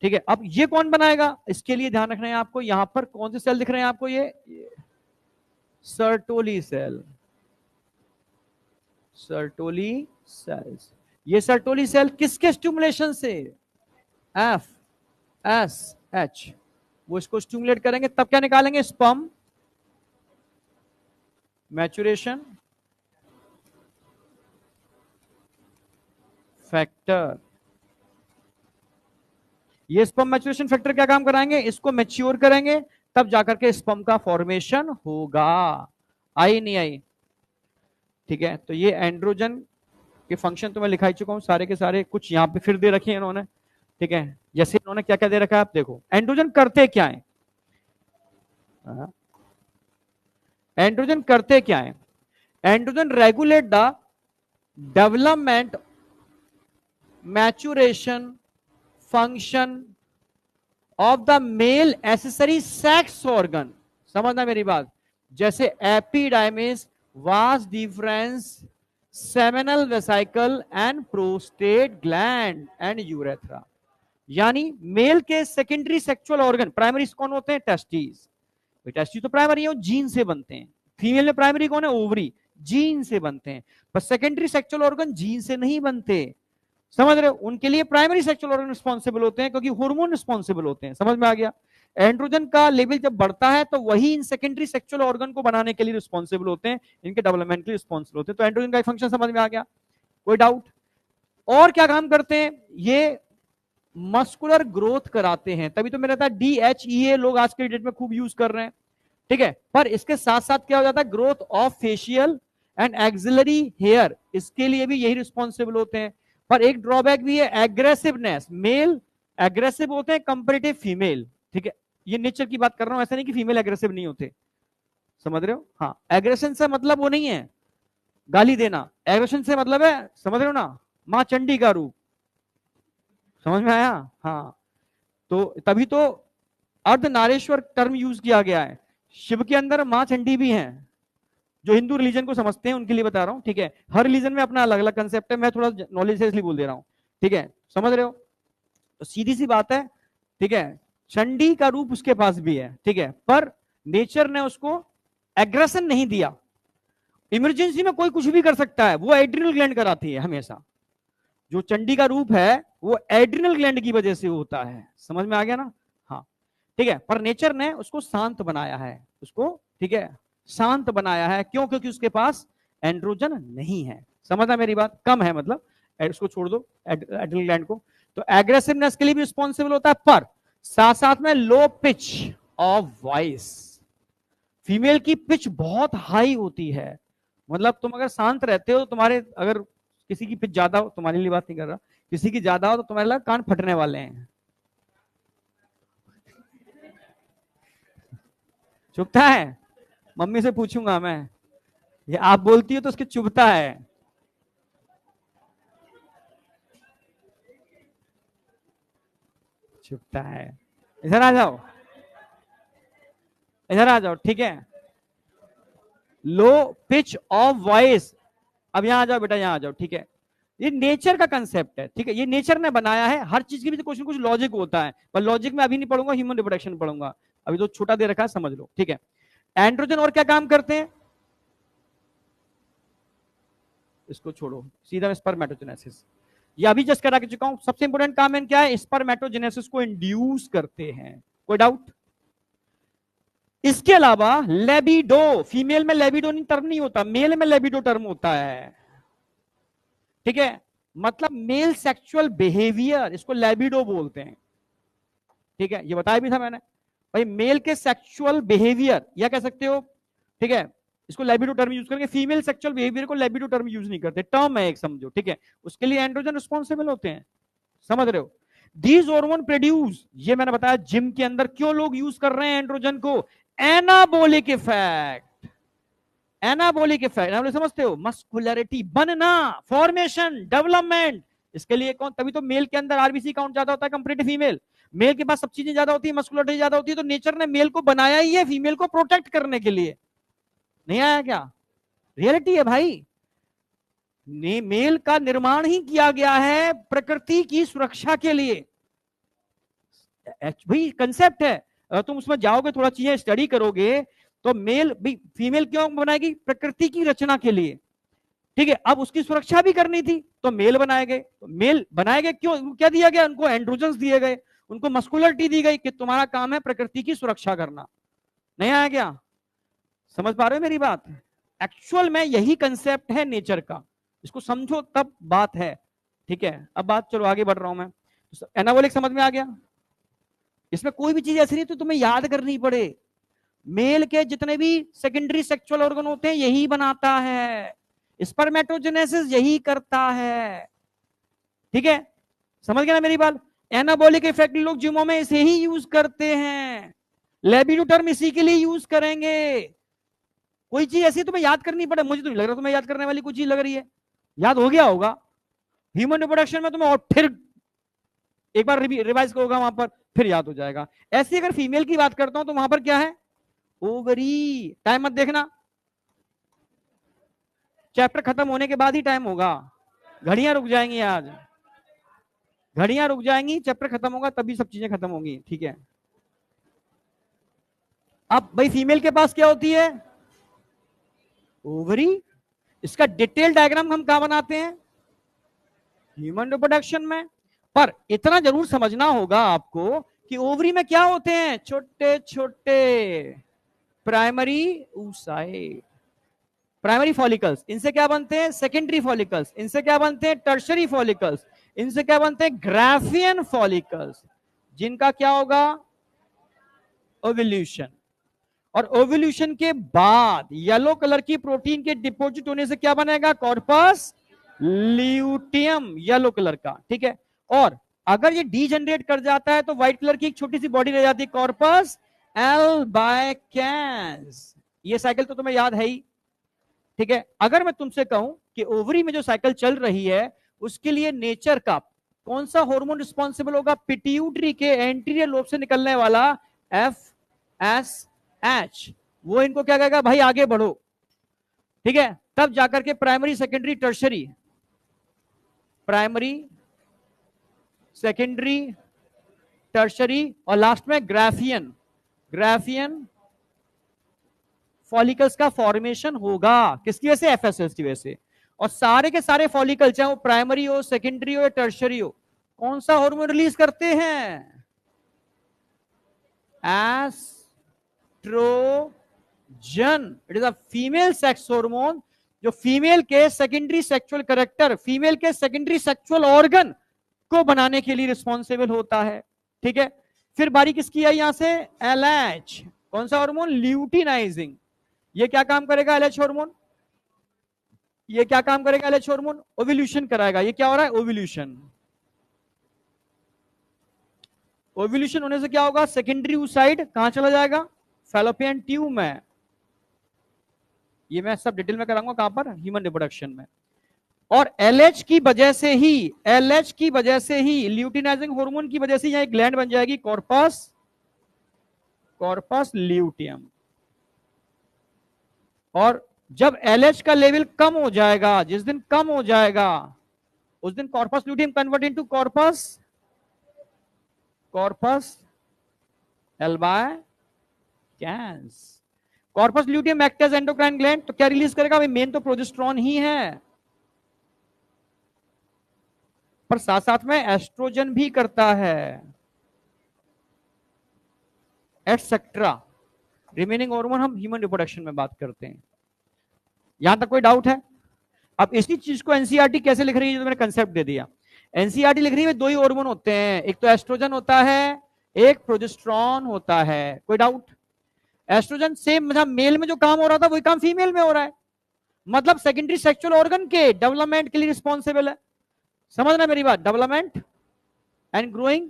ठीक है। अब ये कौन बनाएगा? इसके लिए ध्यान रखना है आपको, यहां पर कौन से सेल दिख रहे हैं आपको? ये सर्टोली सेल, सर्टोली सेल्स। ये सर्टोली सेल किसके स्टिमुलेशन से? F S H. वो इसको स्टिमुलेट करेंगे, तब क्या निकालेंगे? Sperm maturation factor. ये स्पर्म मैचुरेशन फैक्टर क्या काम कराएंगे? इसको मैच्योर करेंगे, तब जाकर के स्पर्म का फॉर्मेशन होगा। आई नहीं आई? ठीक है, तो ये एंड्रोजन के फंक्शन तो मैं लिखा ही चुका हूं सारे के सारे, कुछ यहां पे फिर दे रखे हैं इन्होंने, ठीक है। जैसे इन्होंने क्या क्या दे रखा है आप देखो। एंड्रोजन करते क्या है? एंड्रोजन करते क्या है? Androgen regulate the development, maturation, function of the male accessory sex organ. समझना मेरी बात। जैसे epididymis, vas deferens, seminal vesicle and prostate gland and urethra. यानी मेल के सेकेंडरी सेक्सुअल ऑर्गन, प्राइमरी कौन होते हैं? टेस्टिस। टेस्टिस तो प्राइमरी है, जीन से बनते हैं। फीमेल में प्राइमरी कौन है? ओवरी, जीन से बनते हैं। पर सेकेंडरी सेक्सुअल ऑर्गन जीन से नहीं बनते। समझ रहे हो? उनके लिए प्राइमरी सेक्सुअल ऑर्गन रिस्पॉन्सिबल होते हैं, क्योंकि हार्मोन रिस्पॉन्सिबल होते हैं। समझ में आ गया? एंड्रोजन का लेवल जब बढ़ता है तो वही इन सेकेंडरी सेक्सुअल ऑर्गन को बनाने के लिए रिस्पॉन्सिबल होते हैं, इनके डेवलपमेंट के लिए रिस्पॉन्सिबल होते हैं। तो एंड्रोजन का फंक्शन समझ में आ गया? कोई डाउट? और क्या काम करते हैं ये? मस्कुलर ग्रोथ कराते हैं। तभी तो मेरा था DHEA लोग आज के डेट में खूब यूज कर रहे हैं, ठीक है। पर इसके साथ साथ क्या हो जाता है? Growth of facial and axillary hair, इसके लिए भी यही रिस्पॉन्सिबल होते हैं। पर एक ड्रॉबैक भी है, एग्रेसिवनेस। मेल एग्रेसिव होते हैं कंपेरेटिव फीमेल, ठीक है। ये नेचर की बात कर रहा हूं, ऐसा नहीं कि फीमेल एग्रेसिव नहीं होते। समझ रहे हो? हाँ, एग्रेशन से मतलब वो नहीं है गाली देना, एग्रेशन से मतलब है, समझ रहे हो ना, मां चंडी का रूप। समझ में आया? हाँ, तो तभी तो अर्धनारेश्वर टर्म यूज किया गया है। शिव के अंदर मां चंडी भी हैं, जो हिंदू रिलीजन को समझते हैं उनके लिए बता रहा हूं, ठीक है। हर रिलीजन में अपना अलग अलग कंसेप्ट है, मैं थोड़ा नॉलेज है इसलिए बोल दे रहा हूं, ठीक है। समझ रहे हो? तो सीधी सी बात है, ठीक है। चंडी का रूप उसके पास भी है, ठीक है, पर नेचर ने उसको एग्रेशन नहीं दिया। इमरजेंसी में कोई कुछ भी कर सकता है, वो एड्रिनल ग्लैंड कराती है हमेशा। जो चंडी का रूप है वो एड्रिनल ग्लैंड की वजह से होता है। समझ में आ गया ना? हाँ, ठीक है। पर नेचर ने उसको शांत बनाया है, उसको, ठीक है, शांत बनाया है। क्यों? क्योंकि उसके पास एंड्रोजन नहीं है। समझना मेरी बात? कम है मतलब, उसको छोड़ दो एड्रिनल ग्लैंड को। तो एग्रेसिवनेस के लिए भी रिस्पॉन्सिबल होता है, पर साथ साथ में low pitch of voice. Female की पिच बहुत हाई होती है। मतलब तुम अगर शांत रहते हो, तुम्हारे अगर किसी की पिच ज्यादा हो, तुम्हारे लिए बात नहीं कर रहा, किसी की ज्यादा हो तो तुम्हारे लिए कान फटने वाले हैं। चुभता है? मम्मी से पूछूंगा मैं, ये आप बोलती हो तो उसके चुभता है। चुभता है। इधर आ जाओ, इधर आ जाओ, ठीक है। Low pitch of voice. अब यहां आ जाओ बेटा, यहां आ जाओ, ठीक है। ये नेचर का कंसेप्ट है, ठीक है, ये नेचर ने बनाया है। हर चीज की भी तो कुछ ना कुछ लॉजिक होता है, पर लॉजिक में अभी नहीं पढ़ूंगा, ह्यूमन रिप्रोडक्शन पढ़ूंगा। अभी तो छोटा दे रखा है, समझ लो, ठीक है। एंड्रोजन और क्या काम करते हैं? इसको छोड़ो, सीधा स्पर्मेटोजेनेसिस। ये अभी जस्ट करा के चुका हूं। सबसे इंपॉर्टेंट काम है क्या है? स्पर्मेटोजेनेसिस को इंड्यूस करते हैं। कोई डाउट? इसके अलावा लेबिडो, फीमेल में लेबिडो नहीं टर्म नहीं होता, मेल में लेबिडो टर्म होता है, ठीक है। मतलब मेल सेक्सुअल बिहेवियर, इसको लेबिडो बोलते हैं, ठीक है। ये बताया भी था मैंने भाई, मेल के सेक्सुअल बिहेवियर या कह सकते हो, ठीक है, इसको लेबिडो टर्म यूज करेंगे। फीमेल सेक्सुअल बिहेवियर को लेबिडो टर्म यूज नहीं करते, टर्म है एक, समझो, ठीक है। उसके लिए एंड्रोजन रिस्पॉन्सिबल होते हैं। समझ रहे हो? दीज हार्मोन प्रोड्यूस, ये मैंने बताया जिम के अंदर क्यों लोग यूज कर रहे हैं एंड्रोजन को, एनाबोलिक इफेक्ट। एनाबोलिक इफेक्ट आप समझते हो? मस्कुलरिटी, बनना, फॉर्मेशन, डेवलपमेंट। इसके लिए कौन? तभी तो मेल के अंदर आरबीसी काउंट ज्यादा होता है कंपेरेटिव फीमेल। मेल के पास सब चीजें ज्यादा होती है, मस्कुलरिटी ज्यादा होती है, तो नेचर ने मेल को बनाया ही है फीमेल को प्रोटेक्ट करने के लिए। नहीं आया क्या? रियलिटी है भाई। मेल का निर्माण ही किया गया है प्रकृति की सुरक्षा के लिए। भाई कंसेप्ट है, अगर तुम उसमें जाओगे, थोड़ा चीजें स्टडी करोगे, तो मेल भी फीमेल क्यों बनाएगी? प्रकृति की रचना के लिए, ठीक है। अब उसकी सुरक्षा भी करनी थी तो मेल बनाए गए। तो मेल बनाए गए क्यों? क्या दिया गया उनको? एंड्रोजन्स दिए गए, उनको मस्कुलरिटी दी गई कि तुम्हारा काम है प्रकृति की सुरक्षा करना। नहीं आया क्या? समझ पा रहे हो मेरी बात? एक्चुअल में यही कंसेप्ट है नेचर का, इसको समझो तब बात है, ठीक है। अब बात, चलो आगे बढ़ रहा हूं मैं। एनाबॉलिक समझ में आ गया? इसमें कोई भी चीज ऐसी नहीं तो तुम्हें याद करनी पड़े। मेल के जितने भी सेकेंडरी सेक्सुअल ऑर्गन होते हैं यही बनाता है, स्पर्मेटोजेनेसिस यही करता है, ठीक है। समझ गया ना मेरी बात? एनाबॉलिक इफेक्ट लोग जिमों में इसे ही यूज करते हैं, लेबिडो टर्म इसी के लिए यूज करेंगे। कोई चीज ऐसी तुम्हें याद करनी पड़े, मुझे तो नहीं लग रहा तुम्हें याद करने वाली कोई चीज लग रही है। याद हो गया होगा। ह्यूमन रिप्रोडक्शन में तुम्हें और फिर एक बार रिवाइज होगा वहां पर, फिर याद हो जाएगा। ऐसे अगर फीमेल की बात करता हूं तो वहां पर क्या है, ओवरी। टाइम मत देखना, चैप्टर खत्म होने के बाद ही टाइम होगा, घड़ियां रुक जाएंगी आज, घड़ियां रुक जाएंगी, चैप्टर खत्म होगा तभी सब चीजें खत्म होंगी, ठीक है। अब भाई फीमेल के पास क्या होती है, ओवरी। इसका डिटेल डायग्राम हम कहां बनाते हैं, ह्यूमन रिप्रोडक्शन में। पर इतना जरूर समझना होगा आपको कि ओवरी में क्या होते हैं, छोटे छोटे प्राइमरी oocyte, प्राइमरी फॉलिकल्स। इनसे क्या बनते हैं, सेकेंडरी फॉलिकल्स। इनसे क्या बनते हैं, टर्शरी फॉलिकल्स। इनसे क्या बनते हैं, ग्राफियन फॉलिकल्स, जिनका क्या होगा, ओव्यूलेशन। और ओव्यूलेशन के बाद येलो कलर की प्रोटीन के डिपॉजिट होने से क्या बनेगा, कॉर्पस ल्यूटियम, येलो कलर का, ठीक है। और अगर ये डीजनरेट कर जाता है तो व्हाइट कलर की एक छोटी सी बॉडी रह जाती है, कॉर्पस एल्बाइकेंस। ये साइकिल तो तुम्हें याद है ही, ठीक है। अगर मैं तुमसे कहूं कि ओवरी में जो साइकिल चल रही है उसके लिए नेचर का कौन सा हार्मोन रिस्पॉन्सिबल होगा, पिट्यूटरी के एंटीरियर लोब से निकलने वाला FSH, वो इनको क्या कहेगा, भाई आगे बढ़ो, ठीक है। तब जाकर के primary secondary tertiary, primary secondary tertiary और लास्ट में ग्राफियन, ग्राफियन फॉलिकल्स का फॉर्मेशन होगा। किसकी वजह से, एफएसएस की वजह से। और सारे के सारे फॉलिकल, चाहे वो प्राइमरी हो, सेकेंडरी हो या टर्शरी हो, कौन सा हार्मोन रिलीज करते हैं, estrogen. It is a female sex hormone, जो फीमेल के सेकेंडरी सेक्सुअल कैरेक्टर, फीमेल के सेकेंडरी सेक्सुअल ऑर्गन को बनाने के लिए रिस्पॉन्सिबल होता है, ठीक है। फिर बारी किसकी आई यहां से, एलएच, कौन सा हार्मोन, ल्यूटिनाइजिंग। ये क्या काम करेगा, एलएच हार्मोन, ये क्या काम करेगा, एलएच हार्मोन ओव्यूलेशन कराएगा। ये क्या हो रहा है, ओव्यूलेशन। ओव्यूलेशन होने से क्या होगा, सेकेंडरी oocyte कहां चला जाएगा, फैलोपियन ट्यूब में। ये मैं सब डिटेल में कराऊंगा कहां पर, ह्यूमन रिप्रोडक्शन में। और एलएच की वजह से ही, एलएच की वजह से ही, ल्यूटिनाइजिंग हार्मोन की वजह से यहां एक ग्लैंड बन जाएगी, कॉर्पस, कॉर्पस ल्यूटियम। और जब एलएच का लेवल कम हो जाएगा, जिस दिन कम हो जाएगा उस दिन corpus luteum convert into corpus, corpus albicans. Corpus luteum act as endocrine gland, तो क्या रिलीज करेगा, भाई मेन तो प्रोजेस्टेरोन ही है, पर साथ साथ में एस्ट्रोजन भी करता है, एटसेट्रा। रिमेनिंग हार्मोन हम ह्यूमन रिप्रोडक्शन में बात करते हैं। यहां तक कोई डाउट है। अब इसी चीज को एनसीईआरटी कैसे लिख रही है, जो मैंने कंसेप्ट दे दिया। एनसीईआरटी लिख रही है दो ही हार्मोन होते हैं, एक तो एस्ट्रोजन होता है, एक प्रोजेस्टेरोन होता है। कोई डाउट, एस्ट्रोजन सेम मतलब मेल में जो काम हो रहा था वही काम फीमेल में हो रहा है, मतलब सेकेंडरी सेक्सुअल ऑर्गन के डेवलपमेंट के लिए रिस्पॉन्सिबल है। समझना मेरी बात, development and growing,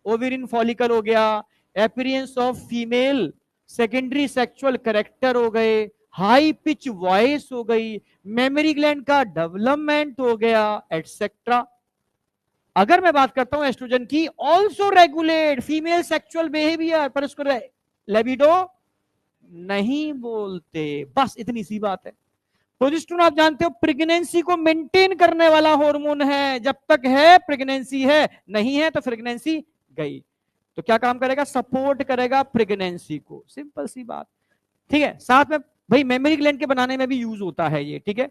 ovarian follicle हो गया, appearance of female secondary sexual character हो गए, हाई पिच वॉइस हो गई, मेमोरी ग्लैंड का डेवलपमेंट हो गया, एटसेट्रा। अगर मैं बात करता हूं एस्ट्रोजन की, also regulate female sexual behaviour, पर उसको लेबिडो नहीं बोलते, बस इतनी सी बात है। प्रोजेस्टेरोन आप जानते हो प्रेगनेंसी को मेंटेन करने वाला हार्मोन है, जब तक है प्रेगनेंसी है, नहीं है तो प्रेगनेंसी गई। तो क्या काम करेगा, सपोर्ट करेगा प्रेगनेंसी को, सिंपल सी बात, ठीक है। साथ में भाई मेमोरी ग्लैंड के बनाने में भी यूज होता है ये, ठीक है।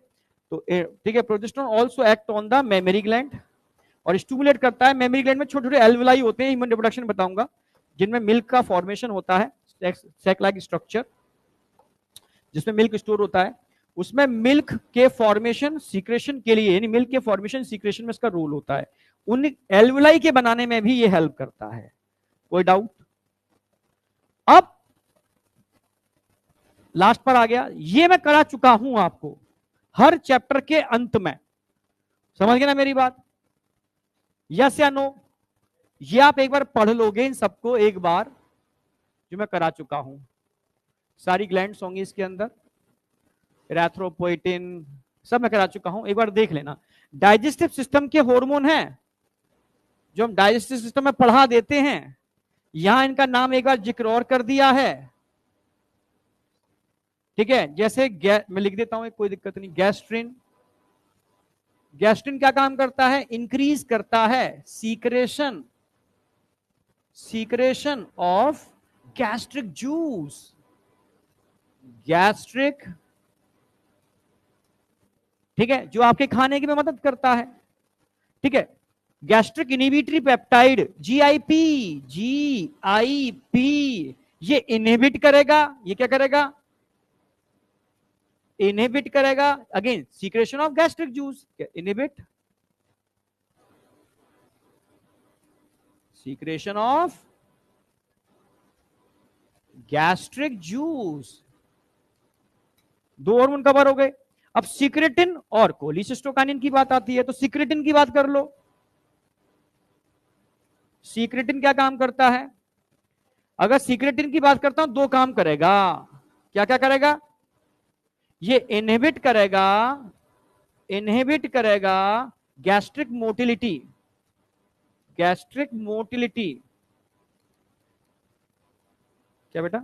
तो ठीक है, progesterone also act on the memory gland और स्टिमुलेट करता है। मेमोरी ग्लैंड में छोटे छोटे एल्वुलाई होते हैं, ह्यूमन रिप्रोडक्शन बताऊंगा, जिनमें मिल्क का फॉर्मेशन होता है, सैक लाइक स्ट्रक्चर जिसमें मिल्क स्टोर होता है, उसमें मिल्क के फॉर्मेशन सीक्रेशन के लिए, यानी मिल्क के फॉर्मेशन सीक्रेशन में इसका रोल होता है, उन एल्वुलाई के बनाने में भी ये हेल्प करता है। कोई डाउट, अब लास्ट पर आ गया, ये मैं करा चुका हूं आपको हर चैप्टर के अंत में, समझ गए ना मेरी बात, यस या नो। ये आप एक बार पढ़ लोगे इन सबको एक बार, जो मैं करा चुका हूं, सारी ग्लैंड्स होंगी इसके अंदर, एरेथ्रोपोइटिन, सब मैं करा चुका हूं, एक बार देख लेना। डाइजेस्टिव सिस्टम के हार्मोन हैं जो हम डाइजेस्टिव सिस्टम में पढ़ा देते हैं, यहां इनका नाम एक बार जिक्र और कर दिया है, ठीक है। जैसे मैं लिख देता हूं, कोई दिक्कत नहीं। गैस्ट्रिन, गैस्ट्रिन क्या काम करता है? इंक्रीज करता है secretion, secretion of gastric juice, gastric, ठीक है, जो आपके खाने की में मदद करता है, ठीक है। Gastric inhibitory peptide GIP, GIP ये इनहिबिट करेगा, ये क्या करेगा? इनहिबिट करेगा again secretion of gastric juice, inhibit secretion of gastric juice. दो हार्मोन कवर हो गए। अब सिक्रेटिन और कोलिसिस्टोकाइनिन की बात आती है, तो सिक्रेटिन की बात कर लो। सिक्रेटिन क्या काम करता है? अगर सिक्रेटिन की बात करता हूं, दो काम करेगा। क्या क्या करेगा? ये इनहिबिट करेगा, इनहिबिट करेगा गैस्ट्रिक मोटिलिटी, गैस्ट्रिक मोटिलिटी। क्या बेटा?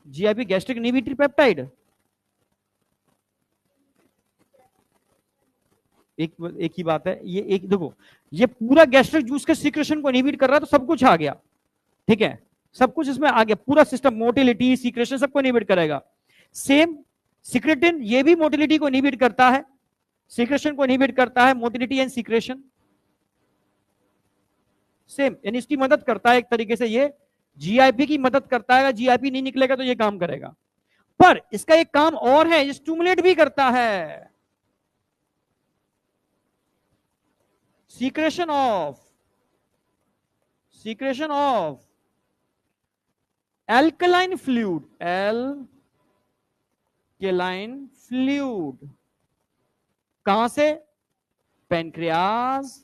जीआईपी गैस्ट्रिक इनहिबिटरी पेप्टाइड, एक ही बात है ये। एक देखो, ये पूरा गैस्ट्रिक जूस के सीक्रेशन को इनहिबिट कर रहा है, तो सब कुछ आ गया, ठीक है, सब कुछ इसमें आ गया, पूरा सिस्टम, मोटिलिटी, सीक्रेशन सबको इनहिबिट करेगा। सेम सिक्रेटिन ये भी मोटिलिटी को इनहिबिट करता है, सीक्रेशन को इनहिबिट करता है, मोटिलिटी एंड सीक्रेशन सेम, यानी इसकी मदद करता है एक तरीके से, ये जीआईपी की मदद करता है। जीआईपी नहीं निकलेगा तो ये काम करेगा, पर इसका एक काम और है, ये स्टिमुलेट भी करता है, secretion of alkaline fluid, alkaline fluid कहां से? Pancreas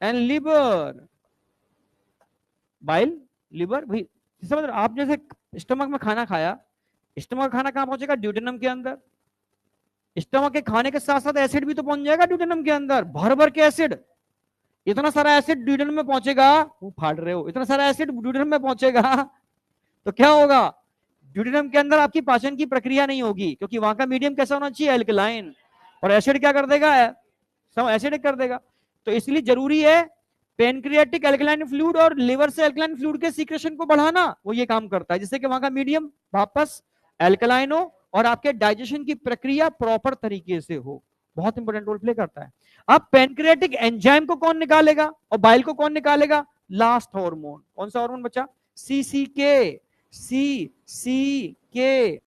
and liver, bile, liver भी समझ रहे? आप जैसे स्टमक में खाना खाया, स्टमक खाना कहां पहुंचेगा? ड्यूडेनम के अंदर। स्टमक के खाने के साथ साथ एसिड भी तो पहुंच जाएगा ड्यूडेनम के अंदर, भर भर के एसिड। इतना सारा एसिड ड्यूडेनम में पहुंचेगा, वो फाड़ रहे हो, इतना सारा एसिड ड्यूडेनम में पहुंचेगा तो क्या होगा? ड्यूडेनम के अंदर आपकी पाचन की प्रक्रिया नहीं होगी, क्योंकि वहां का मीडियम कैसा होना चाहिए? एल्कलाइन, और एसिड क्या कर देगा? सब एसिडिक कर देगा। तो इसलिए जरूरी है पेनक्रियाटिक एल्कलाइन फ्लूइड और लिवर से एल्कलाइन फ्लूइड के सीक्रेशन को बढ़ाना, वो ये काम करता है, जिससे कि वहां का मीडियम वापस एल्कलाइन हो और आपके डाइजेशन की प्रक्रिया प्रॉपर तरीके से हो। बहुत इंपॉर्टेंट रोल प्ले करता है। अब पेनक्रियाटिक एंजाइम को कौन निकालेगा और बाइल को कौन निकालेगा? Last hormone. कौन सा हार्मोन बचा? सीसीके, सीसीके